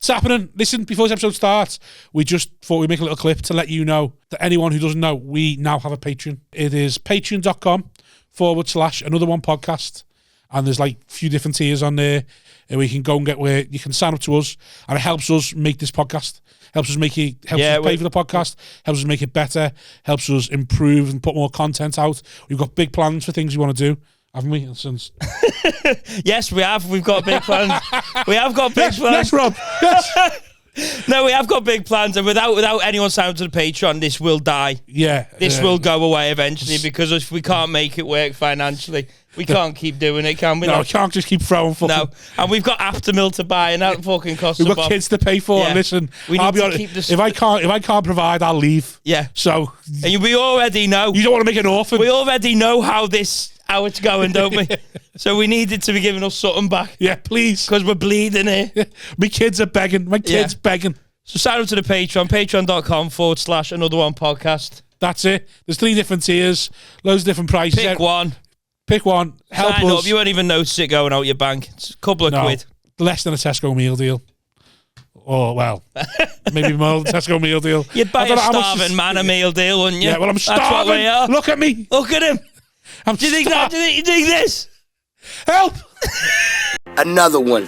It's happening. Listen, before this episode starts, we just thought we'd make a little clip to let you know that anyone who doesn't know, we now have a Patreon. It is patreon.com/another one podcast. And there's like a few different tiers on there. And we can go and get where you can sign up to us. And it helps us make this podcast. Helps us make it, helps us pay for the podcast. Helps us make it better. Helps us improve and put more content out. We've got big plans for things we want to do. Haven't we? Since yes, we have. We've got big plans. We have got big plans. Yes, Rob. Yes. No, we have got big plans, and without anyone signing to the Patreon, this will die. Yeah. This will go away eventually, because if we can't make it work financially, we can't keep doing it, can we? No, we can't just keep throwing fucking... No, and we've got Aftermill to buy, and that fucking costs We've got kids to pay for. Yeah. Listen, I'll be honest, if I can't provide, I'll leave. Yeah. So... And we already know... You don't want to make an orphan. We already know how it's going, don't we? So we needed to be giving us something back. Yeah, please. Because we're bleeding here. Yeah. My kids are begging. My kids begging. So sign up to the Patreon, patreon.com/another one podcast. That's it. There's 3 different tiers, loads of different prices. Pick one. Help sign us. Up. You won't even notice it going out your bank. It's a couple of quid. Less than a Tesco meal deal. Or, well, maybe more than a Tesco meal deal. You'd buy a starving man a meal deal, wouldn't you? Yeah, well, I'm starving. That's what we are. Look at me. Look at him. Do you think that? Do you think this? Help. Another one.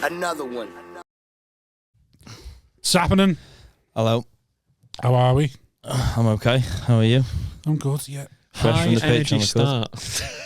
It's happening. Hello. How are we? I'm okay. How are you? I'm good, yeah. Fresh from the energy start.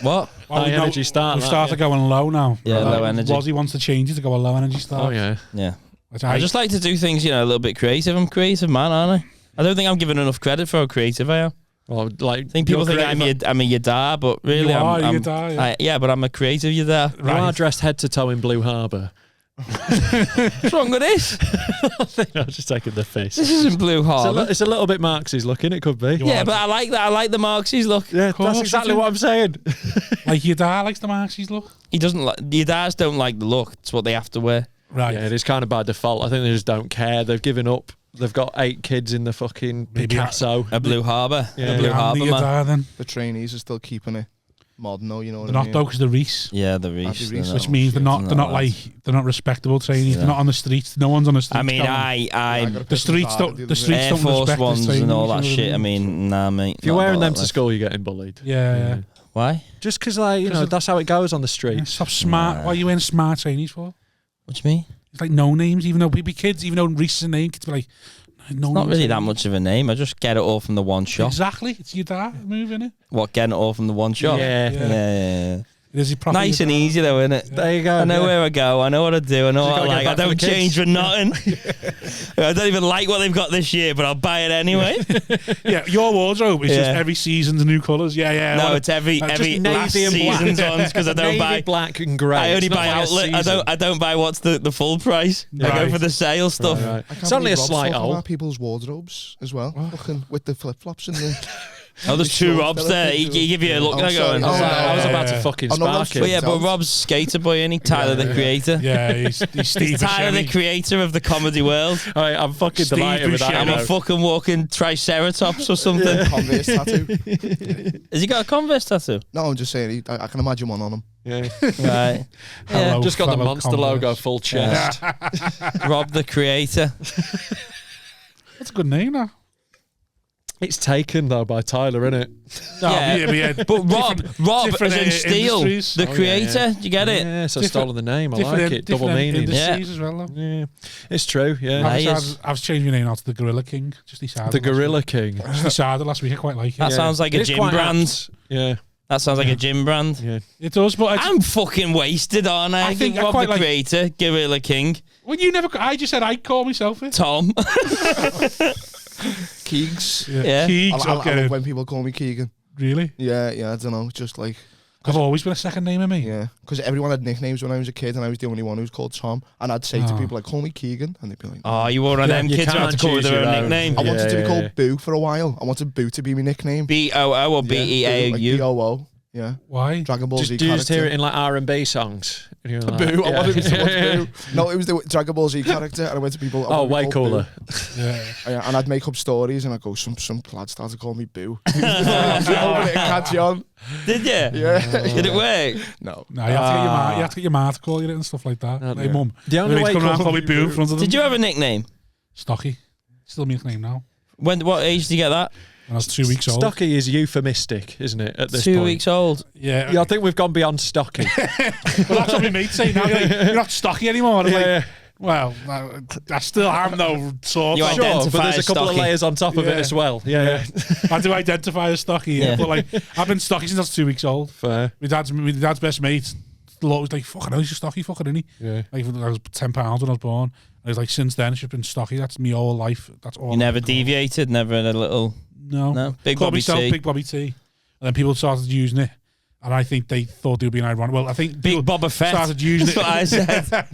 What? High energy start. We've started going low now. Yeah, low energy. Wozzy wants to change it to go a low energy start. Oh, yeah. Yeah. I just like to do things, a little bit creative. I'm a creative man, aren't I? I don't think I'm given enough credit for how creative I am. Well, I think people think I'm a Yadar, but really I'm Yadar, yeah, but I'm a creative Yadar. You are dressed head to toe in Blue Harbour. What's wrong with this? I'm just taking the face. This isn't Blue Harbour. It's a little bit Marx's looking, it could be. Yeah, but I like that. I like the Marx's look. Yeah, that's exactly what I'm saying. Like Yadar likes the Marx's look? He doesn't like... Yadars don't like the look. It's what they have to wear. Right. Yeah, it is kind of by default. I think they just don't care. They've given up. They've got 8 kids in the fucking Picasso. A Blue Harbour. Yeah. A Blue Harbour, man. Then. The trainees are still keeping it modern, though, you know what they're I mean? not, though, because they're Reese. Yeah, the Reese. Which means they're not respectable trainees. They're not on the streets. No one's on the streets. I mean, the streets don't Air Force Ones and all that shit. I mean, nah, mate. If you're wearing them to school, you're getting bullied. Yeah. Why? Just because, that's how it goes on the street. Stop smart. Why are you wearing smart trainees for? What do you mean? It's like no names, even though people kids, even though Reese is a name, kids be like, no. It's not really that much of a name. I just get it all from the one shop. Exactly. It's your dad move, innit? What, getting it all from the one shop? Yeah. Is he nice and easy though, isn't it? There you go. I know where I go. I know what I do. I know what I like. I don't change for nothing. I don't even like what they've got this year, but I'll buy it anyway. Yeah, your wardrobe is just every season's new colours. Yeah. No, it's every last season's ones because I don't buy black and grey. I only buy outlet. I don't buy what's the full price. I go for the sale stuff. Right. It's only a slight hole. People's wardrobes as well, looking with the flip flops and the. Oh, there's 2 Robs there. He give you a look. I was about to fucking spark it. But yeah, but Rob's skater boy, isn't he? Tyler the creator. Yeah, he's Steve. Tyler the creator of the comedy world. Right, I'm fucking delighted with that. I'm a fucking walking triceratops or something. Converse tattoo. Has he got a Converse tattoo? No, I'm just saying. I can imagine one on him. Yeah. Right. Hello, just got the monster Converse logo full chest. Rob the creator. That's a good name now. It's taken though by Tyler, isn't it? But Rob as in Steel, the creator. Yeah. You get it? Yeah, so stolen the name. I like it. Double meaning. As well, though. Yeah, it's true. Yeah, I've changed my name now to the Gorilla King. Just decided. The Gorilla King. Just decided last week. I quite like it. That sounds like a gym brand. Yeah. That sounds like a gym brand. Yeah. It does, but I'm fucking wasted, aren't I? I think Rob quite the creator, Gorilla King. Well, you never. I just said I'd call myself it. Tom. Keegs. Yeah. Keegs. I love when people call me Keegan. Really? Yeah, I don't know. Just like. I've always been a second name of me. Yeah, because everyone had nicknames when I was a kid, and I was the only one who was called Tom. And I'd say to people like, "Call me Keegan," and they'd be like, "Oh, you were one of them kids who had to call their own nickname." I wanted to be called Boo for a while. I wanted Boo to be my nickname. B-O-O or B-E-A-U? B-O-O. Yeah. Why? Dragon Ball Z Do you just hear character. it in like R&B songs? And you're like, Boo! I yeah. wanted someone to boo. No, it was the Dragon Ball Z character, and I went to people. Oh, way cooler. Yeah. And I'd make up stories, and I'd go, some lad started to call me Boo. Open it and catch on. Did you? Yeah. Did it work? No. No, you have to get your ma to call you it and stuff like that. Hey, mum. The only way come around and call me Boo in front of them. Did you have a nickname? Stocky. Still my nickname now. What age did you get that? When I was 2 weeks old. Stocky is euphemistic, isn't it? At this 2 point, weeks old. Yeah. Yeah, I think we've gone beyond stocky. Well, that's what my mates say now. You're not stocky anymore. I'm like, well, I still am though, sort You of. identify Sure, but there's a as couple stocky. of layers on top of it Yeah. as well. Yeah. I do identify as stocky, yeah. Yeah. But like, I've been stocky since I was 2 weeks old. Fair. My dad's best mate, was like, fucking hell, he's a stocky, fucking, isn't he? Yeah. Like, I was 10 pounds when I was born. I was like, since then, she's been stocky. That's me whole life. That's all. You never I've done. deviated, never had a little... No. No? Big Called Bobby myself T. Big Bobby T. And then people started using it. And I think they thought they were being ironic. Well, I think Big people Boba Fett. started using That's what I said.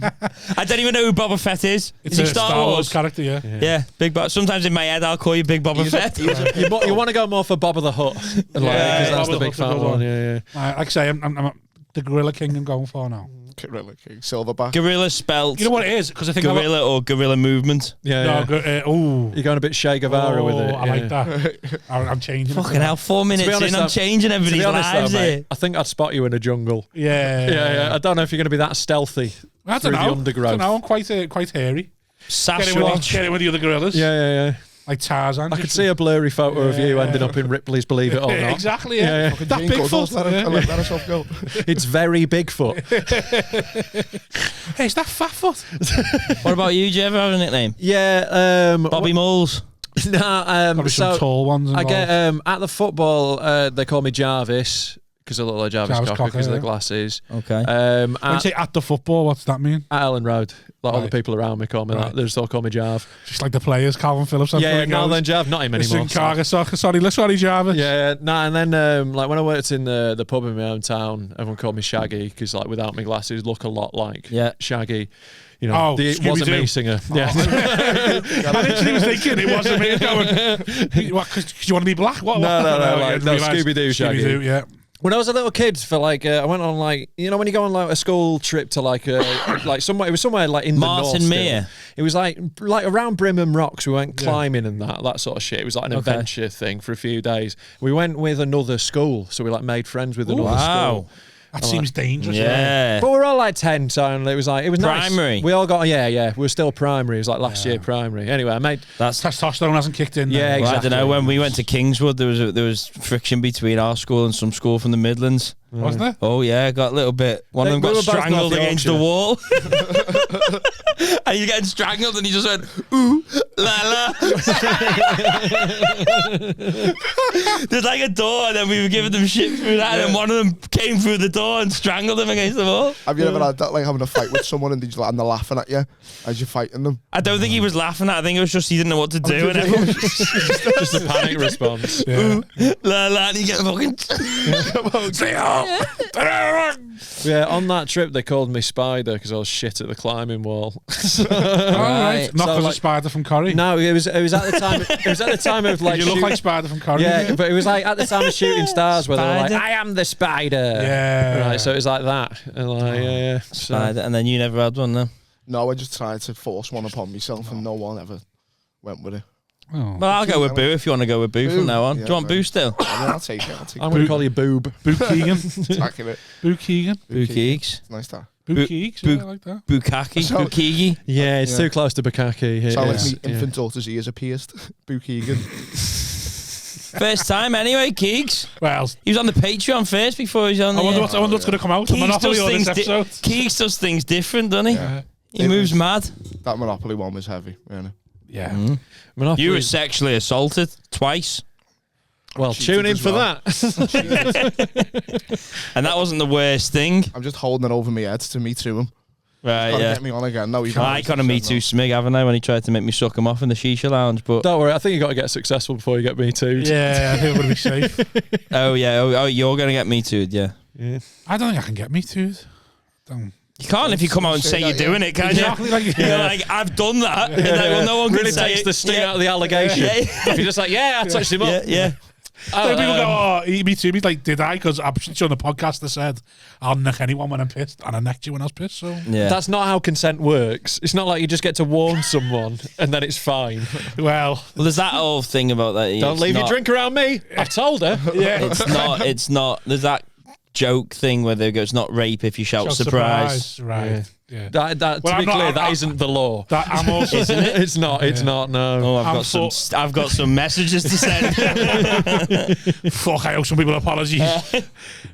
I don't even know who Boba Fett is. It's Is he a Star Wars? character, yeah. Yeah, Big Boba. Sometimes in my head I'll call you Big Boba Fett. You want to go more for Boba the Hutt, like, because that's Boba the the big Hutt's a fat good one. one. Yeah. Like I say, I'm the Gorilla King I'm going for now. Gorilla King. Silverback. Gorilla spelt. You know what it is? Because I think Gorilla or Gorilla Movement. Yeah. ooh. You're going a bit Che Guevara with it. I like that. I'm changing. Fucking hell, 4 minutes honest, in, I'm changing To everybody's be honest, lives though, here. mate, I think I'd spot you in a jungle. Yeah. Yeah. I don't know if you're going to be that stealthy I don't through know. the undergrowth. I don't know. I'm quite hairy. Sasquatch. Get in with the other gorillas. Yeah. Like Tarzan. I could see a blurry photo of you ending up in Ripley's Believe It or Not. Exactly, yeah. Yeah. That Bigfoot. Let herself go. It's very Bigfoot. Hey, is that Fatfoot? What about you? Do you ever have a nickname? Yeah. Bobby Moles. Nah, Probably some tall ones. I Involved. get at the football they call me Jarvis because I look like Jarvis Cocker Cocker, because of the yeah. glasses. Okay. When you At say at the football, what's that mean? Ellen Road, like all the Right. people around me call me Right. that. They just all call me Jarv. Just like the players, Calvin Phillips. Yeah, now then Jarv, not him anymore. Sorry, Jarvis. Yeah, nah, and then like when I worked in the pub in my hometown, everyone called me Shaggy because like without my glasses, look a lot like Shaggy. You know, Oh, it wasn't Scooby-Doo. me singer. Yeah, I literally was thinking it wasn't me. Going, what? Because you want to be black? What? No, Yeah, Scooby-Doo, Shaggy. Scooby-Doo, yeah. When I was a little kid, for like, I went on like, you know, when you go on like a school trip to like somewhere, it was somewhere like in the north. Martin still. Mere. It was like around Brimham Rocks. We went climbing and that sort of shit. It was like an adventure thing for a few days. We went with another school, so we like made friends with another school. That seems dangerous. Yeah. But we were all like 10, so it was nice. Primary. We all got we were still primary. It was like last year primary. Anyway, I made That's Testosterone hasn't kicked in. Yeah, then. Well, exactly. I don't know. When we went to Kingswood, there was friction between our school and some school from the Midlands. Wasn't there? Oh yeah, got a little bit. One of them We got were both strangled North against the Yorkshire. wall, and he's getting strangled, and he just went ooh la la. There's like a door, and then we were giving them shit through that, and then one of them came through the door and strangled him against the wall. Have you ever had that, like having a fight with someone and they're laughing at you as you're fighting them? I don't think he was laughing at it. I think it was just he didn't know what to do, and everyone was just a panic response. Yeah. la la, and he get fucking. Yeah, on that trip they called me Spider because I was shit at the climbing wall. All right. Not So, because like- of Spider from Corrie. No, it was at the time. It was at the time of like. You look shoot- like Spider from Corrie. Yeah, but it was like at the time of Shooting Stars where they were like, Spider? "I am the spider." Yeah. Right. So it was like that, and like, yeah. So, And then you never had one, then. No, I just tried to force one upon myself and no one ever went with it. Oh. Well, I'll go with Boo if you want to go with Boo from now on. Yeah, Do you want right. Boo still? I'll take it. I'm going to call you Boob. Boo Keegan. Attacking it. Boo Keegan. Boo Keeks. It's nice that. Boo Boo- Keeks. Boo- Yeah, I like that. Bukaki. So- Bukigi. Yeah, it's Yeah. too close to Bukaki. It Sound like is, me infant daughter's ears are pierced. Boo Keegan. First time anyway, Keeks. Well, He was on the Patreon first before he was on I the... wonder what's going to come out. Keeks Monopoly does or this things episode. Keeks does things different, doesn't he? Yeah. He It moves was- mad. That Monopoly one was heavy, really. Yeah. Monopoly. You were sexually assaulted twice. Well, Cheated tune in as for well. that. And that wasn't the worst thing. I'm just holding it over my head to me to him. Right, Gotta yeah. get me on again. No, you I got a Me Too smig, haven't I, when he tried to make me suck him off in the shisha lounge. But Don't worry, I think you got to get successful before you get Me Too. Yeah, I think we're going to be safe. oh yeah, oh you're gonna get Me Too'd, yeah. I don't think I can get me to. Don't. You can't if you come out and say you're doing it, can you? Exactly, like- You're like, I've done that. And like, well, no one Really can say takes it. the sting Yeah. out of the allegation. Yeah. If you're just like, yeah, I touched him up. Yeah, yeah. So people go, oh, me too. He's like, did I? Because I'm sure on the podcast I said, I'll neck anyone when I'm pissed. And I necked you when I was pissed. So That's not how consent works. It's not like you just get to warn someone and then it's fine. Well, there's that whole thing about that. Don't leave your drink around me. I've told her. Yeah. It's not. There's that joke thing where they go, it's not rape if you shout surprise. Right. Yeah. That to be clear, that isn't the law. I'm also, isn't it? It's not. It's not. No. Oh, I've got some messages to send. Fuck, I owe some people apologies.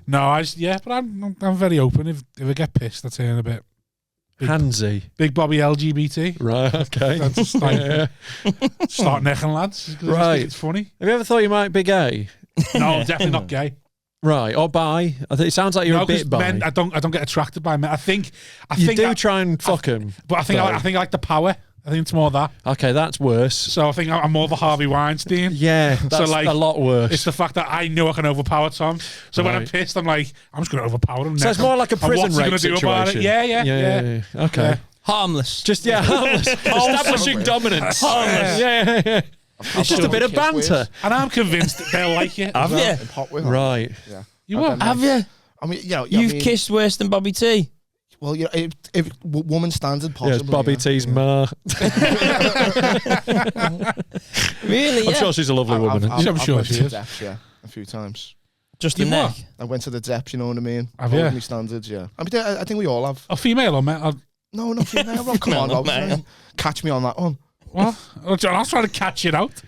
No, but I'm very open. If I get pissed, I turn a bit handsy. Big Bobby LGBT. Right. Okay. That's start necking lads. Right. It's funny. Have you ever thought you might be gay? No, definitely not gay. Right, or bi. I think it sounds like you're a bit bi. Men, I don't get attracted by men. I think try and fuck them. But I think I like the power. I think it's more that. Okay, that's worse. So I think I'm more of a Harvey Weinstein. Yeah, that's a lot worse. It's the fact that I know I can overpower Tom. So when I'm pissed, I'm like, I'm just going to overpower him. So it's more like a prison rape situation. Yeah. Okay. Yeah. Harmless. Harmless. Establishing dominance. Harmless. Yeah. It's just a bit of banter. And I'm convinced that they'll like it. Have you? Right. Yeah. You what? Have you? I mean, You've kissed worse than Bobby T. Well, if woman standard possibly. Yes, Bobby T's ma. Really? I'm sure she's a lovely woman. I'm sure she is. Depths, a few times. Just the neck. I went to the depths, you know what I mean? Have you? Me standards, yeah. I mean, I think we all have. A female or man? No, not female. Rob, come on, Rob. Catch me on that one. What? I'm trying to catch it out.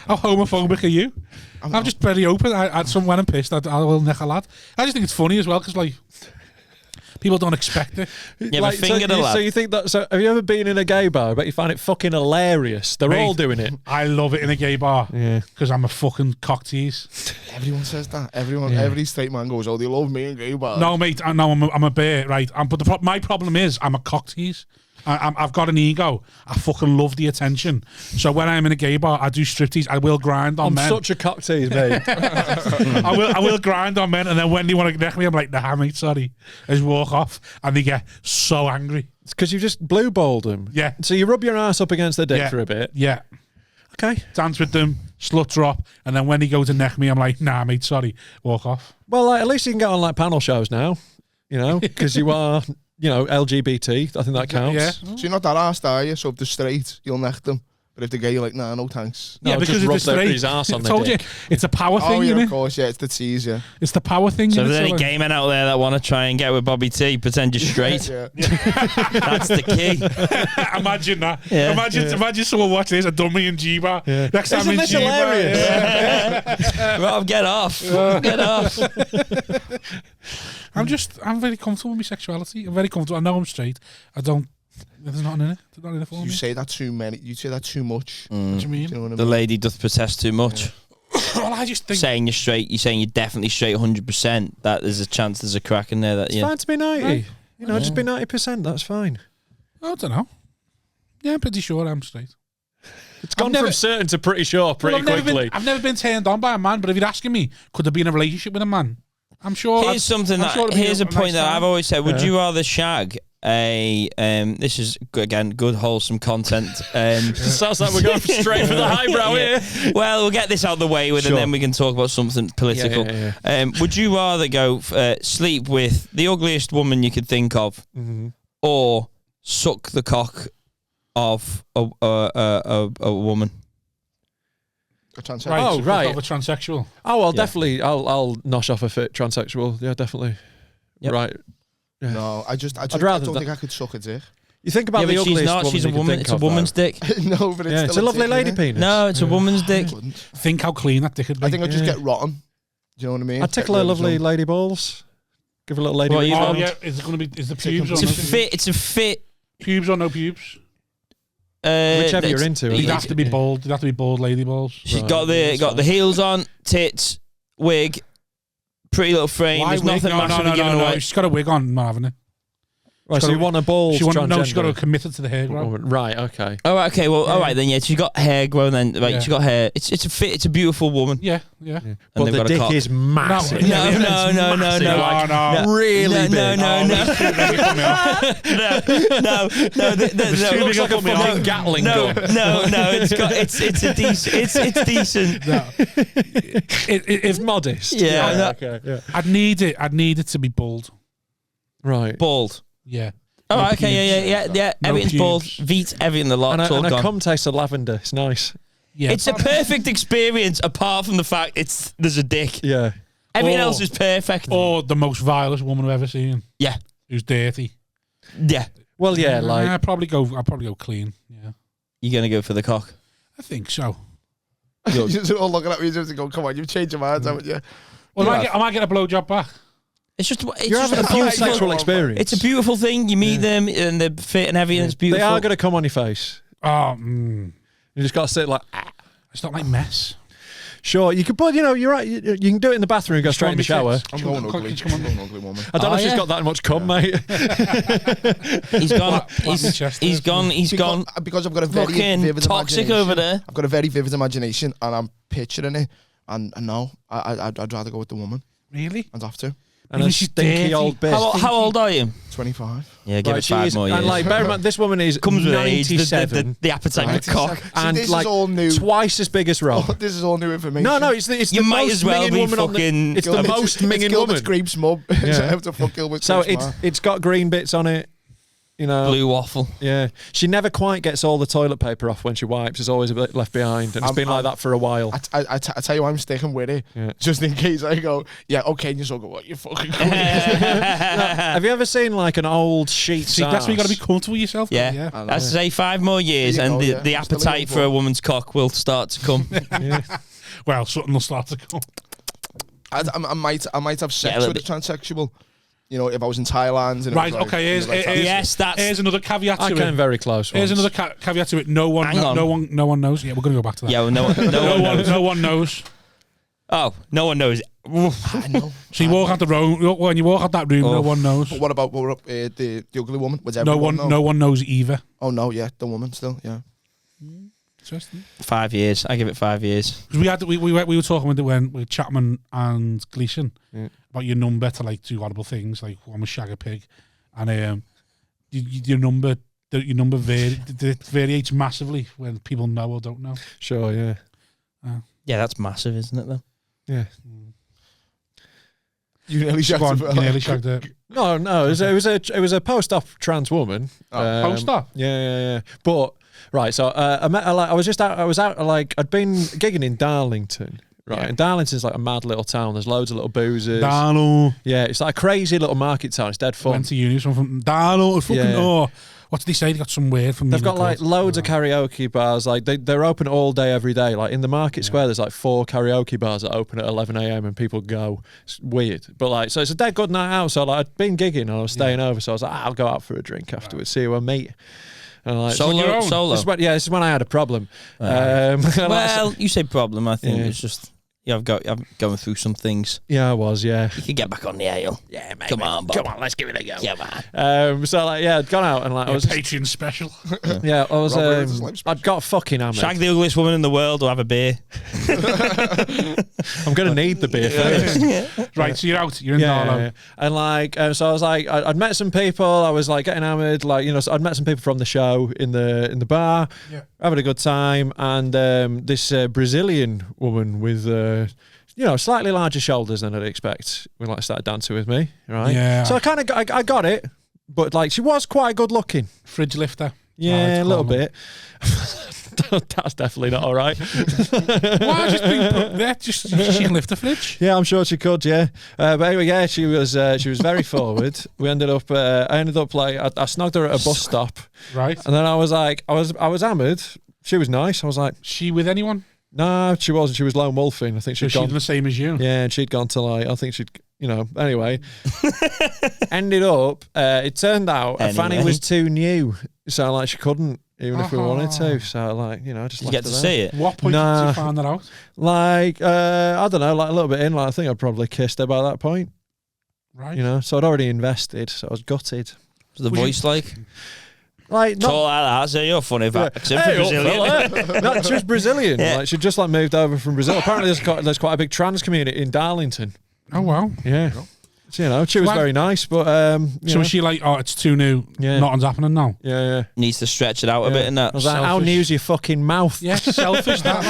How homophobic are you? I'm just very open. When I'm pissed, I will neck a lad. I just think it's funny as well because like people don't expect it. Yeah, like, so you think that? So have you ever been in a gay bar? I bet you find it fucking hilarious. They're all doing it. I love it in a gay bar. Yeah, because I'm a fucking cock tease. Everyone says that. Every straight man goes, "Oh, they love me in gay bars." No, mate. I'm a bear, right? But my problem is I'm a cock tease. I've got an ego. I fucking love the attention. So when I'm in a gay bar, I do striptease. I will grind on men. I'm such a cock tease, mate. I will grind on men, and then when they want to neck me, I'm like, nah, mate, sorry. I just walk off, and they get so angry. It's because you just blue balled them. Yeah. So you rub your ass up against their dick for a bit. Yeah. Okay. Dance with them, slut drop, and then when they go to neck me, I'm like, nah, mate, sorry. Walk off. Well, at least you can get on like panel shows now, because you are... LGBT, I think that counts. Yeah. So you're not that arsed, are you? So if they're straight, you'll neck them. But if they're gay, you're like, nah, no thanks. Yeah, because it's straight. His ass on I told you, it's a power thing, of course, yeah, it's the tease, yeah. It's the power thing. So if there's any gay men out there that want to try and get with Bobby T, pretend you're straight. That's the key. Imagine that. Yeah. Imagine someone watching this, a dummy in G-Bar. Yeah. Next time in G-Bar. Hilarious. Rob, get off. Get off. I'm very comfortable with my sexuality. I'm very comfortable. I know I'm straight. There's nothing in it. There's nothing in it for me. You say that too many. You say that too much. What do you mean? Do you know what I mean? The lady doth protest too much. Yeah. Well, I just think saying you're straight. You're saying you're definitely straight 100%. That there's a chance there's a crack in there. That it's fine to be 90. Right. Just be 90%. That's fine. I don't know. Yeah, I'm pretty sure I'm straight. It's gone from certain to pretty sure pretty quickly. I've never been turned on by a man, but if you're asking me, could there be in a relationship with a man? I'm sure. Here's here's a point that I've always said. Would you rather shag this is again good wholesome content. Sounds like we're going straight for the highbrow here. Well, we'll get this out of the way with, and then we can talk about something political. Would you rather go sleep with the ugliest woman you could think of, or suck the cock of a woman? A transsexual. Right, oh, right. Of a transsexual. Oh, well, definitely. I'll nosh off a fit transsexual. Yeah, definitely. Yep. Right. Yeah. No, I don't think I could suck a dick. You think about the ugliest woman. She's a woman. It's a woman's dick. No, but it's it's a lovely lady penis. No, it's a woman's dick. Think how clean that dick would be. I think I'd just get rotten. Do you know what I mean? I'd tickle her lovely lady balls. Give her a little lady. Oh yeah, is it going to be? Is the pubes? It's a fit. Pubes or no pubes? Whichever you're into. They'd have to be bald. They'd have to be bald lady balls. She's got the heels on, tits, wig, pretty little frame. Why There's wig? nothing massively giving away. She's got a wig on, not having it. Right, so you want a bald transgender? No, she's got to commit it to the hair grow. Right, okay. Oh, okay. Well, all right then. Yeah, she got hair growing. Then she got hair. It's a beautiful woman. Yeah. But the dick is massive. No. Really big. No. It looks like a fucking Gatling gun. No. It's decent. No. It's modest. Yeah. Okay. Yeah. I'd need it to be bald. Right. Bald. Yeah. Oh, right, okay, yeah. No Everything's bald. pubes. Veet, everything the lot. And a gone. cum taste of lavender. It's nice. Yeah. It's a perfect experience, apart from the fact there's a dick. Yeah. Everything else is perfect. Or the most vilest woman I've ever seen. Yeah. Who's dirty. Yeah. Well, yeah, like I'd probably go clean. Yeah. You're gonna go for the cock. I think so. You're just all looking at me just to go, come on, you've changed your mind, haven't you? Well, I might get a blowjob back. It's just you're having a beautiful sexual experience. It's a beautiful thing. You meet them and they're fit and everything. It's beautiful. They are going to come on your face. Oh, you just got to sit like. It's not like mess. Sure, you could, but you're right. You can do it in the bathroom and go straight in the shower. I'm going ugly. I'm going ugly woman. I don't know if she's got that much cum, mate. He's gone. Because I've got a very vivid toxic over there. I've got a very vivid imagination, and I'm picturing it. And no, I'd rather go with the woman. Really? I'd have to. And a stinky old bitch. How old are you? 25. Yeah, give it 5 more years. And like, bear in mind, this woman is comes with 97. age, the appetite for cock. And this like is all new. Twice as big as Rob. Oh, this is all new information. No, it's You the might most as well minging be woman fucking. It's the most minging woman. It's Gilbert's mum. So I have to fuck Gilbert's So ma. it's got green bits on it. You know, Blue waffle. Yeah, she never quite gets all the toilet paper off when she wipes. There's always a bit left behind, and it's been like that for a while. I tell you, I'm sticking with it, just in case I go. Yeah, okay, and you still go. What you fucking? Have you ever seen like an old sheet? See, that's where you got to be comfortable with yourself. Yeah. I'd say 5 more years, and the appetite for a woman's cock will start to come. Well, something will start to come. I might have sex with a transsexual. You know, if I was in Thailand. And Right, like, okay, here's another caveat to it. I came very close. Here's another caveat to it. No one knows. Yeah, we're going to go back to that. Yeah, well, no one knows. No one knows. Oh, no one knows. I know. So you walk out the room. When you walk out that room, no one knows. But what about the ugly woman? Was No one knows either. Oh no, yeah, the woman still, yeah. Interesting. 5 years. I give it 5 years. Because we were talking with Chapman and Gleason about your number to like do horrible things, like one was shag a pig, and your number varies massively when people know or don't know. Sure, yeah. Yeah, that's massive, isn't it? Though. Yeah. You nearly shagged her. No. It was a post-op trans woman. Post-op. Yeah. But right, so I was out like I'd been gigging in Darlington. Right, and Darlington's like a mad little town. There's loads of little boozers. Darlow. Yeah, it's like a crazy little market town. It's dead fun. Went to uni, someone from Darlow. Fucking what did they say? They got some word from. They've got like loads of karaoke bars. Like they're open all day, every day. Like in the market square, there's like 4 karaoke bars that open at 11 a.m. and people go. It's weird, but like so it's a dead good night out. So like I'd been gigging and I was staying over, so I was like, I'll go out for a drink afterwards. See you, mate. And like, Solo. This is when I had a problem. Well, you say problem. I think it's just. Yeah, I'm going through some things. Yeah, I was, yeah. You can get back on the ale. Yeah, mate. Come on, Bob. Come on, let's give it a go. Yeah, man. So, like, I'd gone out and, like, I was... Patreon special. Yeah, I was... I'd got fucking hammered. Shag the ugliest woman in the world or have a beer. I'm going to need the beer first. Right, so you're out. You're in Darlow. Yeah. And, like, so I was, like... I'd met some people. I was, like, getting hammered. Like, you know, so I'd met some people from the show in the bar. Yeah. Having a good time. And this Brazilian woman with... slightly larger shoulders than I'd expect when like started dancing with me, right? Yeah. So I got it, but like she was quite good looking. Fridge lifter. Yeah, a little bit. That's definitely not all right. Why just she can lift a fridge? Yeah, I'm sure she could. Yeah, but anyway, yeah, she was very forward. I ended up like I snogged her at a bus stop, right? And then I was like, I was hammered. She was nice. I was like, she with anyone? No, she wasn't. She was lone wolfing. I think she'd gone the same as you. Yeah, and she'd gone to like. I think she'd. Anyway, ended up. It turned out Fanny was too new, so like she couldn't even if we wanted to. So like just. You get to see it. What point did you find that out? Like I don't know, like a little bit in. Like I think I probably kissed her by that point. Right. So I'd already invested, so I was gutted. The voice like not all like that. So you're funny, but except for Brazilian. Not just Brazilian. Yeah. Like, she just like moved over from Brazil. Apparently, there's quite a big trans community in Darlington. Oh wow. Yeah. So, she was very nice, but so was she like, oh, it's too new, nothing's happening now? Yeah. Needs to stretch it out a bit and that. I was like, how new's your fucking mouth? Yeah, selfish that.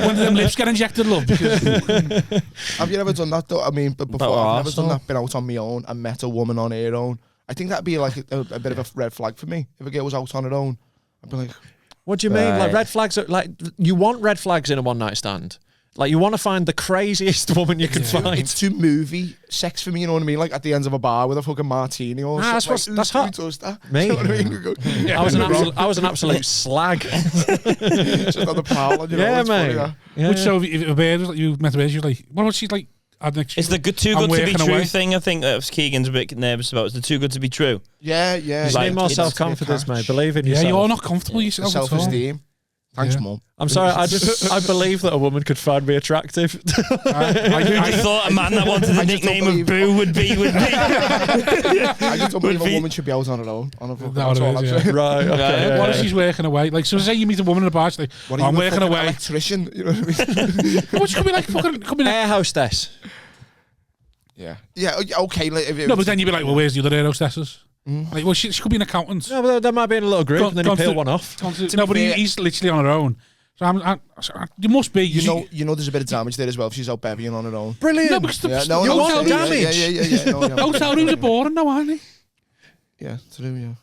When did them lips get injected, love? Have you ever done that though? I mean, but before I've never done that. Been out on my own and met a woman on her own. I think that'd be like a bit of a red flag for me. If a girl was out on her own, I'd be like, what do you mean? Like red flags? Like you want red flags in a one night stand? Like you want to find the craziest woman you can find. It's too movie sex for me, you know what I mean? Like at the end of a bar with a fucking martini or something. That's hot. Who does that? Me. You know what I mean? I was an absolute slag. Just on the prowl, you know. Yeah, it's mate. funny, Yeah. Which so if a bird was like, you met a bird, she was like, what was she like? It's the too good to be true thing. I think that Keegan's a bit nervous about. It's the too good to be true. Yeah. You need more self-confidence, mate. Believe in yourself. Yeah, you're not comfortable yourself. Self-esteem. Thanks, Mum. I'm sorry. I believe that a woman could find me attractive. I thought a man that wanted the nickname of Boo would be with me. I just don't believe a woman should be out on her own. That's all I'm saying. Right. Okay. What if she's working away? Like, so say you meet a woman in a bar, she's like, I'm working away. Electrician. You know what I mean? What, she could be like fucking air hostess. Yeah. Okay. No, but then you'd be like, well, where's the other air hostesses? Like, well, she could be an accountant. No, but there might be in a little group, and then you peel one off. No, but he's literally on her own. So you must be. You know, there's a bit of damage there as well if she's out bevying on her own. Brilliant. No, because you want damage. Yeah. Hotel rooms are boring now, aren't they? Yeah, true. Yeah.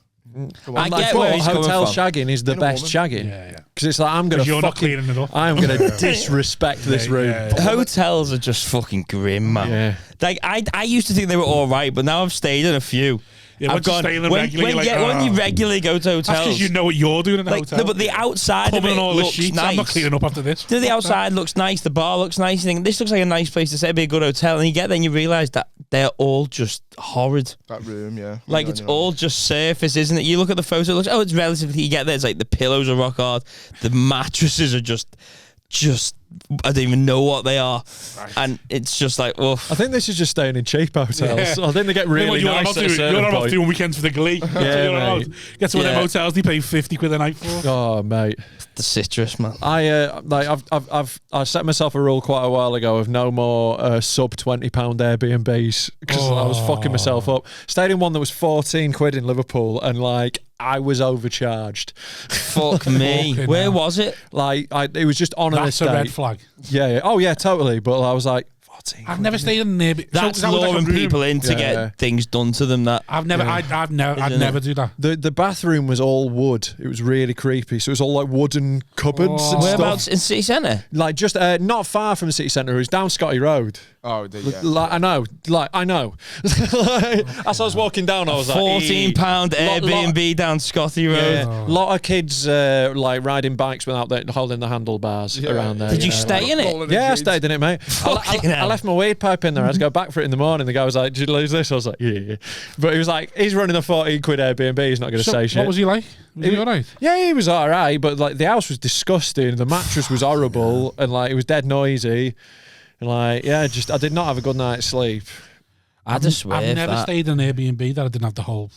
I get where he's coming hotel from. shagging is the best shagging. Yeah. Because it's like you're not cleaning it up. I'm gonna disrespect this room. Yeah. Hotels are just fucking grim, man. Yeah. Like I used to think they were all right, but now I've stayed in a few. Yeah, I've gone when you regularly go to hotels. That's because you know what you're doing in a like, hotel. No, but the outside of it all looks the sheets. nice. I'm not cleaning up after this. The outside looks nice. The bar looks nice. You think this looks like a nice place to say be a good hotel, and you get there and you realise that they're all just horrid. That room, yeah. Like it's all just surface, isn't it? You look at the photo, it looks it's relatively. You get there, it's like the pillows are rock hard, the mattresses are just I don't even know what they are, and it's just like, oof. I think this is just staying in cheap hotels. Yeah. I think they get really nice. You're not off doing weekends for the glee. Yeah, mate. Get to one of them hotels they pay 50 quid a night for. Oh, mate, the citrus, man. I set myself a rule quite a while ago of no more sub £20 Airbnbs because I was fucking myself up. Stayed in one that was 14 quid in Liverpool, and like I was overcharged. Fuck me. Where was it? Like it was just on an estate. That's a red flag. Yeah. Oh yeah, totally. But I was like, 14. I've never stayed in an Airbnb. That's luring people in to get things done to them. That I'd never do that. The bathroom was all wood. It was really creepy. So it was all like wooden cupboards and Whereabouts stuff. in city centre? Like just not far from the city centre. It was down Scotty Road. Oh, yeah. Like, I know. As I was walking down, I was like, £14 Airbnb down Scotty Road. Yeah. Lot of kids like riding bikes without holding the handlebars around there. Did you stay in it? Yeah, I stayed in it, mate. I left my weed pipe in there. I had to go back for it in the morning. The guy was like, "Did you lose this?" I was like, "Yeah." But he was like, "He's running a 14 quid Airbnb. He's not going to say shit." What was he like? Was he all right? Yeah, he was all right. But like the house was disgusting. The mattress was horrible, and like it was dead noisy. And like, I did not have a good night's sleep. I've never stayed in an Airbnb that I didn't have the whole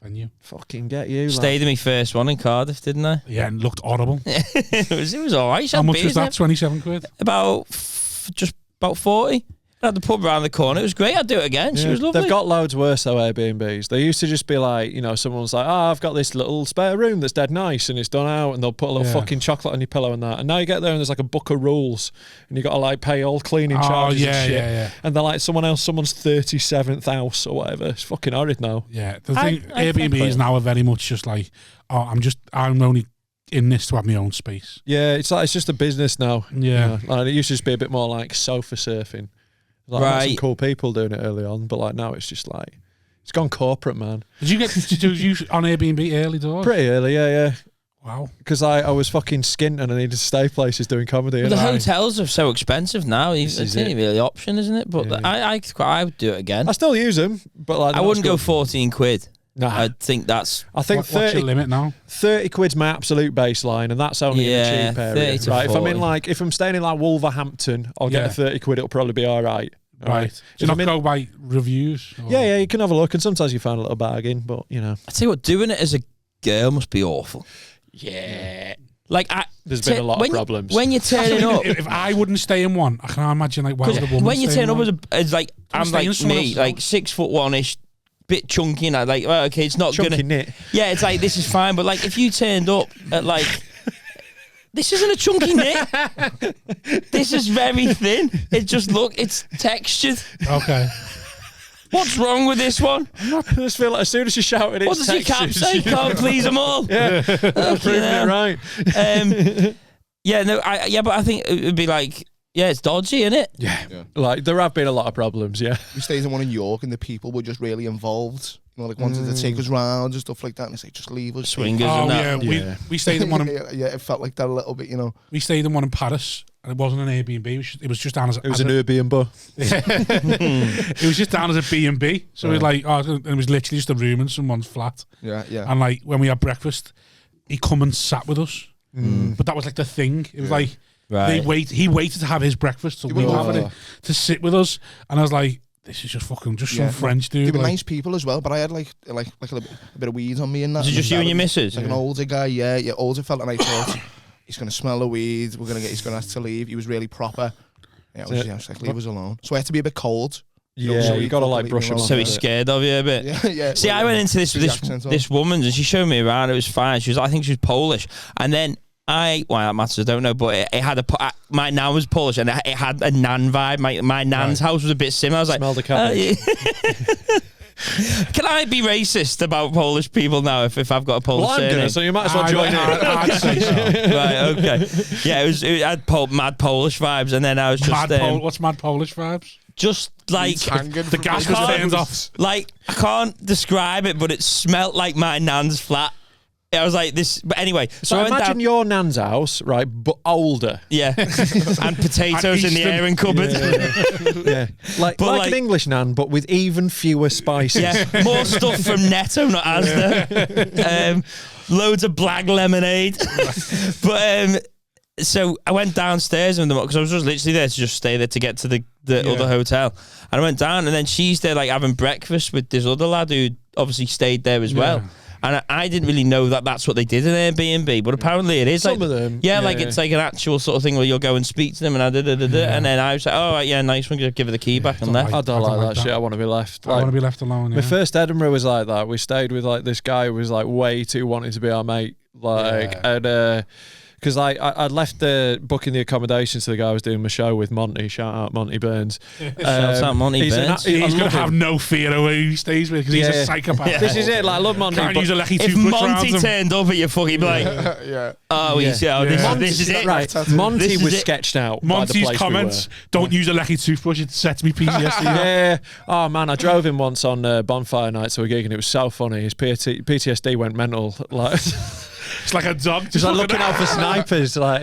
venue. Fucking get you. Stayed in my first one in Cardiff, didn't I? Yeah, and looked horrible. it was all right. How much was that? 27 quid? About 40. I had the pub around the corner. It was great. I'd do it again. She was lovely. They've got loads worse though, Airbnbs. They used to just be like, someone's like, I've got this little spare room that's dead nice and it's done out, and they'll put a little fucking chocolate on your pillow and that. And now you get there and there's like a book of rules and you got to like pay all cleaning charges and shit. Yeah. And they're like someone's 37th house or whatever. It's fucking horrid now. Yeah. The thing, Airbnbs now are very much just like, I'm only in this to have my own space. Yeah, it's just a business now. Yeah. Like, it used to just be a bit more like sofa surfing. Like, I met some cool people doing it early on, but like now it's just like it's gone corporate, man. Did you on Airbnb early doors? Pretty early, yeah. Wow. Because I was fucking skint and I needed to stay places doing comedy. But the hotels are so expensive now. It's not really the option, isn't it? But I would do it again. I still use them, but like I wouldn't go 14 quid. Nah. I think that's... I think 30, what's your limit now? 30 quid's my absolute baseline, and that's only in a cheap area. Right? If I'm staying in like Wolverhampton, I'll get a 30 quid, it'll probably be all right. Right. Do you not go by reviews? Or? Yeah, you can have a look, and sometimes you find a little bargain, but you know. I tell you what, doing it as a girl must be awful. Yeah. Like there's been a lot of problems when you're turning up. If I wouldn't stay in one, I can't imagine like why would a woman when you turn up one? as like I'm like me, like 6'1" bit chunky, and I like okay, it's not chunky gonna. Knit. Yeah, it's like this is fine, but like if you turned up at like. This isn't a chunky knit. This is very thin. It's textured. Okay. What's wrong with this one? I just feel like as soon as you shout it, what does your cap say? Can't please them all. Yeah, proving it right. But I think it would be like, it's dodgy, isn't it? Yeah. Like there have been a lot of problems. Yeah. We stayed in one in York, and the people were just really involved. You know, like wanted to take us round and stuff like that, and it's like just leave us. Swingers and that. Yeah. We stayed in one. It felt like that a little bit, you know. We stayed in one in Paris, and it wasn't an Airbnb. It was just down as. It was an Airbnb. It was just down as a B&B. So we like, it was literally just a room in someone's flat. Yeah. And like when we had breakfast, he come and sat with us. But that was like the thing. It was like he waited to have his breakfast, so we were having it to sit with us, and I was like. This is just some French dude. They were nice people as well, but I had like a bit of weed on me and that. Was it just you and your missus? Like an older guy, older fella, and I thought he's gonna smell the weed. He's gonna have to leave. He was really proper. I was like, leave us alone. So I had to be a bit cold. Yeah, you got to like brush him off. So he's scared of you a bit. Yeah. See, I went into this woman's, and she showed me around. It was fine. I think she was Polish, and then. That matters, I don't know, but it had my nan was Polish, and it had a nan vibe. My nan's house was a bit similar. I was Smell the cabbage. Can I be racist about Polish people now if I've got a Polish surname? I'm gonna, so you might as well join in. I'd say so. Right, okay. Yeah, it had mad Polish vibes, and then I was just... what's mad Polish vibes? Just like... The gas was turned off. Like, I can't describe it, but it smelt like my nan's flat. I was like this, but anyway. So I imagine your nan's house, right, but older. Yeah, and potatoes in the airing cupboard. Yeah. Like an English nan, but with even fewer spices. Yeah, more stuff from Netto, not Asda. Loads of black lemonade. But so I went downstairs with them because I was just literally there to just stay there to get to the other hotel, and I went down, and then she's there like having breakfast with this other lad who obviously stayed there as well. And I didn't really know that that's what they did in Airbnb, but apparently it is. Some of them. Yeah, like it's like an actual sort of thing where you'll go and speak to them, and and then I was like, oh, right, yeah, nice one, give her the key back and left. I don't like that shit. I want to be left. I want to be left alone. My first Edinburgh was like that. We stayed with like this guy who was like way too wanting to be our mate. And because I'd left booking the accommodations to the guy I was doing my show with, Monty. Shout out Monty Burns. Shout out Monty Burns. He's going to have no fear of who he stays with because he's a psychopath. Yeah. This is it. Like, I love Monty. Can't use a lecky if Monty turned up at your fucking like, this is it. Right. Monty was sketched out. Monty's comments: "Don't use a lecky toothbrush; it sets me PTSD." Yeah. Oh man, I drove him once on bonfire night to a gig, and it was so funny. His PTSD went mental. Like. It's like a dog, just like looking out for snipers, like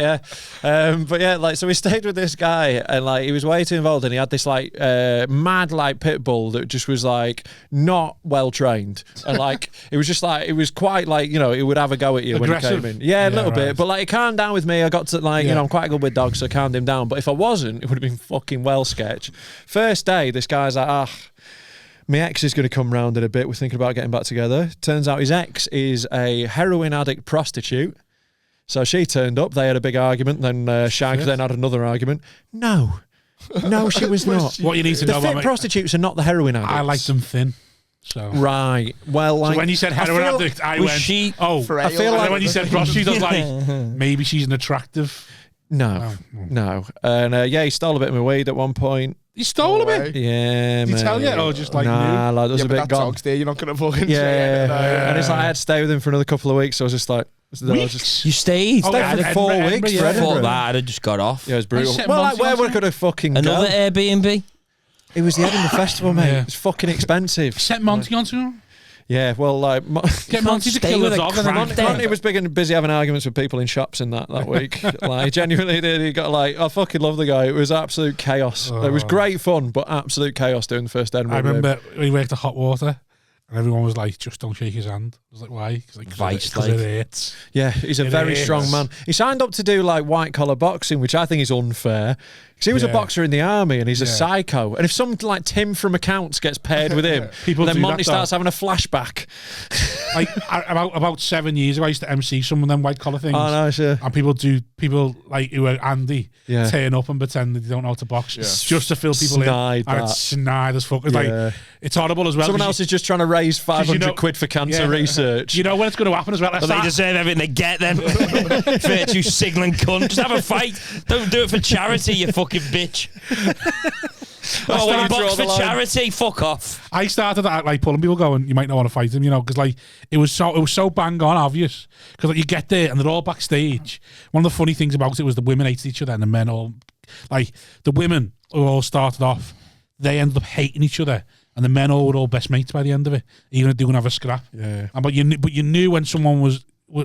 but yeah, like so we stayed with this guy, and like he was way too involved, and he had this like mad like pit bull that just was like not well trained, and like it was just like it was quite like it would have a go at you aggressive. When he came in, a little bit, but like it calmed down with me. I got to like I'm quite good with dogs, so I calmed him down. But if I wasn't, it would have been fucking well sketch. First day, this guy's like, my ex is going to come round in a bit. We're thinking about getting back together. Turns out his ex is a heroin addict prostitute. So she turned up. They had a big argument. Then Shag then had another argument. No, she was not. What you need to know the about fit prostitutes are not the heroin addicts. I like them thin. So right. Well, like, so when you said heroin addict, I went. I feel like when you said prostitute, I was like, maybe she's an attractive. No. And he stole a bit of my weed at one point. He stole a bit? Yeah, Did he tell you? Or just like like, there was a bit gone. Dog's there, you're not going to fucking say it. And it's like I had to stay with him for another couple of weeks, so I was just like... You stayed? Stayed for 4 weeks. I thought that I'd have just got off. Yeah, it was brutal. Well, like, where would I could have fucking Another Airbnb? It was the Edinburgh Festival, mate. It was fucking expensive. Sent Monty onto him? Yeah, well, like... Get Monty to kill the dog. Monty was big and busy having arguments with people in shops in that week. Like, he genuinely did. He got like... I fucking love the guy. It was absolute chaos. It was great fun, but absolute chaos doing the first Edinburgh. I remember when he worked at Hot Water, and everyone was like, just don't shake his hand. I was like, why? Because it hurts. Yeah, he's a very strong man. He signed up to do like white collar boxing, which I think is unfair. Because he was a boxer in the army and he's a psycho. And if someone like Tim from accounts gets paired with him, then Monty starts having a flashback. Like about 7 years ago, I used to MC some of them white collar things. Oh, no, sure. And people like who are Andy turn up and pretend that they don't know how to box just to fill people in. And it's snide as fuck. It's like, it's horrible as well. Someone else is just trying to raise 500 quid for cancer research. You know when it's going to happen as well. But they deserve everything they get then. Virtue signaling cunt. Just have a fight. Don't do it for charity, you fucking bitch. You box for charity? Fuck off. I started at like pulling people going, you might not want to fight him, because like it was so bang on obvious. Because like, you get there and they're all backstage. One of the funny things about it was the women hated each other and the men all like the women who all started off, they ended up hating each other. And the men all were all best mates by the end of it, even if they wouldn't have a scrap. Yeah. But you knew when someone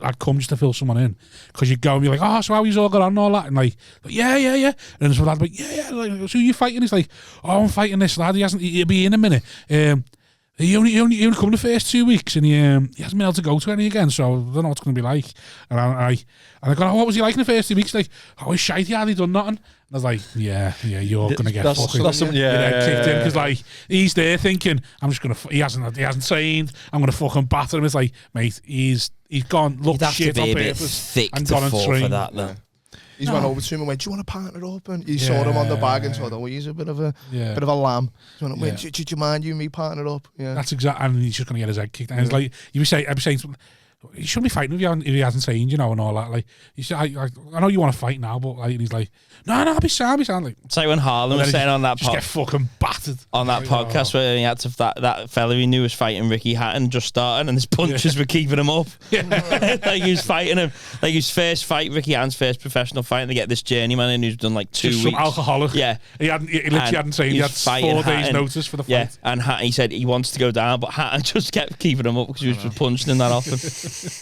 I'd come just to fill someone in, because you'd go and be like, oh, so how you all got on and all that, and like yeah, and then some lad like, yeah, like, so you fighting? He's like, oh, I'm fighting this lad. He'll be in a minute. He only come the first 2 weeks, and he hasn't been able to go to any again, so I don't know what it's going to be like. And I go, oh, what was he like in the first 2 weeks? Like, oh, he's shite. He hardly done nothing. And I was like, yeah, you're going to get fucking kicked in, because like he's there thinking, I'm just going to. He hasn't trained. I'm going to fucking batter him. It's like, mate, he's gone look shit on purpose and gone and trained for that though. He's went over to him and went, do you want to partner up? And he saw him on the bag and thought, oh, he's a bit of a lamb. So he went, do you mind you and me partner up? Yeah, that's exactly. And he's just going to get his head kicked. And it's like I'd be saying. He shouldn't be fighting if he hasn't trained, and all that. Like, you say, I know you want to fight now, but like, and he's like, no, I'll be sound. Like, it's like when Harlan was saying on that just get fucking battered on that podcast where he had to that fella he knew was fighting Ricky Hatton just starting, and his punches were keeping him up. Like he was fighting him, like his first fight, Ricky Hatton's first professional fight, and they get this journeyman in who's done like 2 weeks. Some alcoholic. Yeah, he literally hadn't trained. He had 4 days notice for the fight. Yeah, and Hatton, he said he wants to go down, but Hatton just kept keeping him up because he was just punching him that often.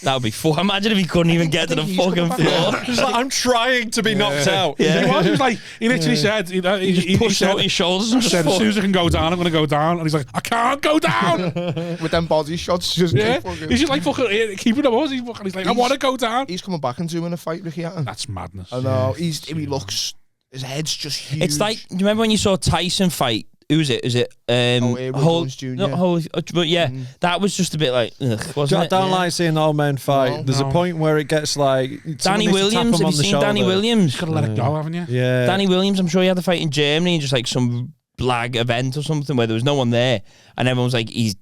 That would be fun. Imagine if he couldn't even get to the fucking floor. He's like, I'm trying to be knocked out. Yeah. He was like, he literally said, he just pushed out his shoulders and said, as soon as I can go down, I'm going to go down. And he's like, I can't go down. With them body shots, just he's just like fucking keeping them up. He's like, I want to go down. He's coming back and doing a fight, Ricky Hatton. That's madness. I know. He looks, his head's just huge. It's like, do you remember when you saw Tyson fight? Who was it? Is it Jones Jr.? Not Holy, but yeah, that was just a bit like, wasn't it? I don't like seeing old men fight. No, There's a point where it gets like Danny Williams. Have you seen Danny Williams? You've got to let it go, haven't you? Yeah. Danny Williams. I'm sure he had the fight in Germany, just like some blag event or something where there was no one there, and everyone was like, his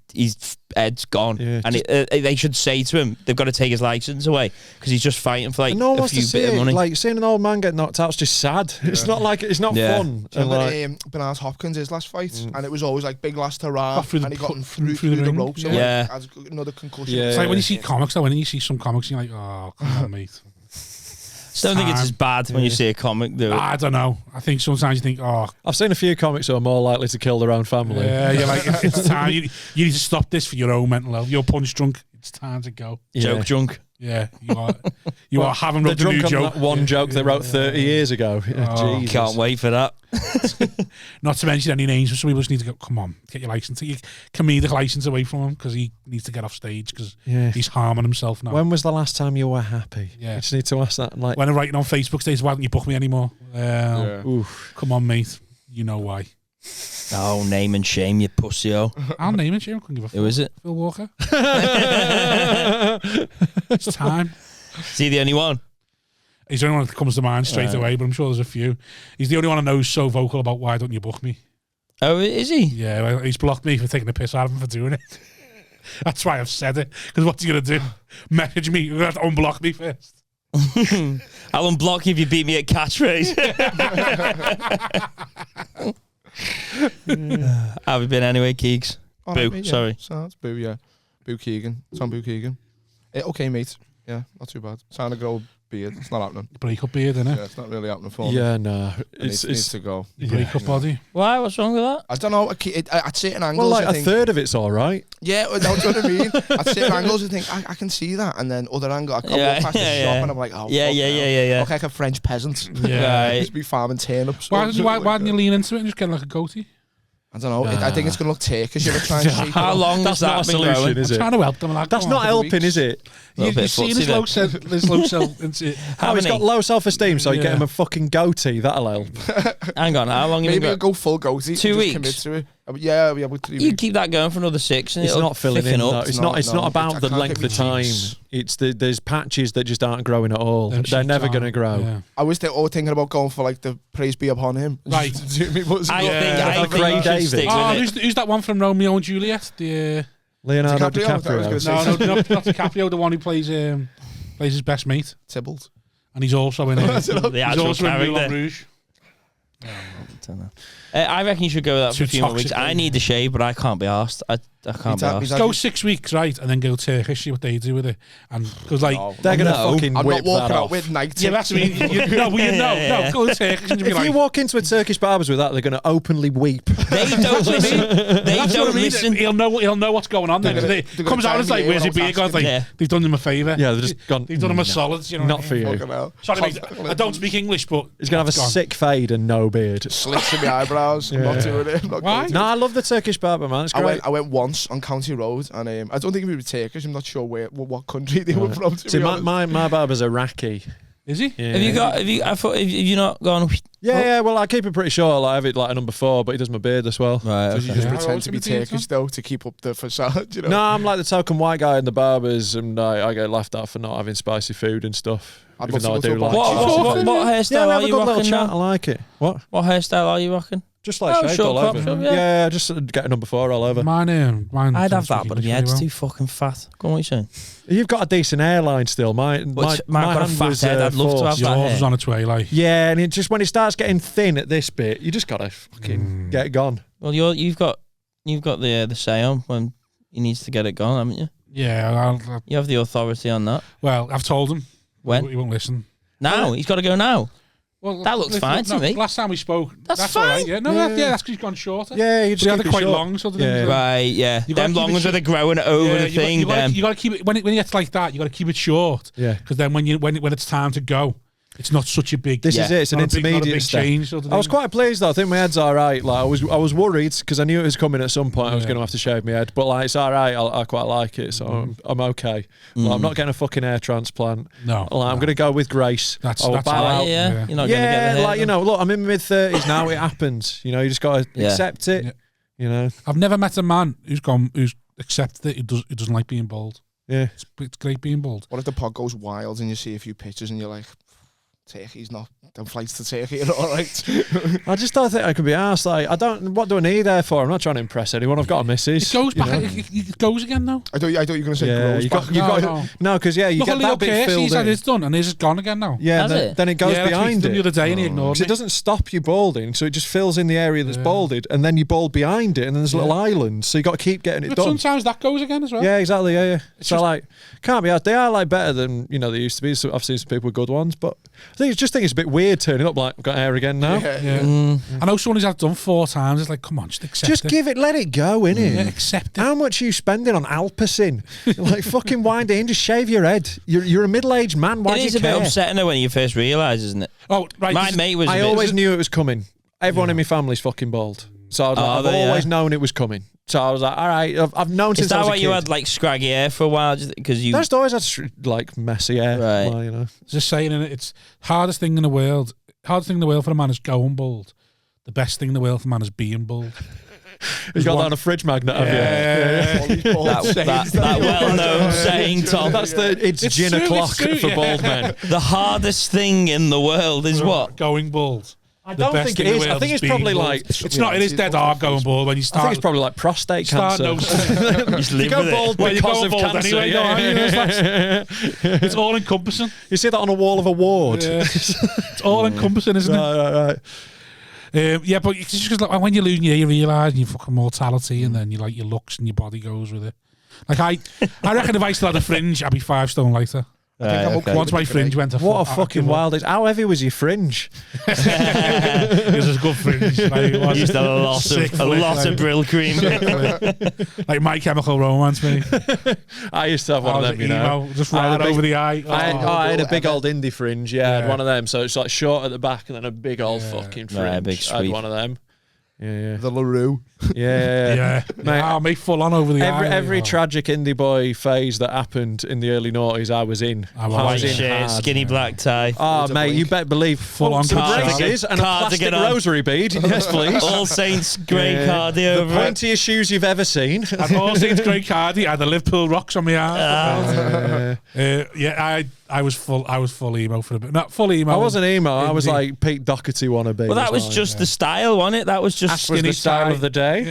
head's gone, and they should say to him they've got to take his license away because he's just fighting for like a few bit of money. Like seeing an old man get knocked out is just sad. It's not like it's not fun. And like Bernard Hopkins, his last fight, and it was always like big last hurrah, and he got him through the ropes. Has another concussion. It's like when you see comics though, when you see some comics, you're like, oh, come on, mate. I don't think it's as bad when you see a comic do it. I don't know. I think sometimes you think, oh. I've seen a few comics who are more likely to kill their own family. Yeah, you're like, it's time. You need to stop this for your own mental health. You're punch drunk. It's time to go. Joke drunk. Yeah, you are having rubbed a new joke. On that one joke they wrote 30 years ago. Oh, can't wait for that. Not to mention any names, but some people just need to go, come on, get your license, take your comedic license away from him because he needs to get off stage because he's harming himself now. When was the last time you were happy? Yeah. I just need to ask that. Like, when I'm writing on Facebook says, why don't you book me anymore? Come on, mate. You know why. Oh, name and shame, you pussy-o. I'll name and shame. I couldn't give a fuck. Who is it? Phil Walker. It's time. Is he the only one? He's the only one that comes to mind straight away, but I'm sure there's a few. He's the only one I know who's so vocal about why don't you book me. Oh, is he? Yeah, well, he's blocked me for taking the piss out of him for doing it. That's why I've said it. Because what's he going to do? Message me. You're going to have to unblock me first. I'll unblock you if you beat me at catchphrase. How have you been anyway, Keegs? Boo, mate, sorry. So it's Boo, yeah. Boo Keegan. Tom Boo Keegan. Okay, mate. Yeah, not too bad. Trying to grow a beard. It's not happening. Break up beard, innit? Yeah, it's not really happening for me. Yeah, no. It needs to go. Break up body. Why? What's wrong with that? I don't know. At certain angles, well, like I think, a third of it's all right. Yeah, that's what I mean. At certain angles, I think I can see that, and then other angle, I come walk past the shop, and I'm like, oh, yeah. Look like a French peasant. Yeah, just be farming turnips. Why didn't you lean into it and just get like a goatee? I don't know. I think it's going to look Turkish if I try and shape it. How long has that been growing? is it? Trying to help them. Like, That's not helping, is it? You've seen his low self. He's got low self-esteem, so you get him a fucking goatee. That'll help. Hang on, how long? Maybe I'll go full goatee. 2 weeks. Commit to it. Yeah, with 3 weeks. You keep that going for another 6, and it's not filling in. Up. It's not about the length of time. It's there's patches that just aren't growing at all. They're never going to grow. Yeah. I was thinking about going for like the praise be upon him. Right. I think Craig David. Who's that one from Romeo and Juliet? The Leonardo DiCaprio. No, not DiCaprio. The one who plays his best mate, Tybalt, and he's also in the he's also in Moulin Rouge. I reckon you should go with that for a few more weeks. I need the shave, but I can't be arsed. I can't be arsed. Go 6 weeks, right, and then go Turkish. See what they do with it, and because they're gonna fucking I'm whip not walking that out off. with night. Yeah, that's what I mean. No, go Turkish. And if you walk into a Turkish barber's with that, they're gonna openly weep. They don't listen. They don't listen. He'll know what's going on. Then it comes out and it's like, "Where's your beard?" God's like, "They've done him a favour." Yeah, they've just gone. They've done him a solid. You know, not for you. Sorry, mate, I don't speak English, but he's gonna have a sick fade and no beard. Slits in the eyebrows. I'm not doing it. Why? No, I love the Turkish barber, man. It's great. I went once on County Road, and I don't think we were Turkish. I'm not sure what country they were from. See, my barber's Iraqi. Is he? Yeah. Have you not gone? Yeah. Well, I keep it pretty short. Like, I have it like a number 4, but he does my beard as well. Right. Okay. You just pretend to be Turkish though to keep up the facade. You know? No, I'm like the token white guy in the barbers, and I get laughed at for not having spicy food and stuff. Even though I do like. What hairstyle are you rocking now? I like it. What hairstyle are you rocking? Just like shaved all over. Yeah, just get a number 4 all over. Mine. I'd have that, but my head's too fucking fat. Go on, what are you saying? You've got a decent hairline still. My got a fat head. I'd love to have that Yours hair. is on its way, like. Yeah, and it just when it starts getting thin at this bit, you just gotta fucking get it gone. Well, you've got the say on when he needs to get it gone, haven't you? Yeah, you have the authority on that. Well, I've told him. When he won't listen. Now he's got to go now. Well, that looks fine to me. Last time we spoke, that's fine. All right. Yeah, that's because he's gone shorter. Yeah, you just had it quite long, sort of thing. Right, yeah. Them long ones where they're growing over the thing. You got to keep it when it gets like that. You got to keep it short. Yeah, because then when it's time to go, it's not such a big. This is it. It's an intermediate step. Change, sort of I was quite pleased though. I think my head's all right. Like I was worried because I knew it was coming at some point. I was going to have to shave my head, but like it's all right. I quite like it, so I'm okay. Like, I'm not getting a fucking hair transplant. No, Oh, like, I'm going to go with grace. That's yeah. You're not going to get the hair. Like look, I'm in my mid-30s now. It happens. You just got to accept it. Yeah. I've never met a man who's accepted it. He doesn't like being bald. Yeah, it's great being bald. What if the pod goes wild and you see a few pictures and you're like, Turkey's not, them flights to Turkey are all right. I just don't think I could be arsed. Like, what do I need there for? I'm not trying to impress anyone. I've got a missus. It goes back. It goes again though. I thought you were going to say grows back. No, because you get that bit filled in. It's done and it's gone again now. Yeah, then it goes behind it. The other day and he ignored it. Doesn't stop you balding, so it just fills in the area that's balded, and then you bald behind it, and there's little islands, so you got to keep getting it done. Sometimes that goes again as well. Yeah, exactly. Yeah. So like, can't be asked. They are like better than they used to be. So I've seen some people with good ones, but I think it's a bit weird turning up like I've got hair again now. I know someone who's had it done 4 times. It's like, come on, just accept it. Just give it, let it go, innit? Yeah, accept it. How much are you spending on Alpacin? Like fucking wind it in, just shave your head. You're a middle-aged man. Why do you care? It is a bit upsetting though when you first realise, isn't it? Oh, right. My mate was. I always knew it was coming. Everyone in my family's fucking bald, so I've always known it was coming. So I was like, all right, I've known since I was a kid. Is that why you had like scraggy hair for a while? Because you just always had like messy hair. Right. Well, just saying, it's hardest thing in the world. Hardest thing in the world for a man is going bald. The best thing in the world for a man is being bald. You've got that on a fridge magnet, have you? That well-known saying, Tom. It's gin o'clock for bald men. The hardest thing in the world is what? Going bald. I don't think it is. I think it's probably bald. like it's not. It is dead hard going bald when you start. I think it's probably like prostate cancer. You go bald because of cancer. Anyway, it's all encompassing. You see that on a wall of a ward. Yeah. It's all encompassing, isn't it? Right. Yeah, but it's just like when you lose your hair, you realise your fucking mortality, and then you like your looks and your body goes with it. Like I reckon if I still had a fringe, I'd be 5 stone lighter. Once my fringe went to what a fucking wild. How heavy was your fringe? It was a good fringe. You used to have a lot of Brill cream. Like My Chemical Romance, me. I used to have one of them, just right over the eye. I had a big old indie fringe. Yeah, I had one of them. So it's like short at the back and then a big old fucking fringe. Big I had one of them. Yeah. The LaRue. Yeah. Mate, I'll make full on over the every tragic indie boy phase that happened in the early noughties, I was in. White shirt, skinny black tie. Oh, mate, you better believe full on braces and a plastic rosary bead. Yes, please. All Saints grey cardi over the pointiest shoes you've ever seen. I'd All Saints grey cardi. I had the Liverpool rocks on my arm. I was full emo for a bit. Not full emo. I wasn't emo. I was like Pete Doherty wannabe. Well, that was just the style, wasn't it? That was just the style of the day.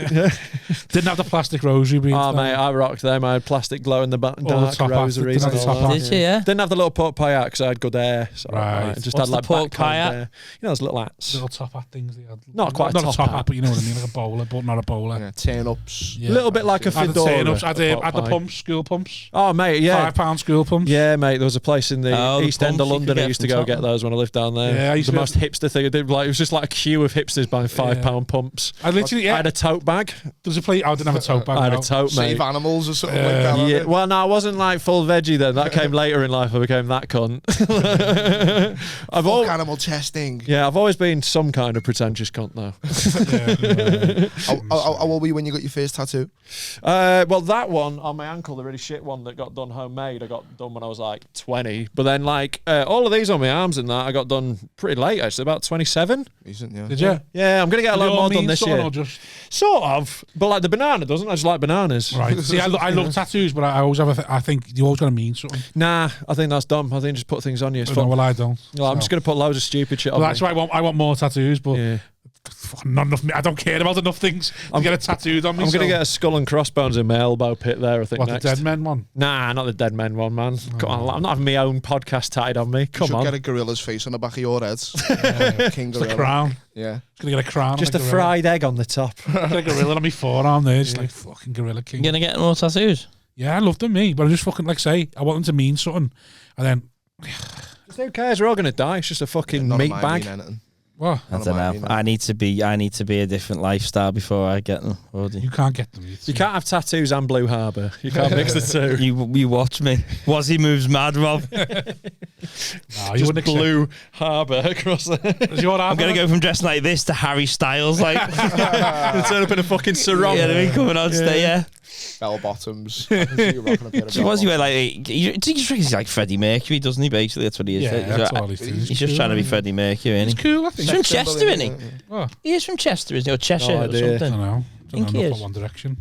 Didn't have the plastic rosary beads. Oh, mate, I rocked them. I had plastic glow in the dark rosaries. Did you? Yeah. Didn't have the little pork pie hat because I had good hair. So right. Just What's had like pork pie hat? You know those little hats. Little top hat things. They had. Not quite not a top hat, but you know what I mean, like a bowler, but not a bowler. Yeah, turn-ups. A little bit like a fedora. I had the pumps, school pumps. Oh, mate, yeah. £5 school pumps. Yeah, mate, there was a place in the East End of London I used to go get those when I lived down there. Yeah, the most hipster thing I did. Like, it was just like a queue of hipsters buying £5 pumps. I had a tote bag. There's a place. I didn't have a tote bag. I had a tote, mate. Save animals or something like that. Yeah. Well, no, I wasn't like full veggie then. That came later in life. I became that cunt. Full animal testing. Yeah, I've always been some kind of pretentious cunt though. How old were you when you got your first tattoo? Well, that one on my ankle, the really shit one that got done homemade, I got done when I was like 20. But then like all of these on my arms and that, I got done pretty late actually, about 27. Decent, yeah. Did you? Yeah, I'm going to get a lot more done this year. Sort of. But like the banana doesn't. I just like bananas. Right. See, I love tattoos, but I always have I think you always got to mean something. Nah, I think that's dumb. I think just put things on you. Well, I don't. Well, I'm just going to put loads of stupid shit on that's why I want more tattoos, but yeah. Not enough. I don't care about enough things to get a tattooed on me. I'm going to get a skull and crossbones in my elbow pit there, I think. What, next. the Dead Men one? Nah, not the Dead Men one, man. Come on, I'm not having my own podcast tied on me. Come on. Get a gorilla's face on the back of your head. King gorilla. The crown. Yeah. Just going to get a crown. Just a fried egg on the top. Get a gorilla on my forearm there, just like fucking Gorilla King. You going to get more tattoos? Yeah, I love them, me, but I just fucking, like say, I want them to mean something. And then... Who cares? We're all going to die. It's just a fucking meat bag. What? I don't know. I need to be a different lifestyle before I get them. You can't get them. You can't have tattoos and Blue Harbour. You can't mix the two. You watch me. Wazzy moves mad, Rob. No, you just Blue Harbour across there. I'm going to go from dressing like this to Harry Styles, like turn up in a fucking sarong. Yeah, coming on stage. Yeah. Bell bottoms. Was he wear like? He just he's like Freddie Mercury, doesn't he? Basically, that's what he is. Yeah, that's all he's doing. He's just trying to be Freddie Mercury, isn't he? He's cool, I think. He's from Chester, isn't he? What? He is from Chester, isn't he? Or Cheshire or something. I don't know. I think he is. One Direction.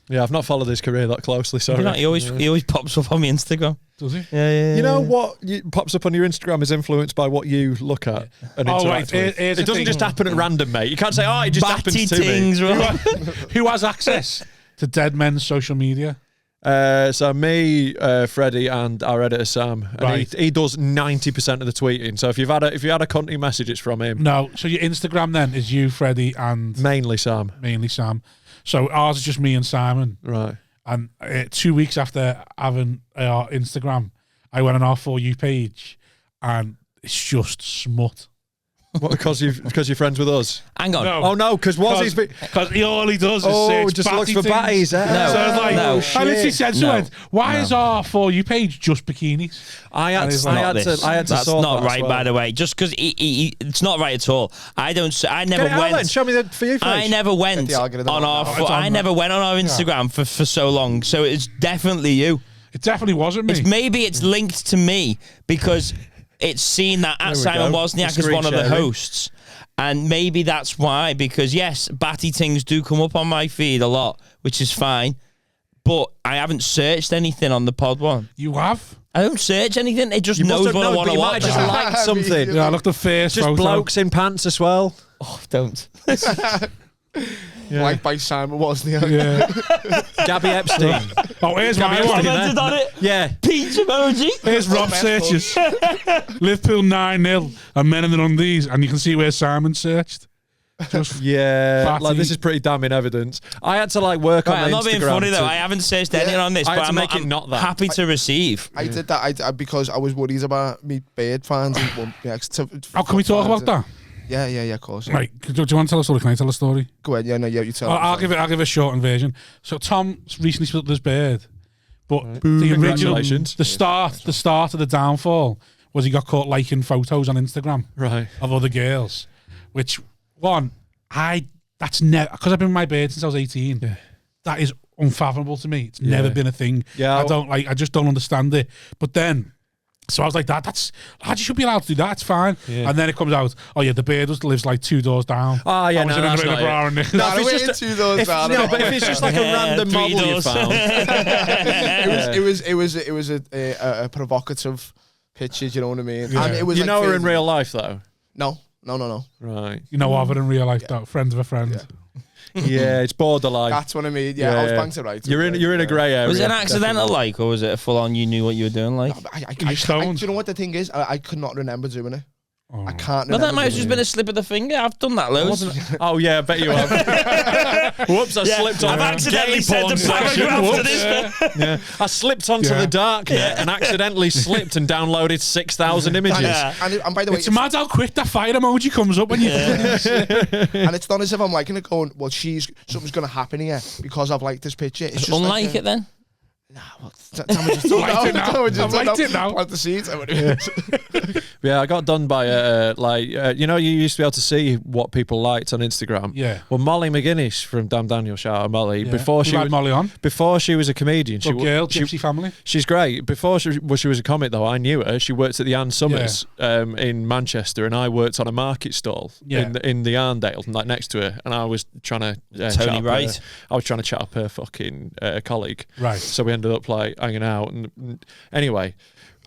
Yeah, I've not followed his career that closely. Sorry. He always pops up on my Instagram. Does he? Yeah. You know what pops up on your Instagram is influenced by what you look at and interact with. It doesn't just happen at random, mate. You can't say, "Oh, it just happens to me." Who has access to Dead Men's social media? So me, Freddie, and our editor Sam. And right. he does 90% of the tweeting. So if you had a cunty message, it's from him. No. So your Instagram then is you, Freddie, and mainly Sam. So ours is just me and Simon. Right. And 2 weeks after having our Instagram, I went on our For You page, and it's just smut. What, because you're friends with us? Hang on. No. Oh no, because all he does is search just looks for things. batties. No. So it's like, no. I literally said to him, why is our For You page just bikinis? I had to That's sort not that right, well. by the way. Just because it's not right at all. I never went. Show me the For You page. I never went on our. I never went on our Instagram for so long. So it's definitely you. It definitely wasn't me. Maybe it's linked to me because it's seen that at Simon Wozniak as one of the hosts. And maybe that's why, because yes, batty things do come up on my feed a lot, which is fine. But I haven't searched anything on the pod one. You have? I don't search anything. It just knows what I want to watch. You might just like something. Yeah, I looked at first just photo. blokes in pants as well. Oh, don't. Like by Simon Wozniak. Yeah. Gabby Epstein. Oh, here's my one. Commented on it. Yeah. Peach emoji. Here's Rob searches. Liverpool 9-0 and men in the undies, and you can see where Simon searched. Just like this is pretty damning evidence. I had to like work on. I'm not being funny though. I haven't searched anything on this, but I'm happy to receive. I did that because I was worried about me beard fans. How can we talk about that? Yeah, of course. Right, do you want to tell a story? Can I tell a story? Go ahead. Yeah, you tell. I'll give a shortened version. So Tom recently split his beard, but the original, the start of the downfall was he got caught liking photos on Instagram, right, of other girls, which one I that's never, because I've been with my beard since I was 18. Yeah. That is unfathomable to me. It's never been a thing. Yeah, I just don't understand it. But then, so I was like, that's, lad, you should be allowed to do that. It's fine. Yeah. And then it comes out, oh yeah, the beard lives like 2 doors down. Oh yeah, no, that's not No, if it's just 2 doors down. No, but if it's just like a random model you found. It was a provocative picture, do you know what I mean? Yeah. And it was you know her in real life though? No. Right. You know of her in real life though, friend of a friend. Yeah, it's borderline. That's what I mean. Yeah, I was bang to right. You're in a grey area. Was it an accidental like, or was it a full on? You knew what you were doing like? I do you know what the thing is? I could not remember doing it. I can't. Well, that might have just been a slip of the finger. I've done that loads. Oh yeah, I bet you have. Whoops, I slipped on. I've accidentally said the paragraph to this. Yeah, I slipped onto the dark net and accidentally slipped and downloaded 6,000 images. And by the way, it's mad how quick that fire emoji comes up when you. And it's not as if I'm liking it, going, well, something's going to happen here because I've liked this picture. It's just unlike it then. Nah, well, liked it now. Plant the seeds. Yeah, I got done by you know, you used to be able to see what people liked on Instagram. Yeah. Well, Molly McGuinness from Damn Daniel, shout out Molly. Yeah. Before she was Molly on. Before she was a comedian, Gypsy family. She's great. Before she was a comic though, I knew her. She worked at the Ann Summers in Manchester, and I worked on a market stall in the Arndale, like next to her. And I was trying to Tony Wright. I was trying to chat up her fucking colleague. Right. So we ended up like hanging out, and anyway,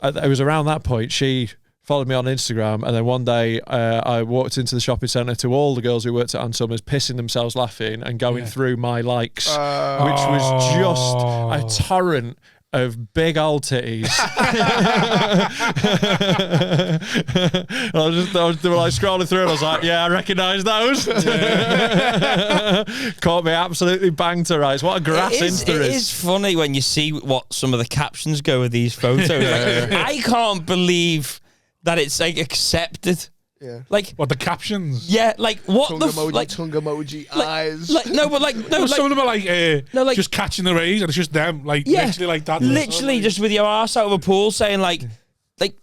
it was around that point she followed me on Instagram, and then one day I walked into the shopping centre to all the girls who worked at Ann Summers pissing themselves laughing and going through my likes, which was just a torrent of big old titties. They were like scrolling through and I was like, yeah, I recognise those. Caught me absolutely banged to rights. What a grass Insta It is funny when you see what some of the captions go with these photos. I can't believe that it's like accepted. Yeah. Like what, the captions? Yeah, like what tongue the emoji, like tongue emoji, eyes. Like no, but like no, like, some of them are like just catching the rays, and it's just them, like literally like that. Literally just with your arse out of a pool, saying like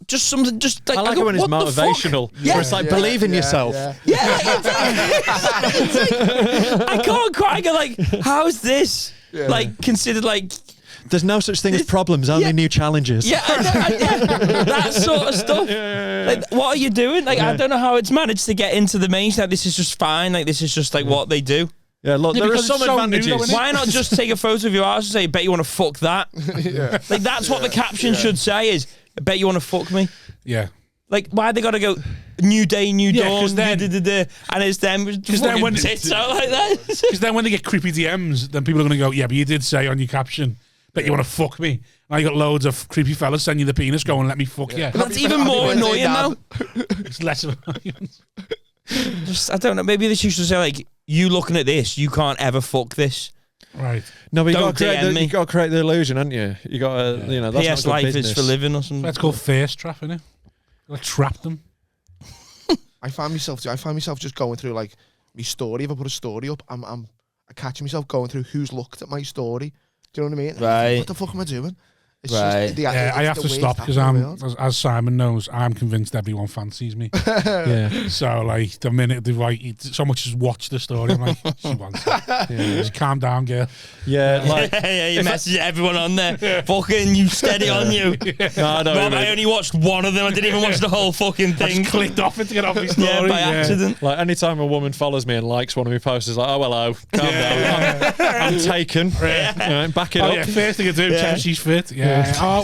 just something, just like I like it when it's motivational. Yeah, where it's like believe in yourself. Yeah, exactly. It's like, I can't quite go like, how's this like considered like. There's no such thing as problems, only new challenges. Yeah, that sort of stuff. Like, what are you doing? Like, I don't know how it's managed to get into the mainstream. Like, this is just fine. Like, this is just like what they do. Yeah, look, there are some advantages. Why not just take a photo of your ass and say, I bet you want to fuck that? Like, that's what the caption should say is, I bet you want to fuck me. Yeah. Like, why they got to go, new day, new dawn, and it's them fucking tits out like that? Because then when they get creepy DMs, then people are going to go, yeah, but you did say on your caption, bet you want to fuck me. Now you got loads of creepy fellas sending you the penis going, let me fuck you. That's even more annoying now. It's less of annoyance. I don't know. Maybe they should say, like, you looking at this, you can't ever fuck this. Right. No, but you got to create the illusion, haven't you? You got to, you know, that's PS not life business. is for living or something. That's called face trap, isn't it? Like trap them. I find myself just going through like my story. If I put a story up, I'm catching myself going through who's looked at my story. Do you know what I mean? Right. What the fuck am I doing? It's right. Just I have to stop because as Simon knows, I'm convinced everyone fancies me. Yeah. So like the minute they like so much as watch the story, I'm like, she wants it. Just calm down, girl. Yeah, like you message everyone on there. Fucking you steady on you. No, Rob, I only watched one of them. I didn't even watch the whole fucking thing. I just clicked off it to get off my story. Yeah, by accident. Like anytime a woman follows me and likes one of my posts, is like, oh hello, calm down. I'm taken. Back it up. Yeah, first thing I do, check she's fit. Oh,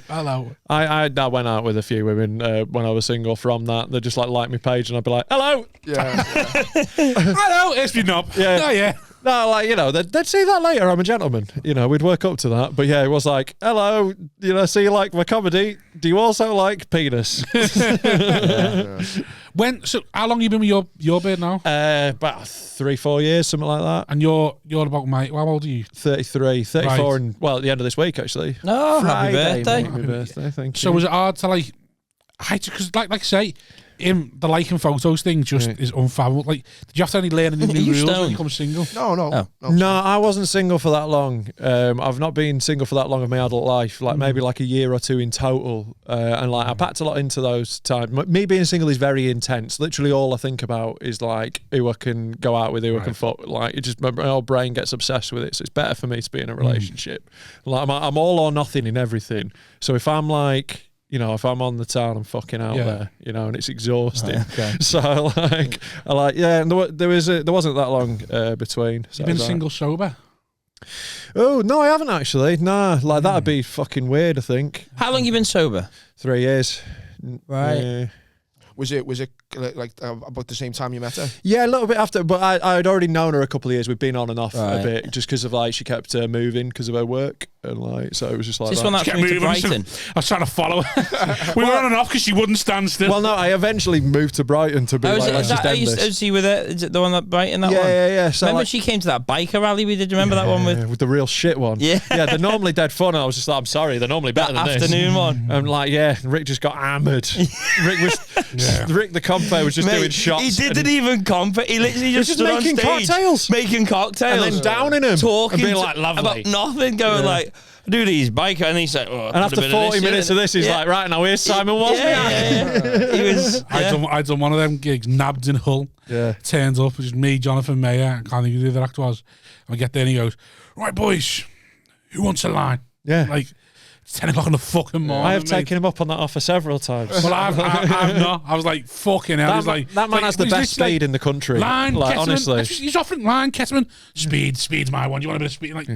hello. I went out with a few women when I was single from that. They just like me page and I'd be like, hello. Yeah. Hello, it's me knob. Yeah. Oh, yeah. No, like, you know, they'd see that later. I'm a gentleman. You know, we'd work up to that. But yeah, it was like, hello, you know, so you like my comedy. Do you also like penis? So how long have you been with your beard now? About 3-4 years, something like that. And you're about how old are you? 33, 34, and well, at the end of this week, actually. No, happy birthday. Happy birthday, thank you. So was it hard to like, because like I say, the liking photos thing just is unfathomable. Like, did you have to only learn any new rules when you become single? No, I wasn't single for that long. I've not been single for that long of my adult life. Like maybe like a year or two in total. And like I packed a lot into those times. Me being single is very intense. Literally all I think about is like who I can go out with, who I can fuck. Like it just my whole brain gets obsessed with it. So it's better for me to be in a relationship. Like I'm all or nothing in everything. So if I'm like, you know, if I'm on the town, I'm fucking out there, you know, and it's exhausting. Right, okay. So like, and there wasn't that long between. So you've been single sober? Oh no, I haven't actually. Nah, like that'd be fucking weird. I think. How long you been sober? 3 years. Right. Was it like about the same time you met her? Yeah, a little bit after, but I'd already known her a couple of years. We'd been on and off a bit just because of like she kept moving because of her work and like so it was just like. This one that's moved to Brighton. I was trying to follow her. We were on and off because she wouldn't stand still. Well, no, I eventually moved to Brighton to be let's just end this. Is he with it? Is it the one that Brighton? That one? Yeah. So remember she came to that biker rally we did? You remember that one with the real shit one? Yeah, they're normally dead fun. I was just like, I'm sorry, they're normally better than this. Afternoon one. I'm like, Rick just got hammered. Rick the compere was just doing shots. He didn't even compere. He literally just stood making on stage, making cocktails, and then downing them, talking and being like lovely about nothing, going like. Do these biker, and he's like, and after 40 minutes of this, he's like, right now, here's Simon Wasney. He was. I'd done one of them gigs, nabbed in Hull. Turns up, it's just me, Jonathan Mayer. I can't think who the other actor was. And I get there, and he goes, "Right, boys, who wants a line?" Yeah, like it's 10 o'clock in the fucking morning. I have taken him up on that offer several times. Well, I've not. I was like, fucking hell. That man has the best speed in the country. Line, like, honestly, honestly, he's offering line, Kettman. Speed's my one. You want a bit of speed? Like.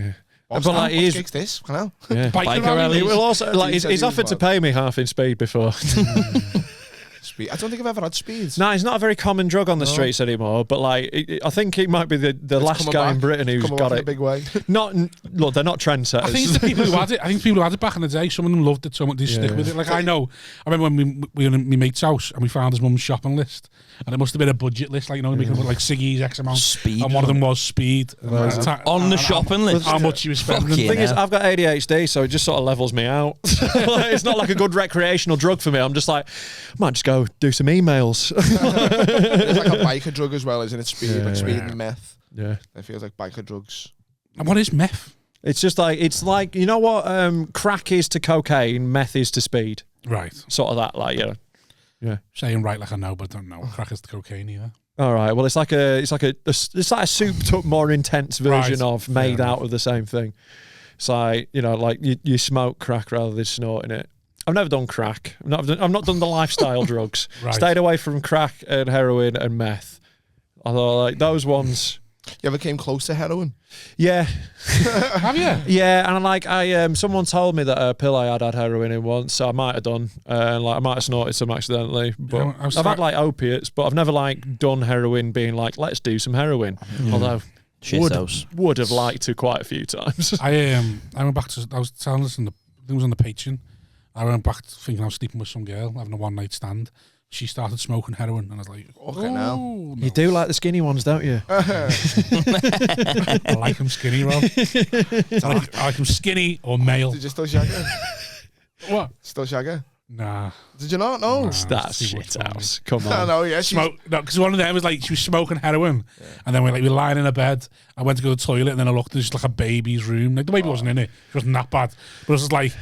But like he's this, biker rally. He will also like he's offered to pay me half in speed before. Speed. I don't think I've ever had speeds. No, it's not a very common drug on the streets anymore. But like, I think he might be the last guy in Britain who's got it. In a big way. Look, they're not trendsetters. I think it's the people who had it. I think people who had it back in the day. Some of them loved it so much they stick with it. Like I remember when we were in my mate's house and we found his mum's shopping list. And it must have been a budget list, like, you know, making like Ciggies X amount. Speed. And one of them was speed. On the shopping list. How much he was spending. The thing is, I've got ADHD, so it just sort of levels me out. Like, it's not like a good recreational drug for me. I'm just like, I might just go do some emails. It's like a biker drug as well, isn't it? Speed, like speed and meth. Yeah. It feels like biker drugs. And what is meth? It's just like, you know what crack is to cocaine, meth is to speed. Right. Sort of that, like, yeah. Saying right like I know, but I don't know. Crack is the cocaine either. All right. Well, it's like a souped up, more intense version of made out of the same thing. It's like, you know, like you smoke crack rather than snorting it. I've never done crack. I've not done the lifestyle drugs. Right. Stayed away from crack and heroin and meth. Although like those ones. You ever came close to heroin? Yeah. Have you? Yeah, and like someone told me that a pill I had heroin in once, so I might have done, like I might have snorted some accidentally. But I've had like opiates, but I've never like done heroin, being like, let's do some heroin. Although would have liked to quite a few times. I went back to. I was telling this it was on the Patreon. I went back thinking I was sleeping with some girl, having a one night stand. She started smoking heroin, and I was like, "Okay, no. You do like the skinny ones, don't you?" I like them skinny, Rob. I like them skinny or male. Did you still shag her? What? Still shag her? Nah. Did you not? No. Nah, that's shit house. Come on. I know, yeah. No, because one of them was like, she was smoking heroin, and then we were lying in a bed. I went to go to the toilet, and then I looked, and it's like a baby's room. Like, the baby wasn't in it. It wasn't that bad. But it was just like,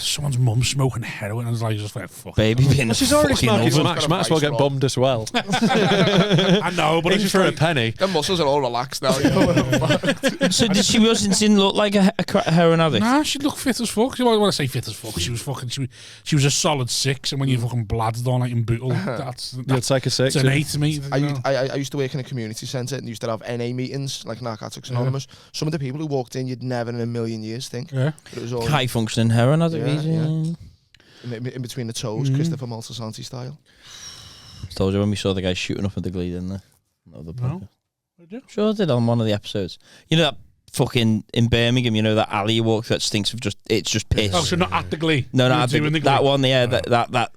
someone's mum smoking heroin, and I was like, just like, fuck. Baby being she's already smoking so much. Might as well get bummed as well. I know, but it's just for like, a penny. Their muscles are all relaxed now. You know? So didn't look like a heroin addict? Nah, she looked fit as fuck. I want to say fit as fuck. She was fucking. She was a solid 6, and when you fucking blad's on like in bootle, that's you'll take a 6. It's an 8 to me. I used to work in a community centre and used to have NA meetings like Narcotics Anonymous. Some of the people who walked in, you'd never in a million years think. Yeah. But it was all high functioning heroin addict. In between the toes, Christopher Moltisanti style. I told you when we saw the guy shooting up at the Glade, didn't they? No. Sure, I did on one of the episodes. You know that fucking in Birmingham, you know that alley you walk that stinks of it's just piss. Oh, so not at the Glee. No, not at the Glee. That one, yeah,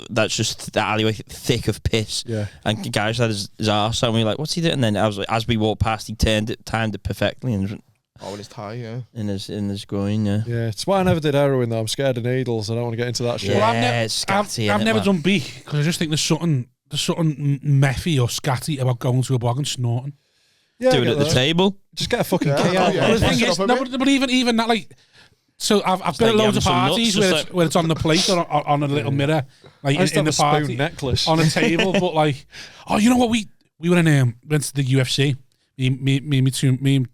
that's just that alleyway thick of piss. Yeah. And the guy had his arse, and we were like, "What's he doing?" And then I was like, as we walked past, he timed it perfectly, and in his tie, yeah. In his groin, yeah. Yeah, it's why I never did heroin though. I'm scared of needles. I don't want to get into that shit. Yeah, Well, I've never done B because I just think there's something there's something methy or scatty about going to a bar and snorting. Yeah, do it at the table. Just get a fucking key Yeah, out. yeah. Well, the thing is, but even that, like, so I've been at loads of parties where it's on the plate or on a little mirror, like in the party necklace on a table. But like, oh, you know what? We went to the UFC. Me and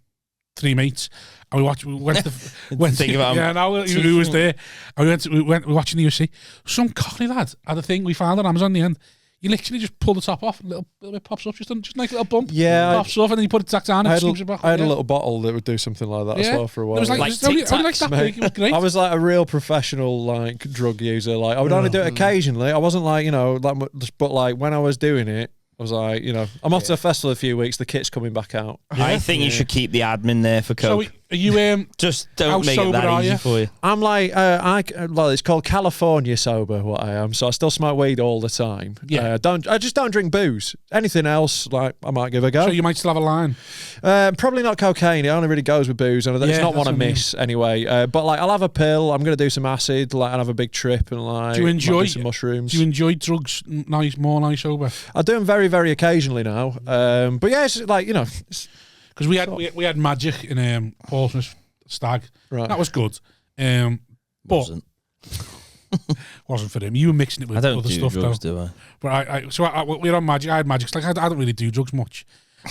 3 mates, and we went to who was there? And we went watching the UFC. Some cockney lad had a thing we found on Amazon in the end. You literally just pull the top off, a little bit pops up, just a nice little bump. Yeah, pops off, and then you put it back down. I And it back. I had a little bottle that would do something like that as well for a while. It was like only that big. It was great. I was like a real professional like drug user. Like I would only do it occasionally. I wasn't like but like when I was doing it, I was like, I'm off to a festival a few weeks. The kit's coming back out. I think you should keep the admin there for coke. So are you just don't make it that easy for you. I'm like, it's called California sober. What I am, so I still smoke weed all the time. Yeah, I just don't drink booze. Anything else, like I might give a go. So you might still have a line. Probably not cocaine. It only really goes with booze, and it's not one I miss anyway. But like, I'll have a pill. I'm gonna do some acid. Like, I'll have a big trip and like. Do you enjoy some mushrooms? Do you enjoy drugs? More now sober. I do them very, very occasionally now. But yeah, it's like because we had magic in Portsmouth Stag. Right. That was good. But wasn't for him. You were mixing it with other stuff, drugs, though. But we were on magic. I had magic. It's like I don't really do drugs much,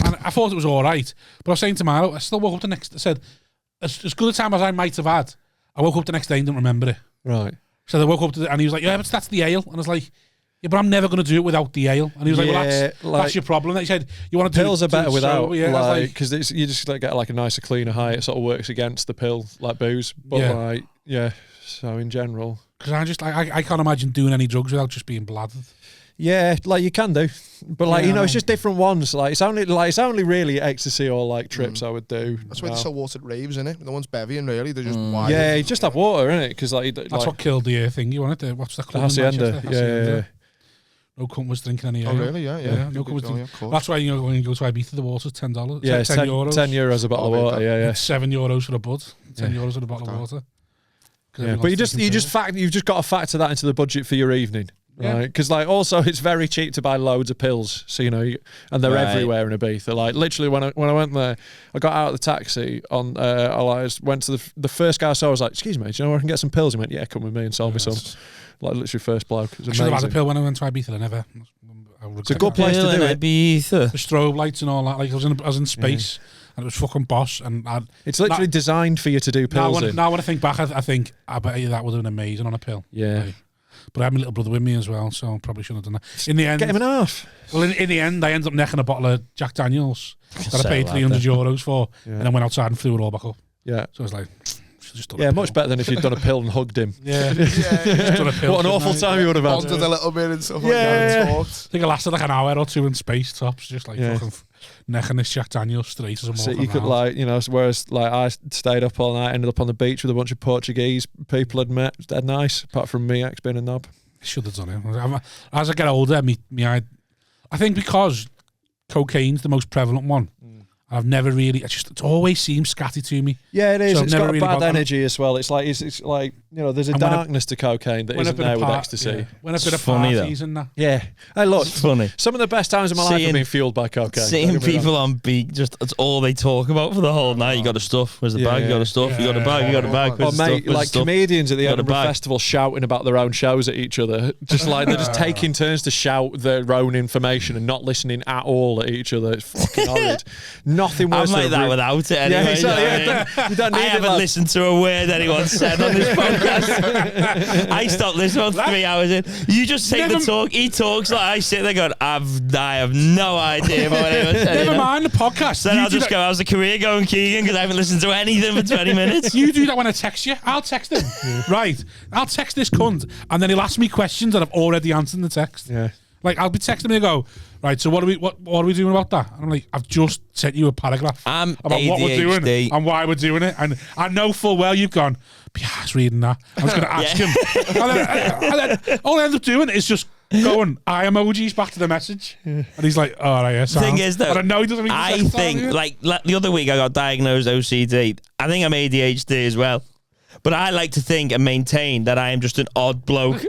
and I thought it was all right. But I was saying to Milo, I still woke up the next. I said, as good a time as I might have had, I woke up the next day and didn't remember it. Right. So I woke up and he was like, "Yeah, but that's the ale," and I was like. Yeah, but I'm never going to do it without the ale. And he was like, well, that's your problem. He said, you want to do pills are better without, because you just get like a nicer, cleaner high. It sort of works against the pill, like booze. But so in general. Because I can't imagine doing any drugs without just being bladdered. Yeah, like you can do, but like it's just different ones. Like it's only really ecstasy or like trips I would do. That's why they're so watered raves, isn't it? The one's bevying really. They're just wild. Yeah, you just have water, innit? Because that's what killed the thing. You wanted to watch that club Hacienda. Yeah. No cunt was drinking any ale. Oh really? Yeah. No cunt was drinking. That's why when you go to Ibiza, the water's $10. Yeah, €10. €10 a bottle of water. Yeah. €7 for a bud. €10 for a bottle of water. Yeah, but you've just got to factor that into the budget for your evening. Right, because like also it's very cheap to buy loads of pills, so and they're everywhere in Ibiza. Like literally, when I went there, I got out of the taxi on. I went to the first guy I saw. I was like, "Excuse me, do you know where I can get some pills?" He went, "Yeah, come with me," and sold me some. Like literally first bloke. It was amazing. I should have had a pill when I went to Ibiza. I never. It's a good place to do it. Ibiza. The strobe lights and all that. Like I was in space. And it was fucking boss. And it's literally designed for you to do pills. Now when I think back, I think I bet you that would have been amazing on a pill. Yeah. Like, but I had my little brother with me as well, so I probably shouldn't have done that. In the end, get him an half. Well, in the end, I ended up necking a bottle of Jack Daniels that I paid €300 for, and then went outside and threw it all back up. Yeah. So I was like, much better than if you'd done a pill and hugged him. Yeah. Done a pill. What an awful time you would have had. Bonded a little bit and stuff like that. I think it lasted like an hour or two in space tops, just like fucking necking this Jack Daniels straight as a so you could whereas like I stayed up all night, ended up on the beach with a bunch of Portuguese people I'd met. It was dead nice, apart from me ex being a knob. Should have done it. As I get older, I think because cocaine's the most prevalent one, I've never really. It always seems scatty to me. Yeah, it is. So it's got a bad energy as well. It's like there's a darkness to cocaine that isn't there with ecstasy. Yeah. When I've been at parties and that. Yeah. Hey, look, it's funny. Some of the best times of my life have been fueled by cocaine. Seeing people on beat, that's all they talk about for the whole night. You got the stuff. Where's the bag? You got the stuff. You got the bag. You got the bag. Or mate, like comedians at the Edinburgh Festival shouting about their own shows at each other. Just like they're just taking turns to shout their own information and not listening at all at each other. It's fucking horrid. Nothing worse than that without it anyway. You don't need I haven't listened to a word anyone said on this podcast. I stopped listening on 3 hours in. You just take the talk. He talks like I sit there going, I have no idea about what anyone said. Never mind the podcast. Then I'll just go, how's the career going, Keegan? Because I haven't listened to anything for 20 minutes. You do that when I text you. I'll text him. Right. I'll text this cunt and then he'll ask me questions that I've already answered in the text. Yeah. Like I'll be texting him and go, right, so what are we doing about that? And I'm like, I've just sent you a paragraph about ADHD. What we're doing and why we're doing it. And I know full well you've gone, yeah, I was reading that. I was going to ask him. and then all I end up doing is just going eye emojis back to the message. And he's like, oh, right, yeah, thing is, though, I know he doesn't mean I think, like the other week I got diagnosed OCD. I think I'm ADHD as well. But I like to think and maintain that I am just an odd bloke.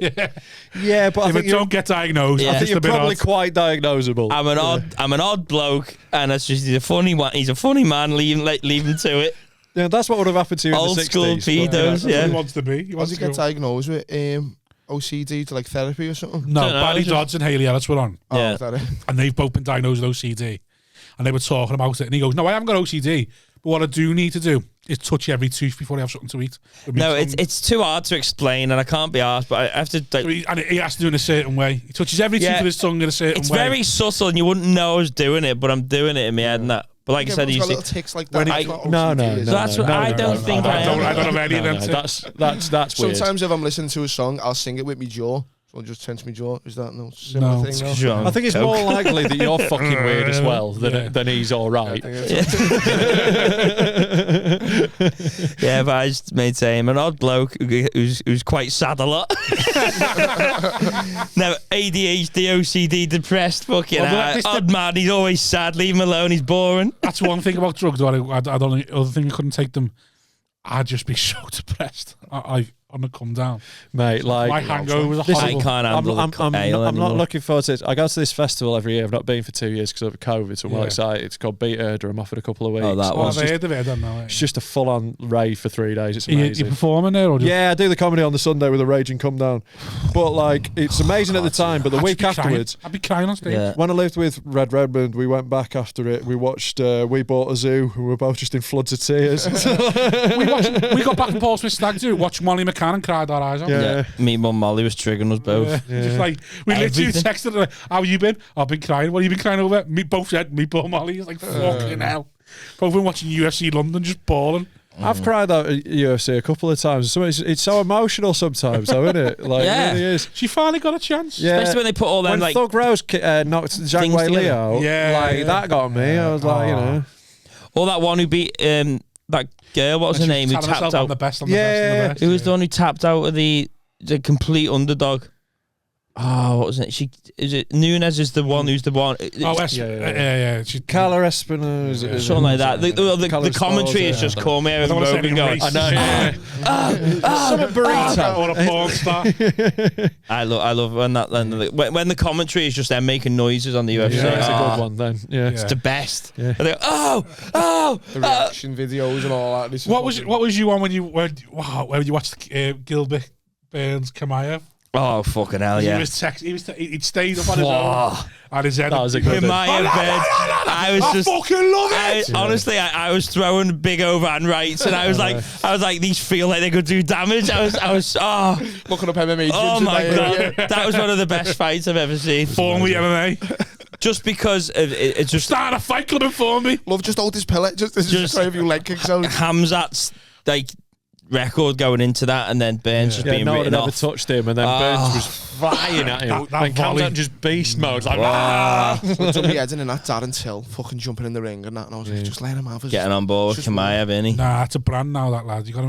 Yeah, but I think you don't get diagnosed. Yeah. I you're probably quite diagnosable. I'm an odd bloke, and that's just he's a funny one. He's a funny man. Leave him to it. Yeah, that's what would have happened to you Old in the 60s. school pedos. Yeah. He wants to be. Does he get diagnosed with OCD to like therapy or something? No, Don't know, Barry just- Dodds and Haley Ellis were on, Yeah. Is that it? and they've both been diagnosed with OCD, and they were talking about it, and he goes, "No, I haven't got OCD, but what I do need to do is touch every tooth before I have something to eat." No, it's too hard to explain, and I can't be asked. But I have to. So he has to do it in a certain way. He touches every tooth with his tongue in a certain It's way. very subtle, and you wouldn't know I was doing it, but I'm doing it in my head and that. But like I said, Everyone's you got see, little tics like that. It's not No, OCD, no, is So it? that's what I don't think I am. I don't have any of them. That's weird. Sometimes if I'm listening to a song, I'll sing it with my jaw. So I'll just tense my jaw. Is that no similar thing? No? Sure. I think it's more likely that you're fucking weird as well than he's all right. Yeah, but I just maintain I'm an odd bloke who's quite sad a lot. No, ADHD, OCD, depressed, fucking odd man. He's always sad. Leave him alone. He's boring. That's one thing about drugs. I don't. Other thing, I couldn't take them. I'd just be so depressed. I'm gonna come down, Mate, like my hangovers are I horrible. can't handle I'm not looking forward to it. I go to this festival every year. I've not been for 2 years because of COVID, so I'm well excited. It's called Beat Herder. I'm off for a couple of weeks. Oh, that Oh, one. I've heard of it. I don't know. It's just a full-on rave for 3 days. It's You amazing. performing there, or just Yeah, I do the comedy on the Sunday with a raging come down. But like, it's amazing at the time. But the week afterwards, I'd be crying on stage. Yeah. when I lived with Red Redmond, we went back after it. We watched We Bought a Zoo, and we were both just in floods of tears. We got back from Paul Smith's stag do, watched Molly McCann and cried our eyes out. Yeah. Me, mum, Molly was triggering us both. Just like we literally Everything. texted her, "How you been?" "I've been crying." "What have you been crying over?" Me both said, "Me poor Molly." It's like fucking hell. Both been watching UFC London, just bawling. I've cried out at UFC a couple of times. It's so emotional sometimes, though, isn't it? Like, Yeah. it really is. She finally got a chance. Yeah. Especially when they put all them When like Thug Rose knocked Zhang things Wei Li together. out, that got me. I was like, you know. all that one who beat that girl. What was her name? Who Telling tapped herself, "I'm out? the best. I'm the best. I'm the best." Who was the one who tapped out of the complete underdog? Oh, what was it? Is it Nunes is the one who's the one? Yeah. She, Carla Espinosa. Something like that. The commentary is just come here with I don't wanna say Rogan any going. racist. Some burrito. Or a porn star. I love when when the commentary is just them making noises on the UFC. Yeah, that's a Ah, good one then. Yeah. It's the best. Yeah. And they go, The reaction videos and all that. This is What was you on when you watched Gilbert Burns Kamaya? oh fucking hell He yeah! was he'd stayed up on his own on his head. That was a good In my bed, I was just. fucking love it. Honestly, I was throwing big overhand rights, and I was like, these feel like they could do damage. I was looking up MMA. oh gyms in my my area. god, that was one of the best fights I've ever seen. Formally MMA. Just because it's just Start a fight club in Formby. Love just hold his pellet. Just try a few leg kicks out. Hamzat's like record going into that, and then Burns just Yeah, being no one had written ever off. touched him, and then Burns was flying at him. That and volley. Kamzat just beast mode. Like, Took me head in and that Darren Till fucking jumping in the ring and that, and I was like, just let him have his. Getting on board with Just Kamaya, Vinny. Nah, it's a brand now, that lad. You got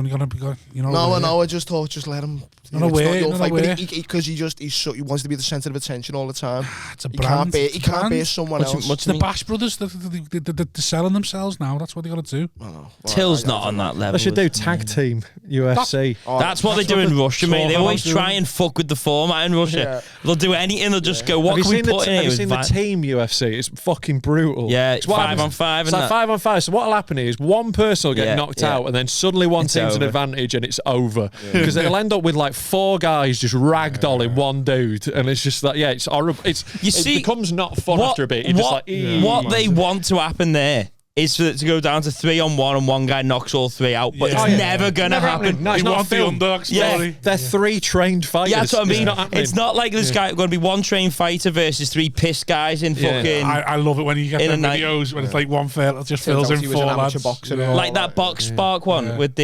you know. No, I know. I just thought, just let him. Not aware, your not fight, aware. because he wants to be the centre of attention all the time. It's a He brand. can't bear someone else. What's The the Bash Brothers, they're selling themselves now. That's what they got to do. I know. Well, Till's I not on that level. they should do tag team UFC. That's what they do in Russia, mate. They what always I'm try doing. and fuck with the format in Russia. Yeah. They'll do anything. They'll just go, what Have can you we seen put in here? Have you with seen the vi-" team UFC? It's fucking brutal. Yeah, it's what 5 happens- on 5. It's like 5 on 5. So what'll happen is one person will get Yeah, knocked yeah. out, and then suddenly one It's team's an over. advantage, and it's over. Because it'll end up with like 4 guys just ragdolling one dude, and it's just like, it's horrible. It becomes not fun after a bit. You're just like, what they want to happen there is for it to go down to 3-on-1 and one guy knocks all 3 out, but Yeah. it's never gonna happen. No, it's You not a want the film. underdog Yeah. story. They're 3 trained fighters. Yeah, that's what I mean. happening. It's not like there's going to be one trained fighter versus 3 pissed guys in Yeah. fucking I love it when you get In the a night. videos when it's like one fella just Turns fills out in he was 4 an amateur lads. boxer and Yeah. all. like that Box Spark one with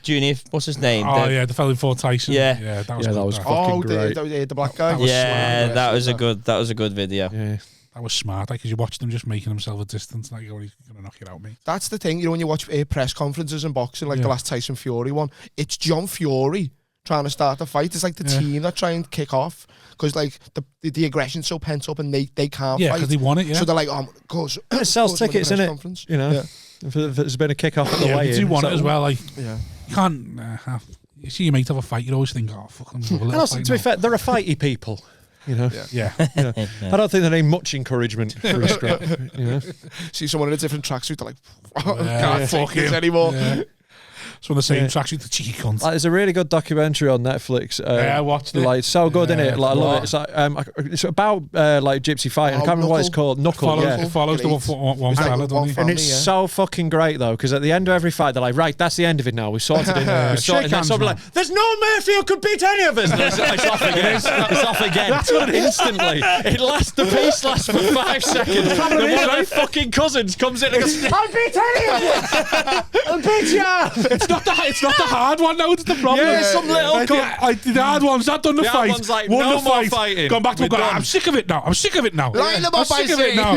Junior. What's his name? Oh yeah, the fella who fought Tyson. Yeah. that was Yeah, good, that was that. fucking Oh, great. the black guy. Yeah, that was a good. good video. Yeah. That was smart, because you watch them just making themselves a distance. Like, oh, he's gonna knock it out, mate. That's the thing, when you watch press conferences in boxing, like Yeah. the last Tyson Fury one, it's John Fury trying to start the fight. It's like the team that try and kick off, because like the aggression's so pent up and they can't Yeah, fight. because they won it. Yeah, So they're like, oh, goes. It sells tickets, innit? Conference. You know, Yeah. if there's been a kick off at the yeah, way they do in, want so- it as well. Like, Yeah. You can't. You see your mate have a fight, you always think, oh, fucking. And also, to be fair, they're a fighty people. You know, yeah. I don't think they need much encouragement for a scrap. You know, see someone in a different tracksuit, they're like, can't fuck this anymore. Yeah. So on the same tracksuit, the cheeky cunt. There's a really good documentary on Netflix. I watched it. Like, so good, isn't it? Like, I love it. It's like it's about like gypsy fighting. I can't remember what it's called. Knuckle. It follows the one fella, doesn't it? And it's so fucking great though, because at the end of every fight, they're like, right, that's the end of it now. We sorted it. We sorted it. And someone like, there's no Murphy who could beat any of us. And it's off again. It's off again. That's what instantly. The piece lasts for 5 seconds. Then one of their fucking cousins comes in and goes, I'll beat any of you. I'll beat you. It's not the hard one now, it's the problem. Yeah, some little the hard one's not done the fight. One's like, won no the more fight. fighting. Gone back to pub. I'm sick of it now. I'm sick of it now. Line them up, I'm sick of it now.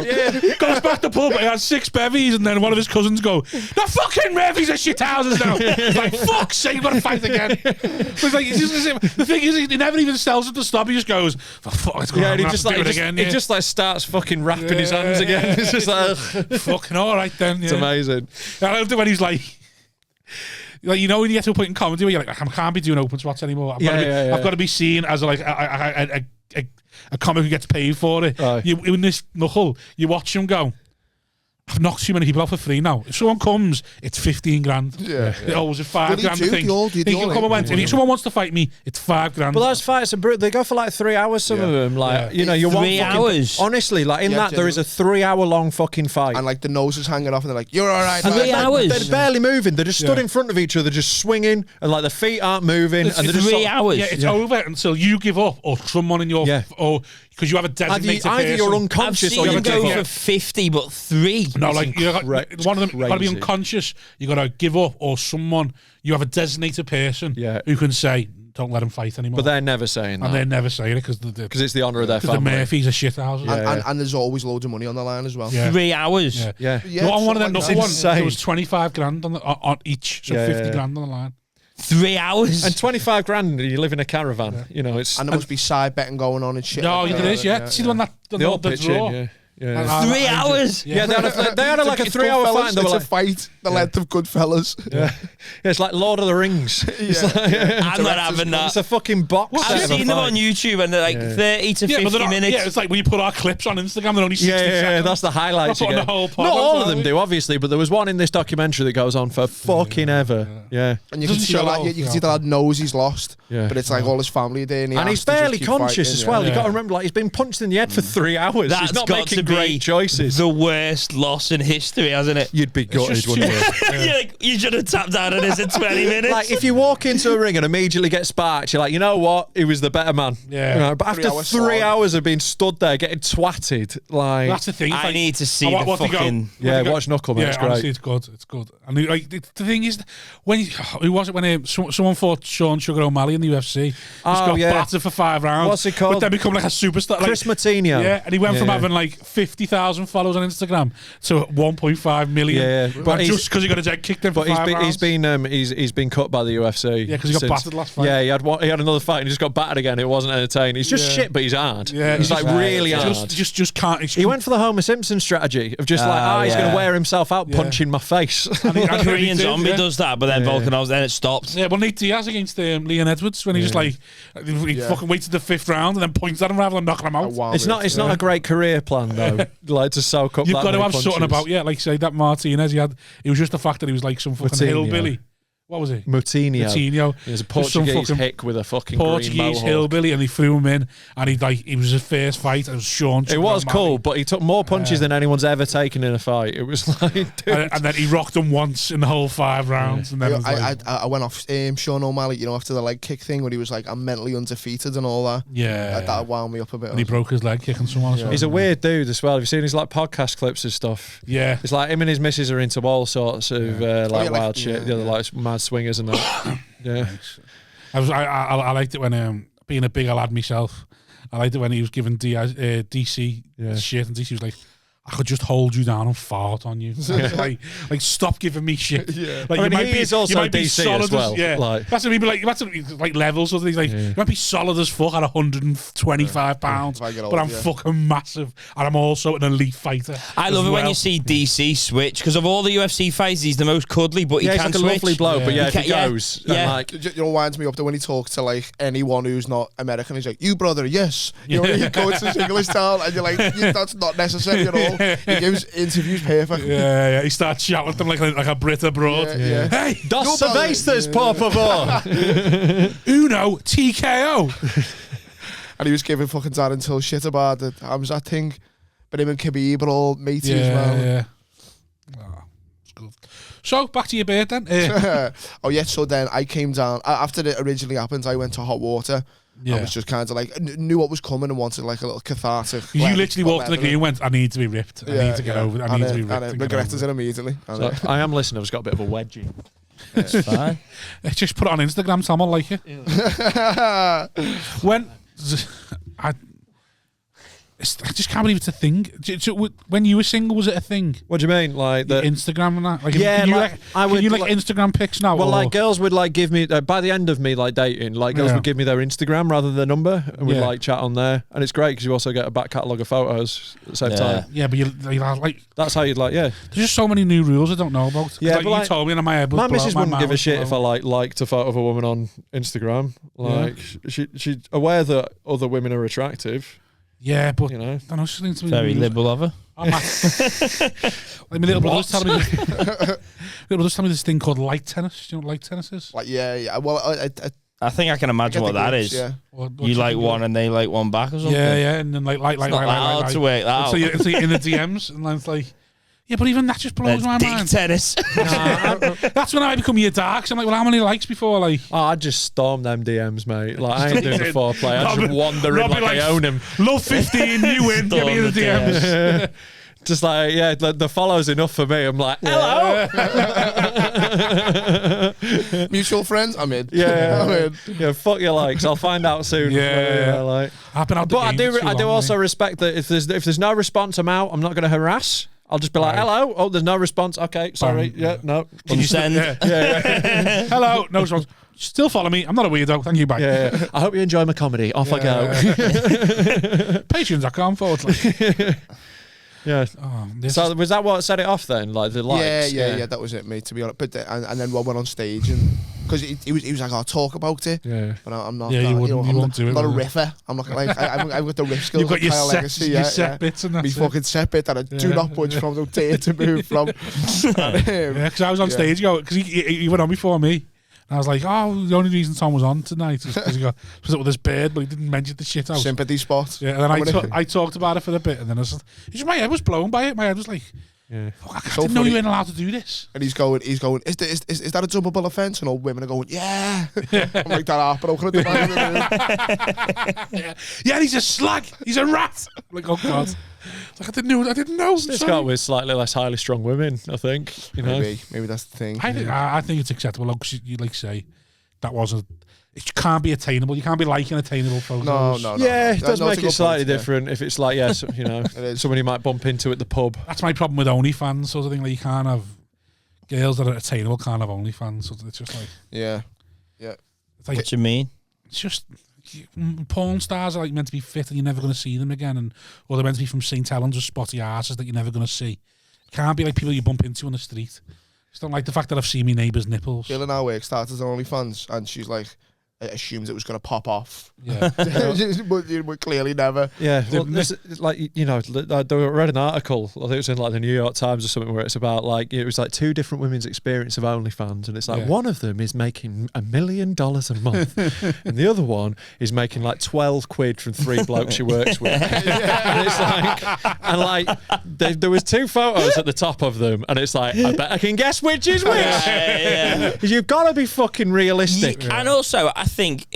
Goes back to pub. He has 6 bevies, and then one of his cousins go, "The fucking Murphys are shit houses now." It's like, fuck's sake, you got to fight again. But it's like, the thing is, he never even tells it to stop. He just goes, oh, "Fuck, let's go." Yeah, and he just like starts fucking wrapping his hands again. It's just like, fucking all right then. It's amazing. I loved it when he's like, you know, when you get to a point in comedy where you're like, I can't be doing open spots anymore. I've got to be seen as a comic who gets paid for it. In this Knuckle, you watch him go, I've knocked too many people out for free now. If someone comes, it's 15 grand. Yeah. It always a 5 grand thing. If someone wants to fight me, it's 5 grand. But those fights are brutal. They go for like 3 hours, some of them. Like, you know, you want 3 hours. Honestly, like in that, there is a 3 hour long fucking fight. And like the nose is hanging off, and they're like, you're all right. 3 hours. They're barely moving. They're just stood in front of each other, just swinging, and like the feet aren't moving. And they're just 3 hours. Yeah, it's over until you give up, or someone in your, or because you have a designated person. Either you're unconscious or you you go for 50, but 3. No, like one of them got to be unconscious. You got to give up, or someone you have a designated person who can say, "Don't let him fight anymore." But they're never saying that, and they're never saying it because it's the honour of their family. The Murphys are shit houses, and there's always loads of money on the line as well. 3 hours. Yeah. On one of them, Knuckle ones, there was 25 grand on each, so 50 grand on the line. 3 hours and 25 grand. You live in a caravan, you know. It's and there must be side betting going on and shit. No, there is. See the one that the draw. Yeah. 3 hours. Yeah, they had like a 3 hour fight. It's a fight the length of Goodfellas. Yeah, it's like Lord of the Rings. I'm not having that. It's a fucking box. I've seen them on YouTube and they're like 30 to 50 minutes. Yeah, it's like when you put our clips on Instagram, they're only 60 seconds. Yeah, that's the highlights. The whole not all of them do, obviously, but there was one in this documentary that goes on for fucking ever. Yeah, and you can see the lad knows he's lost. Yeah, but it's like all his family are there, and he's barely conscious as well. You got to remember, like he's been punched in the head for 3 hours. He's not making great choices. The worst loss in history, hasn't it? You'd be gutted, wouldn't you? You should have tapped out on this in 20 minutes. Like if you walk into a ring and immediately get sparked, you're like, you know what? He was the better man. Yeah. You know, but after 3 hours of being stood there getting twatted, like that's the thing. I need to see the fucking watch Knuckle, man. Yeah, it's great. honestly, it's good. It's good. And like the thing is, who was it when someone fought Sean Sugar O'Malley in the UFC? He's got battered for 5 rounds. What's it called? But then become like a superstar. Chris Martino. Yeah, and he went from having like 50,000 followers on Instagram to 1.5 million. Yeah, but just because he got his head kicked in for 5 rounds. He's been cut by the UFC. Yeah, because he got battered last fight. Yeah, he had another fight and he just got battered again. It wasn't entertaining. He's just shit, but he's hard. Yeah, he's like really hard. Just can't. He went for the Homer Simpson strategy of just he's going to wear himself out punching my face. And Korean Zombie does that, but then Volkanov's then it stops. Yeah, well, Nate Diaz against Leon Edwards when he just like he fucking waited the 5th round and then points at him rather than knocking him out. It's not a great career plan though. Like to soak up. You've got to have punches. Something about like say that Martinez. It was just the fact that he was like some fucking hillbilly. What was he? Moutinho. He was a Portuguese hick with a fucking Portuguese hillbilly, and he threw him in, and he was his first fight. It was Sean. It was cool, but he took more punches than anyone's ever taken in a fight. It was like, dude. And then he rocked him once in the whole 5 rounds, and then I went off Sean O'Malley, after the leg kick thing, where he was like, I'm mentally undefeated and all that. Yeah, that wound me up a bit. And he broke his leg kicking someone. Yeah. He's a weird dude as well. Have you seen his like podcast clips and stuff? Yeah, it's like him and his missus are into all sorts of wild shit. The other like mad swingers and that. Yeah, I liked it when being a bigger lad myself. I liked it when he was giving DC shit, and DC was like, I could just hold you down and fart on you. like stop giving me shit. Yeah. Like, I mean, he is also DC as well. Yeah, like. that's what like levels of things. Like you might be solid as fuck at 125 pounds, but I'm fucking massive, and I'm also an elite fighter. I love it when you see DC switch, because of all the UFC fights, he's the most cuddly, but he can't he's like switch. a lovely bloke, but if he goes, yeah. like, you know, winds me up that when he talks to like anyone who's not American, he's like, "You brother, yes." You know, he goes to English town, and you're like, that's not necessary at all. He gives interviews perfect. Yeah. He starts shouting at them like a Brit abroad. Yeah. Hey, Dos cervezas, por favor. Uno TKO. And he was giving fucking Darren Till shit about the Hamzat thing, but him and Khabib are all matey as well. Yeah. Oh, it's good. So back to your beard then. Oh yeah, so then I came down after it originally happened. I went to hot water. Yeah. I was just kind of like knew what was coming and wanted like a little cathartic. You literally walked to the green and went, I need to be ripped. I need to get over it. I need to be ripped. And regretted it immediately. So I am listening. I've got a bit of a wedgie. It's fine. Just put it on Instagram, Tom will like it. When I just can't believe it's a thing. So when you were single, was it a thing? What do you mean, like the Instagram and that? Like, yeah, I would like Instagram pics now. Well, like girls would like give me by the end of me like dating, like girls would give me their Instagram rather than their number, and we'd like chat on there, and it's great because you also get a back catalogue of photos at the same time. Yeah, but you like that's how you'd like. Yeah, there's just so many new rules I don't know about. Yeah, like, but you told me, and my head was my blown, missus my wouldn't mouth give a was shit blown. if I liked a photo of a woman on Instagram. Like she's aware that other women are attractive. Yeah, but you know, I don't know. She thinks very liberal of her. Like my little brother's telling me. Little brother's telling me this thing called light tennis. Do you know what light tennis is? Like yeah. Well, I think I can imagine what that is. Yeah. What you like one and they like one back or something. Yeah, and then like to work that out. So it's like in the DMs, and then it's like. Yeah, but even that just blows my dick mind. tennis. That's when I become your dark. So I'm like, well, how many likes before? Like, I'd just storm them DMs, mate. Like, I ain't doing the foreplay. I just wander in like I own him. Love 15, you win. Give me the DMs. Just like, yeah, the follow's enough for me. I'm like, hello. Mutual friends, I'm in. Yeah, I'm in. Yeah, fuck your likes. I'll find out soon. Yeah. Like, I've been out the but game I do also respect that if there's no response, I'm out. I'm not going to harass. I'll just be like, hello. Oh, there's no response. Okay, sorry. Yeah, no. Can you send? Yeah. Hello. No response. Still follow me. I'm not a weirdo. Thank you. Bye. Yeah. I hope you enjoy my comedy. Off I go. Patreon.com/. Yeah. Oh, so was that what set it off then? Like the likes? Yeah. That was it, mate. To be honest, but and then one went on stage and because he was like, I'll talk about it. Yeah. But I'm not. Yeah, you won't do it. I'm not a riffer. I'm not like I've got the riff skills. You've got your Kyle set, Legacy, your set bits and that's me fucking set bit that I do not budge from. Don't dare to move from. Yeah, because I was on stage because he went on before me. And I was like, oh, the only reason Tom was on tonight is because he got split up with his beard, but he didn't mention the shit out. Sympathy spot. Yeah, and then I talked about it for a bit, and then I was just, my head was blown by it. My head was like, I didn't know you weren't allowed to do this. And he's going, is that a jumpable offence? And all women are going, yeah. I'm like, that happened. Yeah, he's a slag. He's a rat. I'm like, oh, God. It's like, I didn't know. It's got with slightly less highly strong women, I think. You know? Maybe that's the thing. I think it's acceptable because you like say that wasn't. It can't be attainable. You can't be liking attainable photos. No. Yeah, it does make it slightly different if it's like, so, you know, someone you might bump into at the pub. That's my problem with OnlyFans sort of thing. Like, you can't have girls that are attainable can't have OnlyFans. So it's just like yeah. It's like, what do you mean? It's just porn stars are like meant to be fit and you're never going to see them again, or they're meant to be from St. Helens with spotty asses that you're never going to see. It can't be like people you bump into on the street. I just don't like the fact that I've seen my neighbour's nipples. Jill in our work started as OnlyFans and she's like, assumes it was going to pop off. Yeah. but clearly never. Yeah. Well, like, you know, I read an article, I think it was in like the New York Times or something, where it's about like, it was like 2 different women's experience of OnlyFans. And it's like, one of them is making $1 million a month. And the other one is making like 12 quid from 3 blokes she works with. And it's like, and like, there was 2 photos at the top of them. And it's like, I bet I can guess which is which. Yeah. You've got to be fucking realistic. And also, I think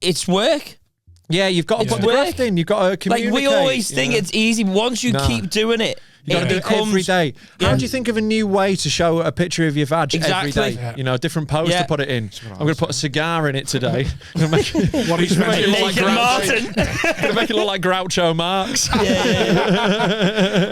it's work. Yeah, you've got to put the graft in. You've got to communicate. Like, we always think it's easy, but once you keep doing it, you got to do it every day. How do you think of a new way to show a picture of your vag every day? Yeah. You know, a different pose to put it in. I'm going to put a cigar in it today. Make what he's Martin. Make it look like Groucho Marx.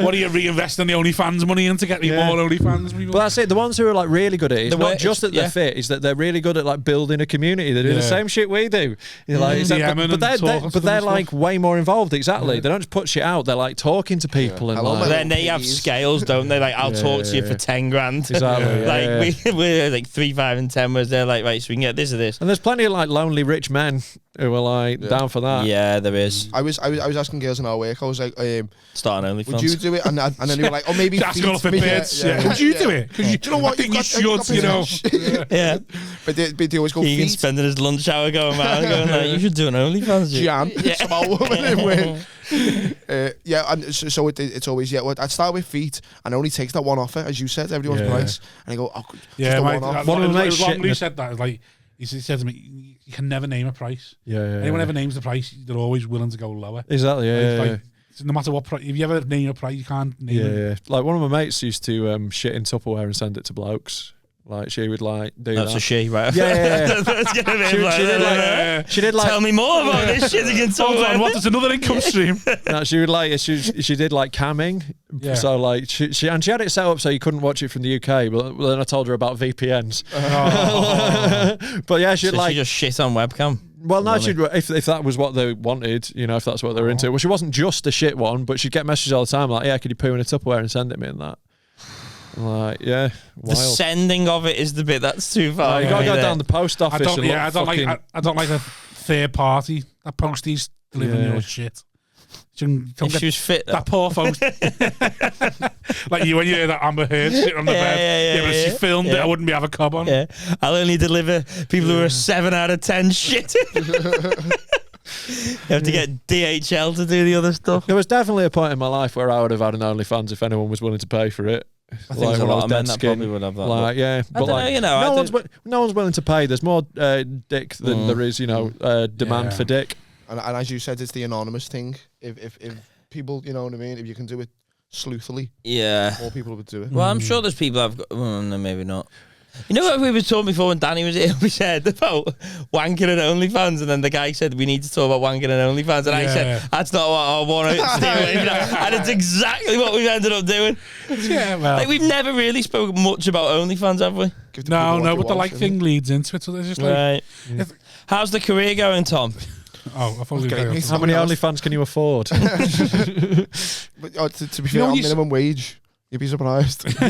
What What are you reinvesting the OnlyFans money in to get me more OnlyFans people? But that's it. The ones who are like really good at it, it's not just that they're fit, is that they're really good at like building a community. They do the same shit we do. You're like, but they're like way more involved. Exactly. They don't just put shit out. They're like talking to people and like, then they have scales, don't they? Like, I'll talk to you for 10 grand. Exactly. We're like 3, 5, and 10. Whereas they're like, right, so we can get this or this. And there's plenty of like lonely rich men who are like down for that. Yeah, there is. I was asking girls in our work. I was like, starting OnlyFans. would you do it? And then they were like, oh, maybe asking all the bits. Would you do it? Because you know what? I think you should. You know. Yeah. But they always go. Keegan spending his lunch hour going around, going like, you should do an OnlyFans. Jan, some old woman in win. And so it's always I'd start with feet, and it only takes that one offer, as you said. Everyone's price, and I go, oh, just the one offer. One of my mates said that, like, he said to me, you can never name a price. Anyone ever names the price, they're always willing to go lower. Exactly. Like, no matter what price, if you ever name a price, you can't name it. Like one of my mates used to shit in Tupperware and send it to blokes. Like she would like do That's that. a she, right? Yeah. She did like. Tell me more about this shit again. Hold on, what is another income stream? No, she would like. She did like camming. Yeah. So like she had it set up so you couldn't watch it from the UK. But then I told her about VPNs. But yeah, she just shit on webcam. Well, no, if that was what they wanted, you know, if that's what they were into. Well, she wasn't just a shit one, but she'd get messages all the time like, yeah, could you poo in a Tupperware and send it me and that. Like, yeah, wild. The sending of it is the bit that's too far. You gotta go down the post office. I don't like a third party that posties delivering your shit. She was fit. That poor folks. Like you when you hear that Amber Heard sitting on the bed. But she filmed it. I wouldn't be have a cob on. Yeah, I'll only deliver people who are 7 out of 10 shit. You have to get DHL to do the other stuff. There was definitely a point in my life where I would have had an OnlyFans if anyone was willing to pay for it. I think a lot of men that probably would have that. Like, yeah, but like, no one's willing to pay. There's more dick than there is, demand for dick. And as you said, it's the anonymous thing. If people, you know what I mean, if you can do it sleuthily, more people would do it. Well, I'm sure there's people I've got. Well, no, maybe not. You know what we were talking before when Danny was here? We said about wanking and OnlyFans, and then the guy said we need to talk about wanking and OnlyFans, and I said that's not what I want to steer away from that. And it's exactly what we've ended up doing. Yeah, well, like we've never really spoken much about OnlyFans, have we? No, but the like thing leads into it. So there's just like, right. How's the career going, Tom? Oh, I thought how many OnlyFans can you afford? But, to be fair, on minimum wage. You'd be surprised. You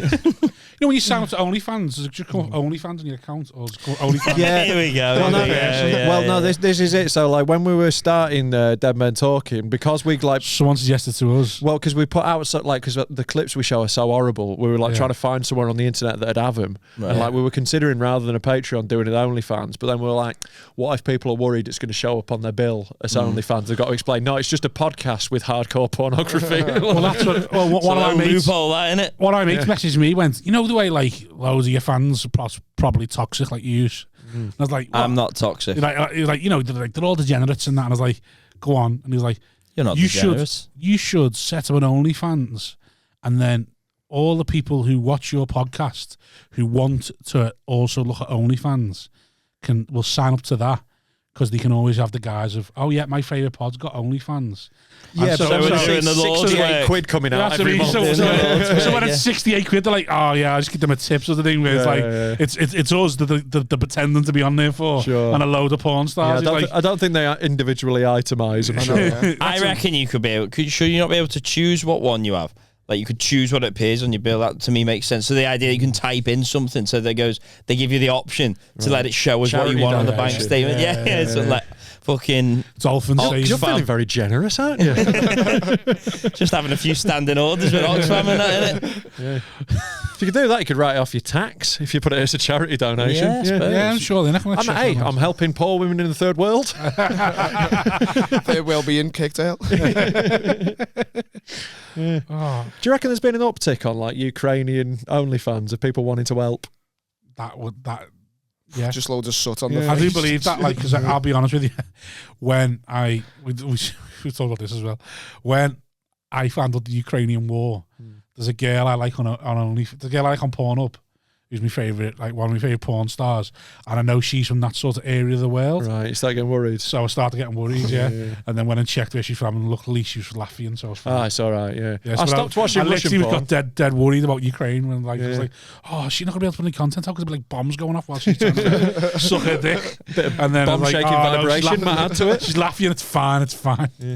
know when you sign up to OnlyFans, does it just call OnlyFans on your account, or is it called OnlyFans? Yeah, here we go. This is it. So like when we were starting Dead Men Talking, because we like someone suggested to us. Well, because we put out because the clips we show are so horrible, we were like trying to find someone on the internet that'd have them, and like we were considering rather than a Patreon doing it OnlyFans, but then we were like, what if people are worried it's going to show up on their bill as OnlyFans? They've got to explain. No, it's just a podcast with hardcore pornography. Well, that's what. Well, one of my mates. Innit? One of my mates messaged me, went, you know the way like loads of your fans are probably toxic like you. And I was like, what? I'm not toxic. He's like, they're all degenerates and that. And I was like, go on. And he's like, you're not degenerate. You should set up an OnlyFans, and then all the people who watch your podcast who want to also look at OnlyFans will sign up to that. Because they can always have the guys of, oh yeah, my favourite pod's got OnlyFans. Yeah, so when it's 68 quid coming out every month. So when it's 68 quid, they're like, oh yeah, I just give them a tip sort of thing. Where it's it's us the pretending to be on there for, and a load of porn stars. Yeah, I don't think they are individually itemised. I reckon you could be able. Should you not be able to choose what one you have? Like you could choose what it appears on your bill. That to me makes sense. So the idea you can type in something, so they give you the option to let it show us what you want on the bank statement. Yeah. So like fucking dolphin. You're feeling very generous, aren't you? Just having a few standing orders with Oxfam and that, innit? Yeah. If you could do that, you could write it off your tax if you put it as a charity donation. Yeah, I'm sure they're not going to. I'm helping poor women in the third world. Their well-being kicked out. Yeah. Oh. Do you reckon there's been an uptick on like Ukrainian OnlyFans of people wanting to help? Yeah, just loads of soot on the face. I do believe that, like, because I'll be honest with you, when we talked about this as well, when I found out the Ukrainian war, there's a girl I like on Pornhub who's my favourite, like one of my favourite porn stars, and I know she's from that sort of area of the world. Right, you start getting worried. So I started getting worried, yeah. And then when I checked where she's from, and luckily she was Latvian, so I was fine. It's all right, yeah. So I stopped watching Russian porn. I literally got dead worried about Ukraine when I was like, oh, she's not going to be able to put any content out because there'll be like bombs going off while she's trying to suck her dick. And then bomb shaking vibration might add to it. She's Latvian, it's fine. Yeah.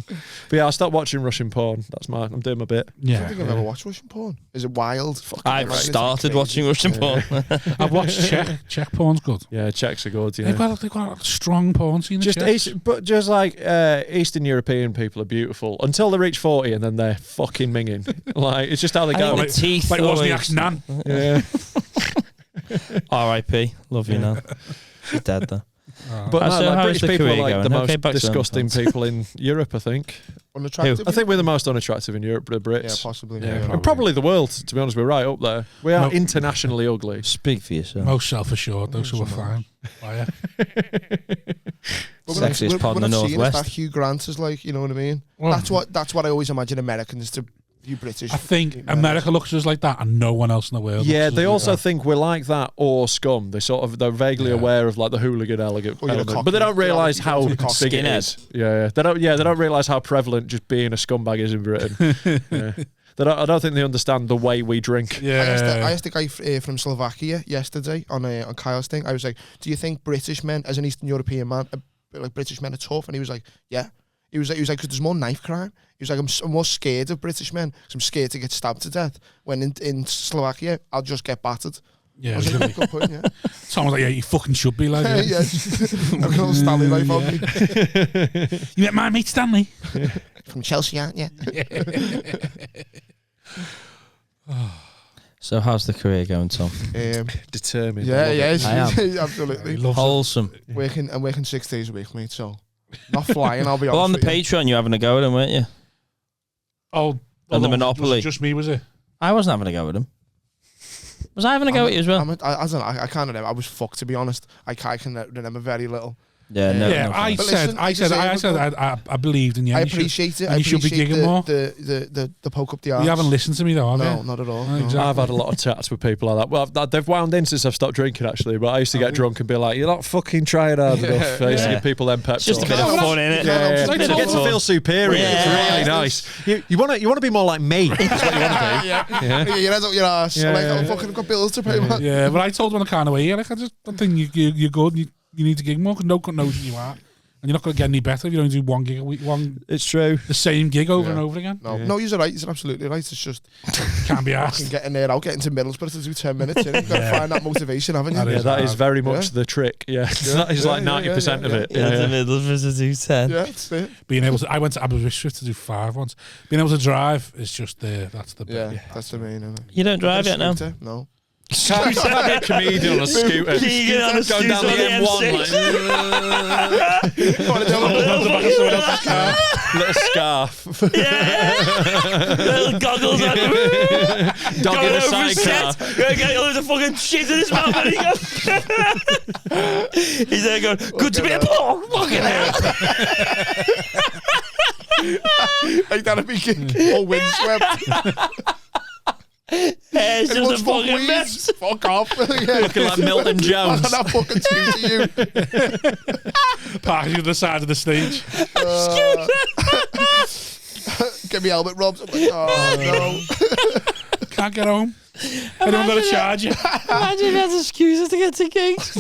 But yeah, I stopped watching Russian porn. I'm doing my bit. I don't think I've ever watched Russian porn. Is it wild? I've started watching Russian porn. I've watched Czech porn's good. Yeah, Czechs are good. Yeah, they've got a strong porn scene. Just like Eastern European people are beautiful until they reach 40 and then they're fucking minging. Like it's just how they go. Like the teeth. Like Wozniak's nan. Yeah. R.I.P. Love you, Nan. She's dead though. But British people are like the most disgusting people in Europe, I think. Unattractive? I think we're the most unattractive in Europe, the Brits. Yeah, possibly. And probably the world, to be honest, we're right up there. We are internationally ugly. Speak for yourself. Most self-assured, those who are fine. Sexiest pod in the Northwest. That Hugh Grant is like, you know what I mean? Well, that's what I always imagine Americans to you British. I think America looks just like that, and no one else in the world. Yeah, they also think we're like that or scum. They're vaguely aware of like the hooligan element, but they don't realise how big it is. Yeah, they don't realise how prevalent just being a scumbag is in Britain. I don't think they understand the way we drink. Yeah. I asked a guy from Slovakia yesterday on Kyle's thing. I was like, "Do you think British men, as an Eastern European man, like British men are tough?" And he was like, "Yeah." He was like, "Because there's more knife crime." He was like, I'm more scared of British men because I'm scared to get stabbed to death. When in Slovakia, I'll just get battered. Yeah, like, good point, yeah. Someone's like, yeah, you fucking should be like, yeah. I've got a little Stanley knife on me. You met my mate Stanley from Chelsea, aren't you? So how's the career going, Tom? Determined. Yeah, I am. Absolutely. Wholesome. I'm working 6 days a week, mate. So not flying. I'll be honest. Well, on the Patreon, you're having a go at him, weren't you? Oh, and the Monopoly. Just me, was it? I wasn't having a go at him. Was I having a go at you as well? I don't know. I can't remember. I was fucked, to be honest. I can remember very little. Yeah, no. Yeah, I said I believed in you. I appreciate it. And you should be gigging more. The poke up the arse. You haven't listened to me though, have you? No, not at all. No, exactly. I've had a lot of chats with people like that. Well, they've wound in since I've stopped drinking actually. But I used to get drunk and be like, "You're not fucking trying hard enough." I used to give people them pep talks. Just a bit of fun, innit? Yeah, you get to feel superior. It's really nice. You want to be more like me. That's what you want to do. Yeah. You head up your ass. Like, I've fucking got bills to pay, man. Yeah, but I told them in a kind of way. Like, I think you're good. You need to gig more because no one knows who you are. And you're not going to get any better if you don't do 1 gig a week. It's true. The same gig over and over again. No, you're right. You're absolutely right. It's just can't be asked. Getting there out, getting to Middlesbrough to do 10 minutes. You've got to find that motivation, haven't you? That is very much the trick. Yeah, that is like 90% of it. Yeah, to Middlesbrough to do 10. Yeah, that's it. Being able to, I went to Aberystwyth to do 5 once. Being able to drive is just that's the bit. Yeah, that's the main. Isn't it? You don't drive yet now? No. Can't a comedian on a scooter. Keegan on a scooter down the M1 little scarf. Yeah. Little goggles on. Dog in a sidecar. Gonna get all the fucking shit in his mouth. He's there going, good to be a pork. Fucking hell. Like that'd be all windswept. It's just a fucking mess. Fuck off. Looking like Milton Jones. That fucking to you. Parking to the side of the stage. Get me helmet robbed. I'm like, oh no. Can't get home. Anyone got to charge you? Imagine he has excuses to get to gigs.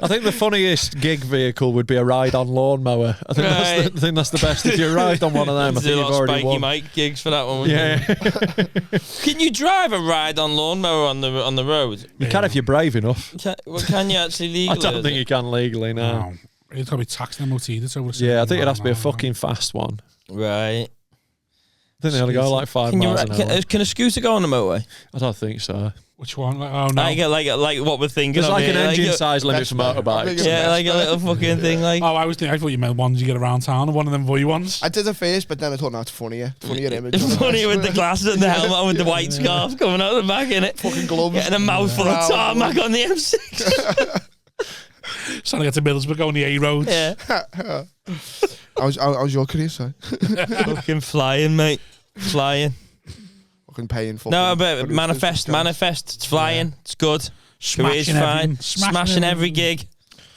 I think the funniest gig vehicle would be a ride-on lawnmower. I think that's the best. If you ride on one of them, I think you've already won. Mike gigs for that one. Yeah. Can you drive a ride-on lawnmower on the road? You can if you're brave enough. Can you actually legally? I don't think you can legally now. It's got to be taxed and MOT. Yeah, I think it has to be a fucking fast one. Right. I think they only go like 5 miles an hour. Can a scooter go on the motorway? I don't think so. Which one? Like, oh no! Like what we're thinking. There's like an engine size limit for motorbikes. Yeah, like a little fucking thing. Like. Oh, I thought you meant ones you get around town, or one of them boy ones. I did it first, but then I thought, no, it's funnier image. It's funny with the glasses and the helmet with the white scarf coming out of the back, innit? Fucking gloves. Getting a mouthful of tarmac on the M6. Trying to get to Middlesbrough on the A roads. Yeah. How's your career, sir? Fucking flying, mate. Flying. fucking paying for. No, but manifest. It's flying. Yeah. It's good. Career's fine. Smashing every gig.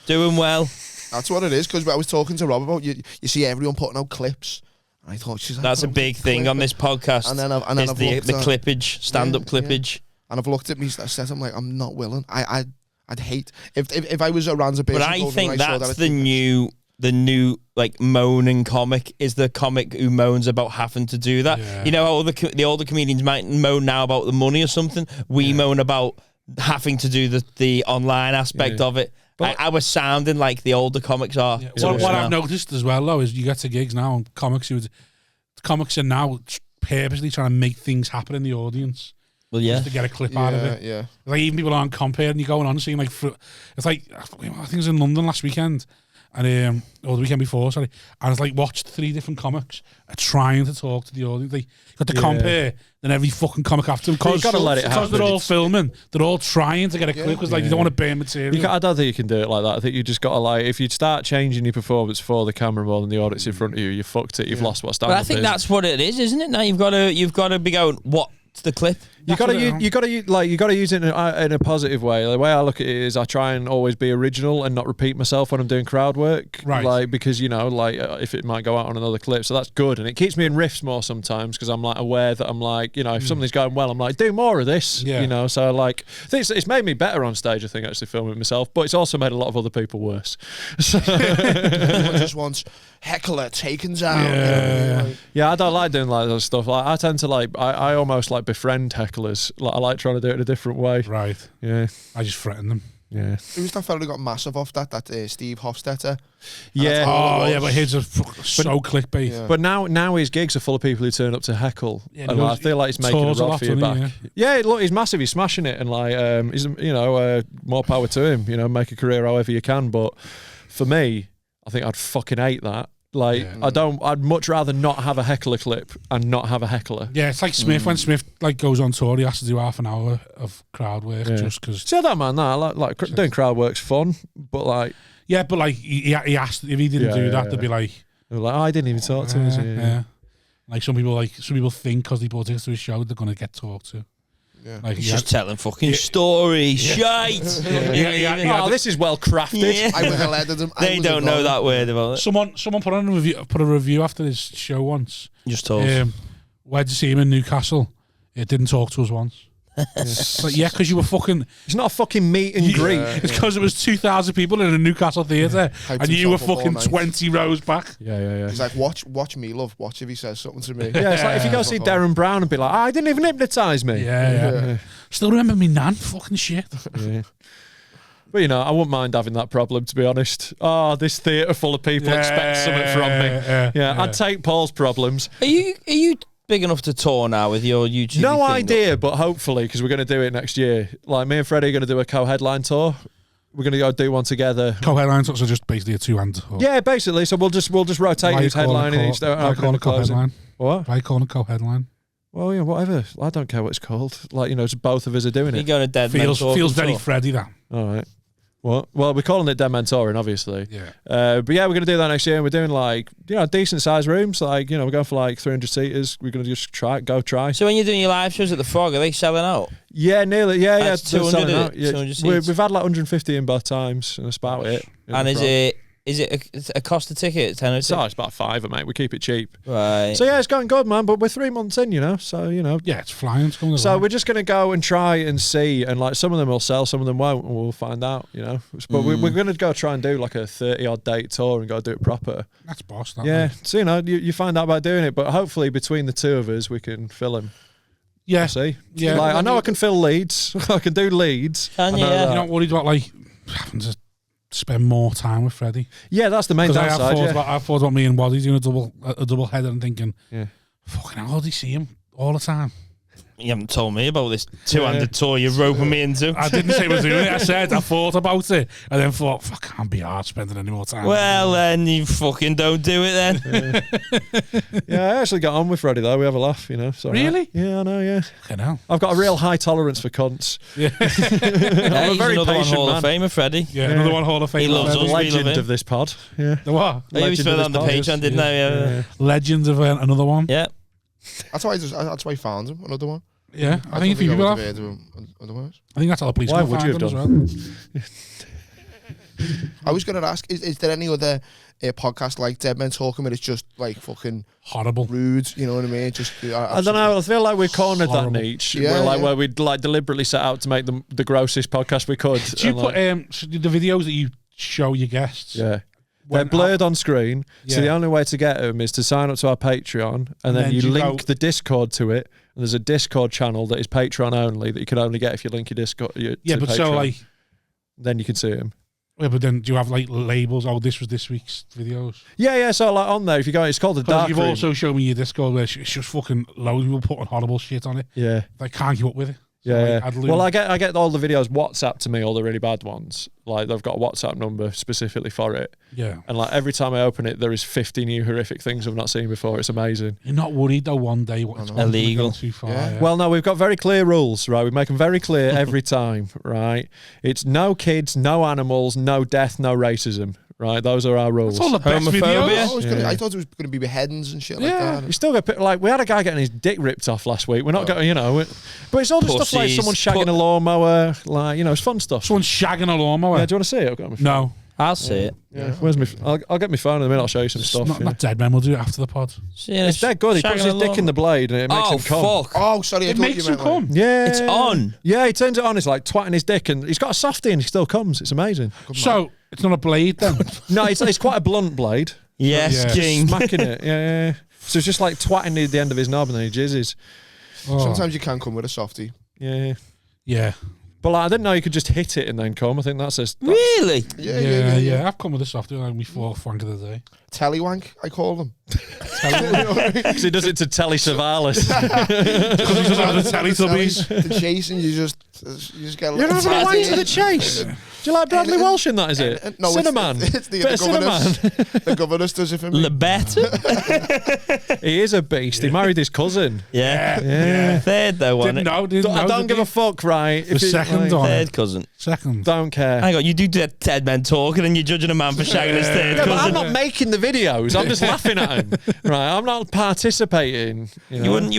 Doing well. That's what it is. Because I was talking to Rob about you see everyone putting out clips. And I thought she's like, that's a big thing on this podcast. And then I've the clippage, stand-up clippage. And I've looked at me set. I'm like, I'm not willing. I'd hate if I was around a business. But I think that's the new like moaning comic is the comic who moans about having to do that. Yeah. You know how the older comedians might moan now about the money or something. We moan about having to do the online aspect of it. But I was sounding like the older comics are. Yeah. What I've noticed as well, though, is you get to gigs now and comics are now purposely trying to make things happen in the audience. Well, yeah. Just to get a clip out of it. Yeah. Like, even people aren't compared and you're going on seeing, like, it's like, I think it was in London last weekend, and or the weekend before, sorry, and it's like watched 3 different comics trying to talk to the audience. They got to compare, then every fucking comic after them. Because they're all filming, they're all trying to get a clip because like, you don't want to burn material. I don't think you can do it like that. I think you just got to, like, if you start changing your performance for the camera more than the audience in front of you, you fucked it. You've lost what's done. But I think that's what it is, isn't it? Now you've got to be going, what's the clip? You got to use it in a positive way. The way I look at it is I try and always be original and not repeat myself when I'm doing crowd work. Right. Like, because if it might go out on another clip, so that's good, and it keeps me in riffs more sometimes because I'm like aware that I'm like, if something's going well, I'm like, do more of this. Yeah. So like, I think it's made me better on stage. I think actually filming it myself, but it's also made a lot of other people worse. So everyone just wants heckler taken down. Yeah, I don't like doing like those stuff. Like I tend to I almost like befriend hecklers. Like I like trying to do it in a different way. Right. Yeah. I just threaten them. Yeah. Who's that fella who got massive off that Steve Hofstetter? Yeah. Oh yeah, but his are so clickbait. Yeah. But now his gigs are full of people who turn up to heckle, and I feel like he's making a rod for your back. Yeah, look, he's massive. He's smashing it, and like he's more power to him. Make a career however you can. But for me, I think I'd fucking hate that. Like I'd much rather not have a heckler clip and not have a heckler. Yeah, it's like Smith when Smith like goes on tour, he has to do half an hour of crowd work just because. See, I don't mind that. I like doing crowd work's fun, but like he asked if he didn't do that, they'd be like, I didn't even talk to him. Yeah. Like some people think because they bought tickets to his show, they're gonna get talked to. Yeah. Like he's just telling fucking stories. Shite. This is well crafted. Yeah. I would have let them. They don't know that word about it. Someone put a review after his show once. Just told. Where'd you see him in Newcastle? It didn't talk to us once. Like, because you were fucking. It's not a fucking meet and greet. It's because it was 2,000 people in a Newcastle theatre, and you were fucking 20 rows back. Yeah. He's like, watch me, love. Watch if he says something to me. Yeah, it's like if you go see Darren Brown and be like, I didn't even hypnotise me. Yeah. Still remember me nan? Fucking shit. Yeah. But I wouldn't mind having that problem, to be honest. Oh, this theatre full of people expect something from me. Yeah, I'd take Paul's problems. Are you big enough to tour now with your YouTube? No idea, but hopefully, because we're going to do it next year. Like me and Freddie are going to do a co-headline tour. We're going to go do one together. Co-headline tours are just basically a 2-hand tour. Yeah, basically. So we'll just rotate who's headlining each. Why call it co-headline? What? Why call it co-headline? Well, yeah, whatever. I don't care what it's called. Like, just both of us are doing it. You're going to Dead Men Talking. Feels very Freddie, that. All right. What? Well, we're calling it Dead Men Touring, obviously. Yeah. But yeah, we're going to do that next year. And we're doing like, decent sized rooms. Like, we're going for like 300 seaters. We're going to just try. So when you're doing your live shows at the Frog, are they selling out? Yeah, nearly. Yeah. That's 200 out. Yeah. 200 seats. We've had like 150 in both times, and that's about it. And is it a cost a ticket? 10 or it's about $5, mate. We keep it cheap. Right. So yeah, it's going good, man. But we're 3 months in, so yeah, it's flying. It's coming so along. we're just gonna go and try and see, and like some of them will sell, some of them won't, and we'll find out. But we're gonna go try and do like a 30-odd date tour and go do it proper. That's boss. Yeah. So you find out by doing it, but hopefully between the two of us, we can fill him. Yeah. We'll see. Yeah. Like I know I can fill Leeds. I can do Leeds. Can you? You're not worried about like having to spend more time with Freddie? Yeah, that's the main downside. I thought about me and Waddy doing a double header and thinking, fucking hell, do you see him all the time? You haven't told me about this 200 tour you're roping me into. I didn't say I was doing it. I said I thought about it, and then thought, fuck, I can't be hard spending any more time. Well, then you fucking don't do it then. Yeah, I actually got on with Freddie though. We have a laugh, So really? Yeah, I know. Yeah. Fucking hell. I've got a real high tolerance for cunts. Yeah. I'm a very another one Hall of Famer, Freddie. Yeah, another one Hall of Famer. He loves us. Legend of this pod. Yeah. The what? I used to put it on the Patreon, didn't I? Yeah. Legend of another one. Yeah. That's why I found him. Another one. Yeah, I think a few people have. Otherwise. I think that's how the police. Why can would you find have them done? as well. I was going to ask, is there any other podcast like Dead Men Talking where it's just like fucking horrible, rude? You know what I mean? Just I don't know. I feel like we cornered that niche. Yeah, where we'd like deliberately set out to make them the grossest podcast we could. Do you put the videos that you show your guests? Yeah. They're blurred on screen, so the only way to get them is to sign up to our Patreon, and then you link the Discord to it. And there's a Discord channel that is Patreon only that you can only get if you link your Discord. But Patreon. So like, then you can see them. Yeah, but then do you have like labels? Oh, this was this week's videos. Yeah. So like on there, if you go, it's called the Dark You've Room. also shown me your Discord where it's just fucking loads of people putting horrible shit on it. Yeah, I can't keep up with it. So yeah. Well, I get all the videos WhatsApp to me, all the really bad ones. Like they've got a WhatsApp number specifically for it. Yeah. And like every time I open it, there is 50 new horrific things I've not seen before. It's amazing. You're not worried though one day it's illegal too far. Yeah. Well, no, we've got very clear rules, right? We make them very clear every time, right? It's no kids, no animals, no death, no racism. Right, those are our rules. That's all the best videos. I thought it was going to be beheadings and shit like that. You still got like we had a guy getting his dick ripped off last week. We're not going, but it's all the stuff like someone shagging a lawnmower, like it's fun stuff. Someone shagging a lawnmower. Yeah, do you want to see it? I've got my phone. No, I'll see it. Yeah. Where's my? I'll get my phone in a minute. I'll show you some stuff. Not Dead Men. We'll do it after the pod. It's dead good. He puts his dick in the blade and it makes him come. Fuck. Oh, sorry. It makes him come. Yeah, it's on. Yeah, he turns it on. It's like twatting his dick, and he's got a softie, and he still comes. It's amazing. So it's not a blade then. No, it's quite a blunt blade. Yes, King. Smacking it. Yeah. So it's just like twatting the end of his knob, and then he jizzes. Oh. Sometimes you can come with a softie. Yeah. Yeah. But like, I didn't know you could just hit it and then come. I think that's really. Yeah. I've come with a softie like me fourth wank of the day. Tellywank, I call them. Because he does it to Telly Savalas. Because he doesn't have the Teletubbies. The chase and you just get a You're little not having a wank to the chase. Do you like Bradley Walsh in that, is it? No, Cinnamon. It's the governess. The governess does it for me. Lebet. He is a beast. He married his cousin. Yeah. Third though, wasn't it? I don't give a fuck, right? The second one. Third cousin. Second. Don't care. Hang on, you do Dead Men Talking and you're judging a man for shagging his third cousin. But I'm not making the videos. I'm just laughing at him. Right? I'm not participating. You wouldn't.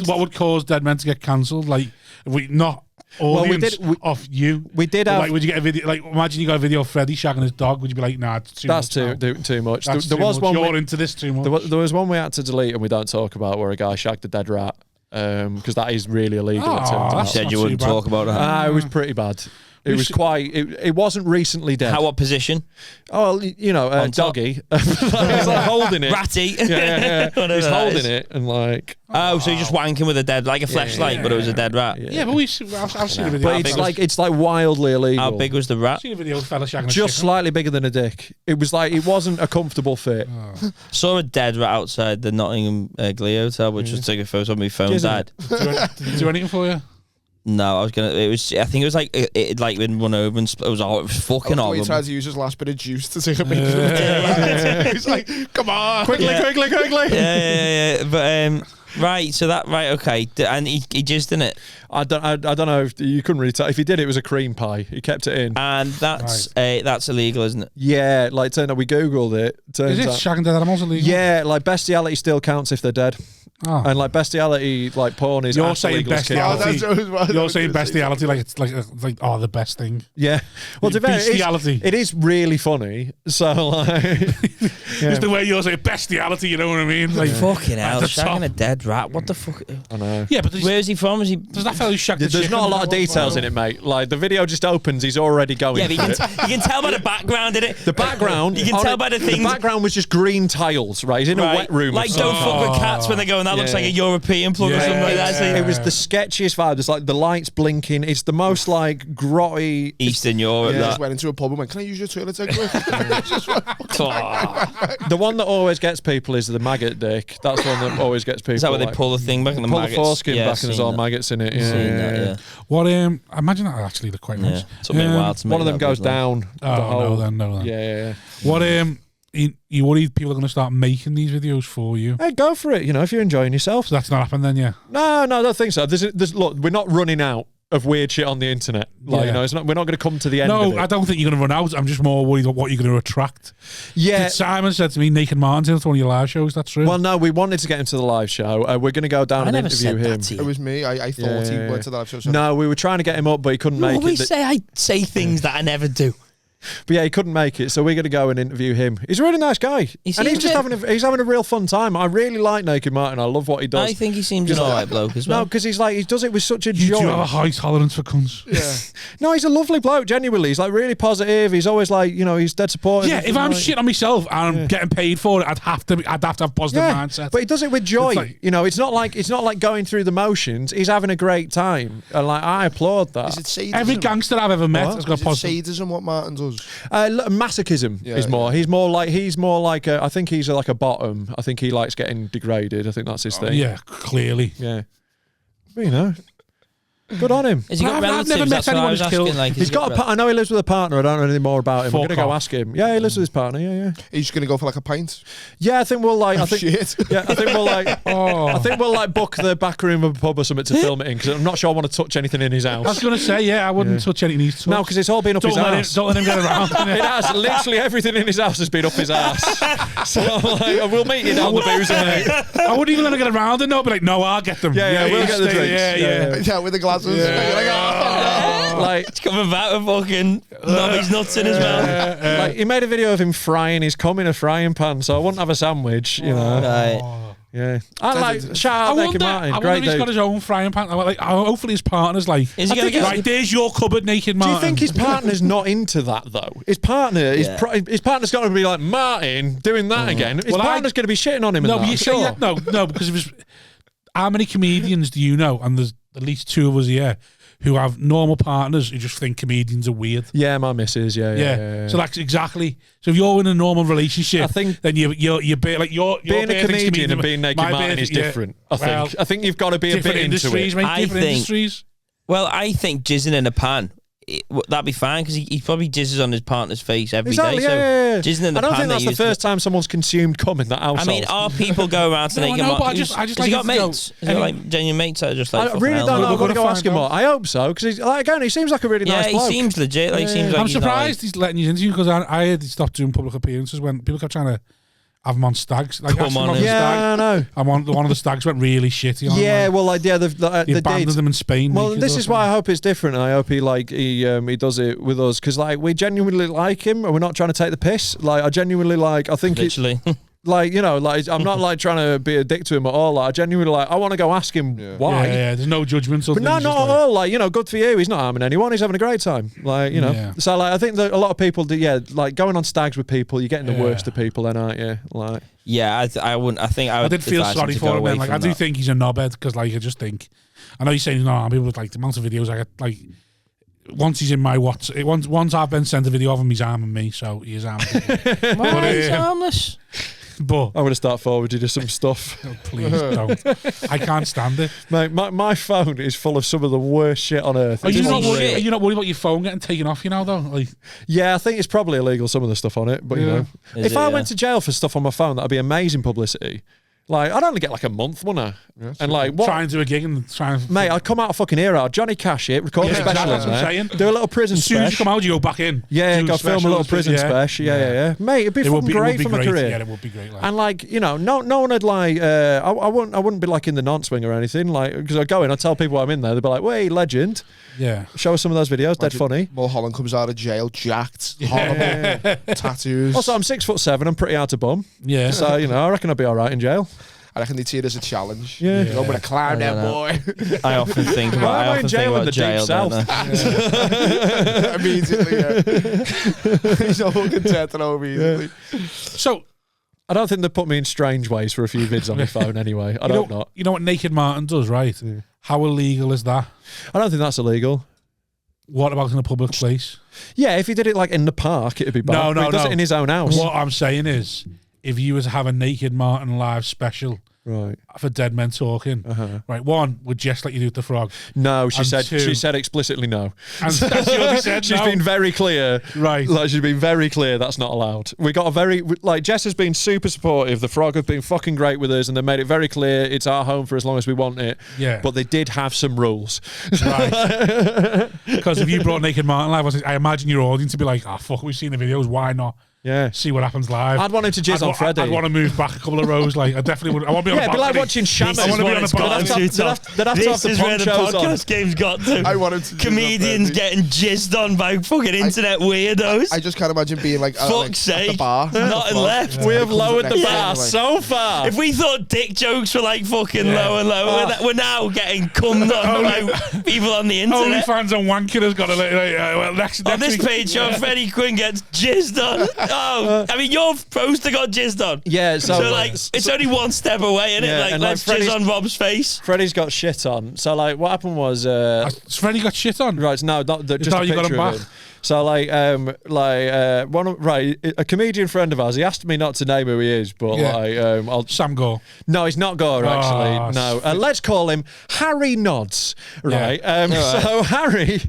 What would cause Dead Men to get cancelled? Like, if we not audience off you. We did have. Like, would you get a video? Like, imagine you got a video of Freddie shagging his dog. Would you be like, nah, it's too that's much? That's too much. That's there too was much. one. You're into this too much. There was one we had to delete and we don't talk about where a guy shagged a dead rat because that is really illegal. You said you wouldn't talk about that. It was pretty bad. It was quite. It wasn't recently dead. What position? Oh, doggy. He's like holding it. Ratty. Yeah. He's holding it and like. Oh, so you're just wanking with a dead, like a fleshlight, but it was a dead rat. Yeah, but I've seen a video. But it's like wildly illegal. How big was the rat? I've seen a video of a fella shagging just slightly bigger than a dick. It was like it wasn't a comfortable fit. Saw a dead rat outside the Nottingham Glee Hotel, which was taking a photo of my phone died. Did it do anything for you? No, I was gonna. It was. I think it was like it like been run over and it was fucking horrible. He tried to use his last bit of juice to take a picture. He's like, "Come on, quickly!" Yeah. But right. So that okay, and he jizzed in it. I don't know if you couldn't really tell. If he did, it was a cream pie. He kept it in, and that's illegal, isn't it? Yeah, like turned out we googled it. Is it shagging dead animals illegal? Yeah, like bestiality still counts if they're dead. Oh. And like bestiality, like porn is. You're saying bestiality. You're saying saying bestiality like it's like the best thing. Yeah. Well, to be fair, bestiality. It is really funny. So like, just the way you're saying bestiality, you know what I mean? Like fucking hell, shagging a dead rat. What the fuck? I know. Yeah, but where is he from? Is he? Does that fella who shagged the There's chicken? not a lot of details in it, mate. Like the video just opens, he's already going. Yeah, but you can tell by the background, did it? The background. You can tell by the things. The background was just green tiles, right? He's in a wet room. Like don't fuck with cats when they go, and that looks like a European plug or something like that. It was the sketchiest vibe. It's like the lights blinking. It's the most like grotty Eastern Europe. I just went into a pub and went, "Can I use your toilet so quick?" The one that always gets people is the maggot dick. That's one that always gets people. Is that where they pull the thing back and the pull maggots? the foreskin back and there's all maggots in it? Yeah. What? I imagine that actually they're quite nice. Took me a while to make one of them goes down. Oh no. Yeah. What? You worried people are going to start making these videos for you? Hey, go for it. If you're enjoying yourself. So that's not happened then, yeah. No, I don't think so. Look, we're not running out of weird shit on the internet. Like, you know, we're not going to come to the end of it. No, I don't think you're going to run out. I'm just more worried about what you're going to attract. Yeah. Simon said to me, Naked Martin's one of your live shows. That's true. Well, no, we wanted to get him to the live show. We're going to go down and interview him. It was me. I thought he went to the live show. So. No, we were trying to get him up, but he couldn't make it. I say things that I never do. But yeah, he couldn't make it, so we're going to go and interview him. He's a really nice guy, and he's just having a real fun time. I really like Naked Martin. I love what he does. I think he seems an alright bloke as well. No, because he does it with such a joy. You do have a high tolerance for cunts. Yeah. No, he's a lovely bloke. Genuinely, he's like really positive. He's always like, you know, he's dead supportive. Yeah, if I'm shit on myself and I'm getting paid for it, I'd have to have positive mindset. But he does it with joy. You know, it's not like going through the motions. He's having a great time, and like I applaud that. Is it sadism? Every gangster I've ever met has got positive. Is it sadism what Martin does? Masochism is more. He's more like I think he's like a bottom. I think he likes getting degraded. I think that's his thing. Yeah, clearly. Yeah, but, you know, good on him. Has he got relatives? I've never met anyone who's killed. He's got. I know he lives with a partner. I don't know anything more about him. I'm gonna go ask him. Yeah, he lives with his partner. Yeah. He's gonna go for like a pint. Yeah, I think we'll like. Shit. Yeah, I think we'll like. I think we'll like book the back room of a pub or something to film it in, because I'm not sure I want to touch anything in his house. I was gonna say, I wouldn't touch anything he's touched. No, because it's all been up his ass. Don't let him get around. It has. Literally everything in his house has been up his ass. So like, we'll meet you down the boozer, mate. I wouldn't even let him get around it. No, but like, no, I'll get them. Yeah, we'll get the drinks. Yeah, with the glasses. Like it's coming back with fucking Nobby's nuts in his mouth. Like he made a video of him frying his cum in a frying pan, so I wouldn't have a sandwich, you know. Right. Yeah, I like shout out Naked Martin. I Great wonder if he's got his own frying pan. Like, hopefully his partner's like, is he gonna get right? There's your cupboard, Naked Martin. Do you think his partner's not into that though? His partner's got to be like, Martin doing that again. His partner's going to be shitting on him. No, and but you say no, because it was. How many comedians do you know? And there's at least two of us here who have normal partners who just think comedians are weird. Yeah, my missus. Yeah. So that's exactly. So if you're in a normal relationship, I think then you're being a comedian and being Naked Martin is different. I think you've got to be a bit into it. Different industries. Well, I think jizzing in a pan. That'd be fine because he probably jizzes on his partner's face every day. Yeah. Jizzing in the pan. I don't think that's the first time someone's consumed cum in that household. I mean, are people go around to Naked Martin? I just like got mates. Is it like genuine mates that are just like? I really don't know. I've got to go ask him more. I hope so because again, he seems like a really nice bloke. Yeah, he seems legit. Like, seems like I'm surprised he's letting you into because I heard he stopped doing public appearances when people kept trying to have him on stags. Like, come on, I know. And one of the stags went really shitty on him. Yeah, well, like, they abandoned them in Spain. Well, this is why I hope it's different. I hope he does it with us because like we genuinely like him and we're not trying to take the piss. Like I genuinely like. I think literally. Like, you know, like I'm not like trying to be a dick to him at all. Like I genuinely like I want to go ask him why. Yeah, there's no judgment. But no, not at all. Like, you know, good for you. He's not harming anyone. He's having a great time. Like, you know. Yeah. So like I think that a lot of people do. Yeah, like going on stags with people, you're getting the worst of people, then, aren't you? Like. Yeah, I wouldn't. I think I would. I did feel sorry for him. Then. Like I do think he's a knobhead because like I just think. I know he's saying he's not harming, but like the amount of videos I get, like once he's in my once I've been sent a video of him, he's harming me. So he is harming. He's harmless. But I'm going to start forwarding you some stuff. Oh, please don't. I can't stand it. Mate, my phone is full of some of the worst shit on earth. Are you not worried about your phone getting taken off, you know, though? Like, yeah, I think it's probably illegal, some of the stuff on it. But, you know, if I went to jail for stuff on my phone, that would be amazing publicity. Like, I'd only get like a month, wouldn't I? Yeah, and like, what? Try and do a gig and try and... Mate, I'd come out of fucking here, I'd Johnny Cash it, record a special in there, do a little prison special. As soon as you come out, you go back in. Yeah, go film a little prison special. Yeah. Mate, it'd be fucking great for my career. Yeah, it would be great. Like. And like, you know, no one would like, I wouldn't be like in the non-swing or anything, like, because I'd go in, I'd tell people I'm in there, they'd be like, wait, legend. Yeah. Show us some of those videos, dead funny. Mulholland comes out of jail, jacked, horrible, tattoos. Also, I'm 6'7", I'm pretty hard to bum. Yeah. So, you know, I reckon I'd be all right in jail. I reckon they'd see it as a challenge. Yeah. I'm going to climb that boy. I often think about jail, don't I? Immediately, He's not fucking turning over easily. So, I don't think they put me in strange ways for a few vids on my phone anyway. I don't know. You know what Naked Martin does, right? Yeah. How illegal is that? I don't think that's illegal. What about in a public place? Yeah, if he did it like in the park, it'd be bad. No, he does it in his own house. What I'm saying is, if you were to have a Naked Martin live special Right. For dead men talking. Right, one would just like you do with the frog. No, she And said. She said explicitly no. And that's what he said. She's been very clear. Right. Like, she's been very clear that's not allowed. We got a very, like, Jess has been super supportive. The frog have been fucking great with us, and they made it very clear it's our home for as long as we want it. Yeah. But they did have some rules. Right. Because if you brought Naked Martin live, I imagine your audience would be like, fuck, we've seen the videos, why not? Yeah. See what happens live. I'd want him to jizz on Freddie. I'd want to move back a couple of rows. Like, I definitely would. I want to be on the balcony. Yeah, it'd be like watching Shamus. I want to be on the balcony. This is where the podcast game's got to. I want him to comedians getting jizzed on by fucking internet weirdos. I just can't imagine being like, fuck's sake, at the bar. nothing left. We have lowered the bar so far. If we thought dick jokes were like fucking low and low, we're now getting cummed on by people on the internet. OnlyFans on Wanking has got a next on this week. page, Freddie Quinn gets jizzed on. Oh, I mean, your poster got jizzed on. Yeah, so like, it's only one step away, isn't it? Like, let's jizz on Rob's face. Freddie's got shit on. So, like, what happened was... Freddie got shit on? Right, no, just a picture of him. So, like, a comedian friend of ours, he asked me not to name who he is, but, I'll... Sam Gore. No, he's not Gore, actually. No. Let's call him Harry Nods, right? So, Harry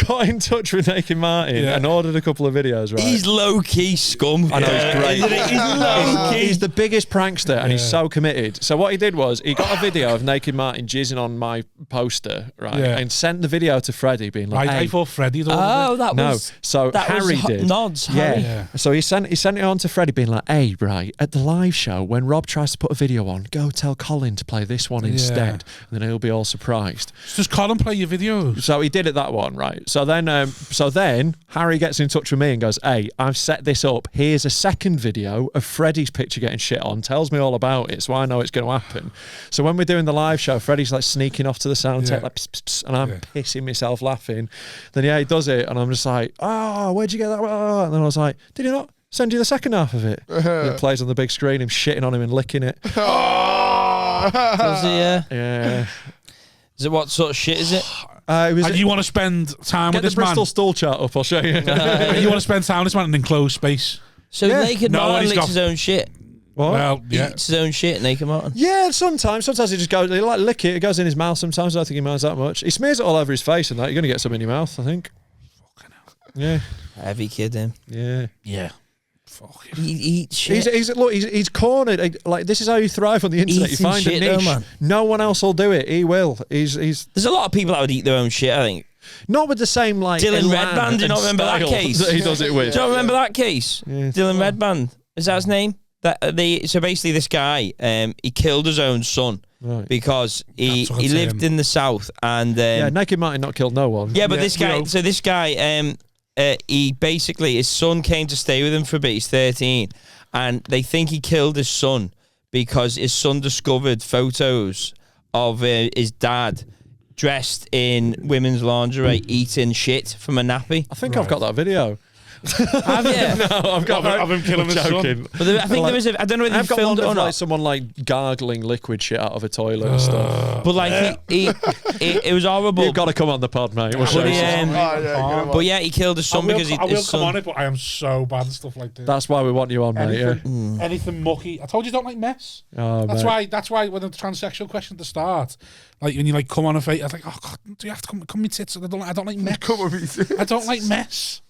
got in touch with Naked Martin and ordered a couple of videos, right? He's low-key scum. I know, he's great. He's low-key. He's the biggest prankster, and he's so committed. So, what he did was, he got a video of Naked Martin jizzing on my poster, right? And sent the video to Freddie, being like, I thought Freddie did that was... So that Harry was did. Nods, Harry. Yeah. So he sent it on to Freddie, being like, "Hey, right, at the live show, when Rob tries to put a video on, go tell Colin to play this one instead, and then he'll be all surprised." Does Colin play your videos? So he did it that one, right? So then Harry gets in touch with me and goes, "Hey, I've set this up. Here's a second video of Freddie's picture getting shit on. Tells me all about it, so I know it's going to happen." So when we're doing the live show, Freddie's like sneaking off to the sound tech, like, pss, pss, pss, and I'm pissing myself laughing. Then he does it, and I'm just like, "Oh, where'd you get that?" And then I was like, "Did he not send you the second half of it?" It plays on the big screen, him shitting on him and licking it. Does he? Yeah. Is it what sort of shit is it? And you want to spend time with this man? Get the Bristol stool chart up, I'll show you. You want to spend time with this man in an enclosed space? So Naked Martin licks his own shit. What? Well, eats his own shit, Naked Martin. Yeah, sometimes he just goes, he like lick it, it goes in his mouth sometimes. I don't think he minds that much. He smears it all over his face and that. You're going to get some in your mouth, I think. Fucking hell. Yeah. Heavy kid, him. Yeah. Yeah. Fuck him. He eats shit. He's cornered. Like, this is how you thrive on the internet. Eating you find shit, a niche. though, man. No one else will do it. He will. There's a lot of people that would eat their own shit, I think. Not with the same, like, Dylan Redband, do you not remember that case? That he does it with. Do you not remember that case? Yeah. Dylan Redband. Is that his name? So basically this guy, he killed his own son. Right. Because he lived in the south and... Naked Martin not killed no one. Yeah, but this guy, he basically, his son came to stay with him for a bit. He's 13. And they think he killed his son because his son discovered photos of his dad dressed in women's lingerie eating shit from a nappy. I think I've got that video. Have you? No, I've got of him killing his son. But I think there was I don't know whether I've you filmed it or not. Like someone like gargling liquid shit out of a toilet and stuff. But like it was horrible. You've got to come on the pod, mate. We'll show you. But yeah, he killed his son because I will come on it, but I am so bad at stuff like this. That's why we want you on, mate. Anything mucky. I told you I don't like mess. Oh, that's why when the transsexual question at the start, like when you like come on a face, I was like, oh God, do you have to come me tits? I don't like mess. Come on me tits. I don't like mess.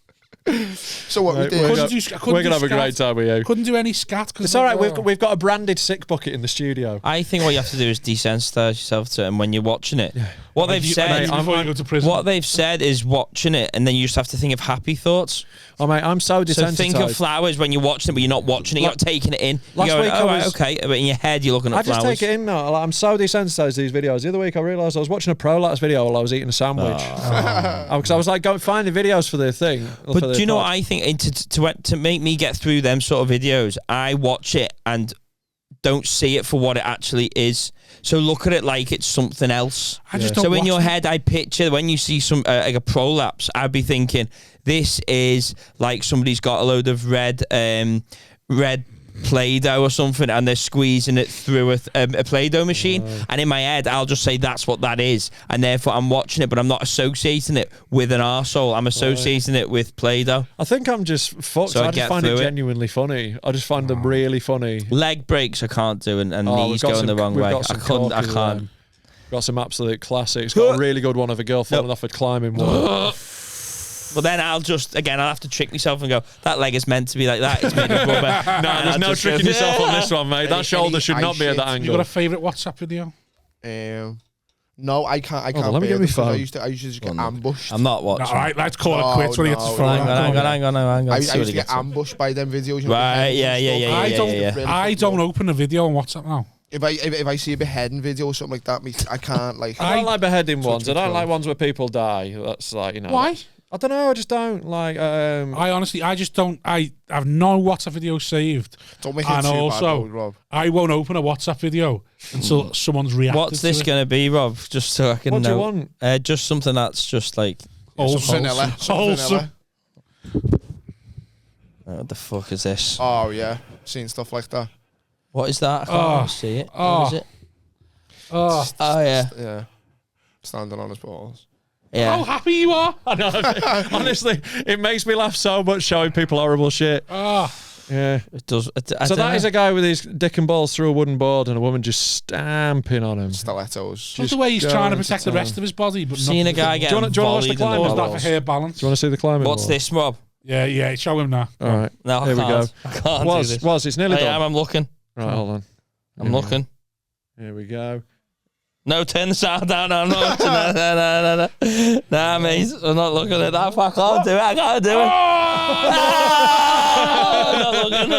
So what we did? We're gonna have a great time with you. Couldn't do any scat. It's all right. We've got a branded sick bucket in the studio. I think what you have to do is desensitize yourself to it, and when you're watching it, what they've said, what they've said is watching it, and then you just have to think of happy thoughts. Oh mate, I'm so desensitized. So think of flowers when you're watching it, but you're not watching it. You're not taking it in. You're going, oh, right, okay, but in your head you're looking at flowers. I just take it in now. I'm so desensitized to these videos. The other week I realised I was watching a Prolapse video while I was eating a sandwich. Because I was like, finding videos for the thing. But do you know what I think? To make me get through them sort of videos, I watch it and don't see it for what it actually is. So look at it like it's something else. So in your head, I picture when you see some like a prolapse, I'd be thinking this is like somebody's got a load of red Play-Doh or something, and they're squeezing it through a Play-Doh machine, and in my head I'll just say that's what that is, and therefore I'm watching it, but I'm not associating it with an arsehole. I'm associating it with Play-Doh. I think I'm just fucked. So I just find it genuinely funny. I just find them really funny. Leg breaks I can't do, and knees going the wrong way. I can't. Got some absolute classics. Got a really good one of a girl falling off a climbing wall. But then I'll have to trick myself and go, that leg is meant to be like that. It's made of rubber. No, there's no tricking yourself on this one, mate. That shoulder should not be at that angle. You got a favourite WhatsApp video? No, I can't. Let me get my phone. I used to just get ambushed. I'm not watching. All right, let's call it quits when he gets his phone. Hang on. I used to get ambushed by them videos. Right, yeah. I don't open a video on WhatsApp now. If I see a beheading video or something like that, I can't like. I don't like beheading ones. I don't like ones where people die. That's like, you know. Why? I don't know. I just don't like. I just don't. I have no WhatsApp videos saved. Don't make it and too also, bad, Rob. I won't open a WhatsApp video until someone's reacted. What's this going to be, Rob? Just so I can know. What do you want? Just something that's just like Wholesome. What the fuck is this? Oh yeah, seen stuff like that. What is that? I can't see it. What is it? Oh yeah. Yeah. Standing on his balls. Yeah. How happy you are. I know. Honestly, it makes me laugh so much showing people horrible shit. Yeah. It does. So that is a guy with his dick and balls through a wooden board and a woman just stamping on him. Stilettos. Just the way he's trying to protect the rest of his body. But seen a guy getting do you want to watch the climbing balls? balls? That for hair balance. Do you want to see the climbing What's balls? this, Rob? Yeah, show him now. All right. No, here we go. I can't do this. It's nearly done. I'm looking. Right, hold on. I'm looking. Here we go. No, turn the sound down. I'm not watching that. No. Nah, mate. I'm not looking at that. I can't do it. I can't do it. I'm not looking.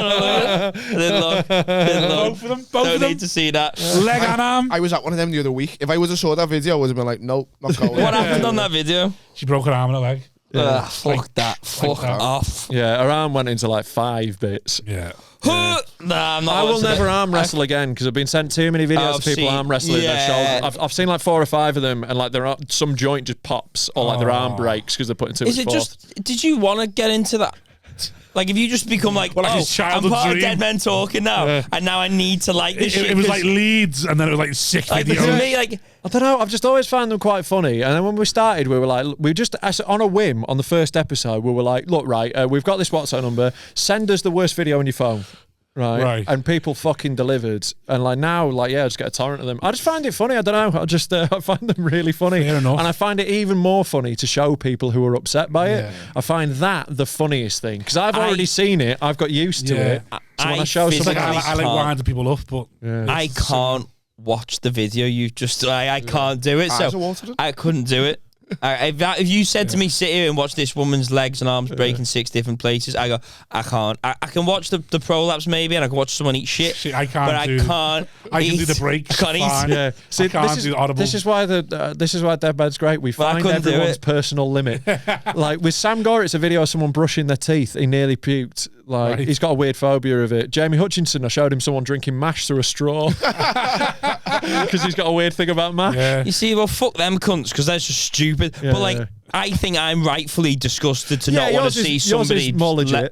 Didn't look. Both of them. Don't need to see that. Leg and arm. I was at one of them the other week. If I would have saw that video, I would have been like, nope, not going. What happened on that video? She broke her arm and a leg. Yeah. Fuck that. Fuck off. Yeah, her arm went into like 5 bits. Yeah. Nah, I'm not. I will never arm wrestle again because I've been sent too many videos of people arm wrestling their shoulders. I've seen like 4 or 5 of them, and like some joint just pops or like their arm breaks because they're putting too much force. Did you want to get into that? Like, if you just become like, I'm part of Dead Men Talking now, and now I need to like this shit. It was like Leeds, and then it was like sick videos. For me, like, I don't know. I've just always found them quite funny. And then when we started, we were like, on a whim on the first episode, we were like, look, right, we've got this WhatsApp number. Send us the worst video on your phone. Right. And people fucking delivered. And like now, like, yeah, I just get a torrent of them. I just find it funny. I don't know. I just I find them really funny. Fair enough. And I find it even more funny to show people who are upset by it. I find that the funniest thing. Because I've already seen it. I've got used to it. So when I show something, I like winding people up, but I can't watch the video. You just, I can't do it. So I couldn't do it. If you said to me, sit here and watch this woman's legs and arms break in 6 different places, I go, I can't. I can watch the prolapse maybe, and I can watch someone eat shit. I can't. But I can't. I can do the breaks. I can't eat. Yeah. See, I can't do the audible. This is why Deadbed's great. We find everyone's personal limit. Like with Sam Gore, it's a video of someone brushing their teeth. He nearly puked. Like he's got a weird phobia of it. Jamie Hutchinson, I showed him someone drinking mash through a straw because he's got a weird thing about mash. Yeah. You see, well, fuck them cunts because they're just stupid. But like, I think I'm rightfully disgusted to not want to see somebody's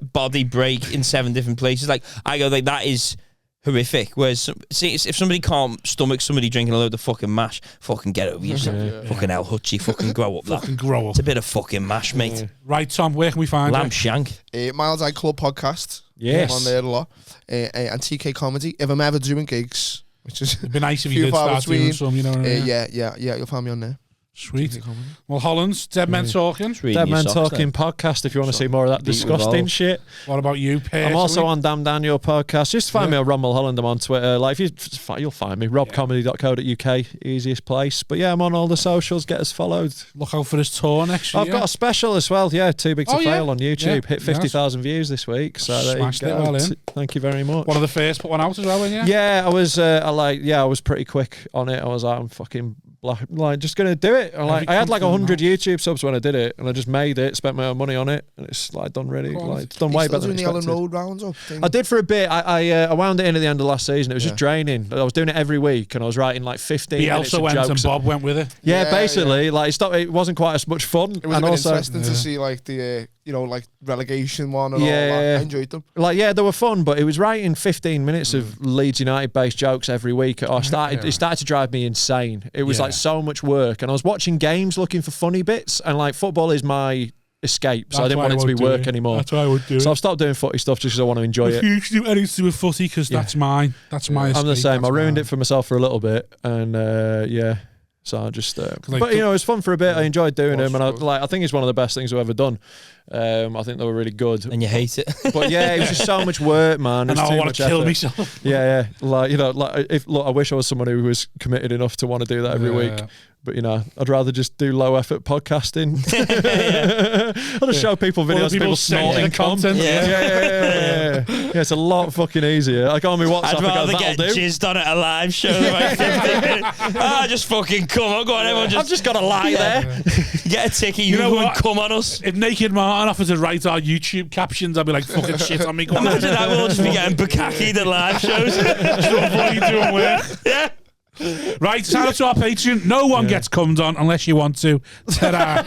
body break in 7 different places. Like, I go, like, that is horrific. Whereas, see, if somebody can't stomach somebody drinking a load of fucking mash, fucking get over yourself. Fucking hell, Hutchie, fucking grow up. Fucking grow up. It's a bit of fucking mash, mate. Right, Tom, where can we find Lamb Shank. Miles Eye Club podcast. Yes. I'm on there a lot. And TK Comedy. If I'm ever doing gigs, which is it'd be nice if you did start doing some, you know what I mean? Yeah, you'll find me on there. Sweet. Mulholland's Dead Men Talking. Dead Men Talking podcast if you want to see more of that disgusting shit. What about you, personally? I'm also on Damn Daniel podcast. Just find me on Rob Mulholland. I'm on Twitter. Like, you'll find me. robcomedy.co.uk, easiest place. But yeah, I'm on all the socials. Get us followed. Look out for his tour next year. I've got a special as well. Yeah, Too Big to Fail on YouTube. Hit 50,000 views this week. So smashed it well in. Thank you very much. One of the first put one out as well, weren't you? Yeah, I was. I was pretty quick on it. I was like, I'm fucking like just gonna do it. I had like 100 YouTube subs when I did it, and I just made it, spent my own money on it, and it's like done really, like it's done way better than expected. Doing the Ellen Road rounds up? I did for a bit. I wound it in at the end of last season. It was just draining. I was doing it every week, and I was writing like 15 minutes of jokes. And Bob went with it. Yeah, basically, like it wasn't quite as much fun. It was and also interesting to see like the like relegation one and all that. I enjoyed them. Like they were fun, but it was writing 15 minutes of Leeds United based jokes every week. It started to drive me insane. It was like so much work, and I was watching games looking for funny bits, and like football is my escape, so I didn't want it to be work anymore. That's why I would do it. So I've stopped doing footy stuff just because I want to enjoy it. You should do anything to do with footy because that's mine. That's my escape. I'm the same. I ruined it for myself for a little bit, and so I just, but it was fun for a bit. I enjoyed doing them, and I think it's one of the best things I've ever done. I think they were really good. And you hate it, but yeah, it was just so much work, man. And I want to kill myself. Yeah, like I wish I was someone who was committed enough to want to do that every week. But I'd rather just do low effort podcasting. I'll just show people videos of people snorting content. Yeah, it's a lot fucking easier. I go on my WhatsApp. I'd rather get do. jizzed on at a live show than like 15 minutes. Just fucking come on, go on, everyone. I've just got to lie there. Get a ticket. You know what? Come on us. If Naked Martin offered to write our YouTube captions, I'd be like, fucking shit on me. Imagine that. We'll just be getting bukkakied at live shows. Just avoid doing work. Yeah. Right, sign up to our Patreon. No one gets cummed on unless you want to. Ta-da.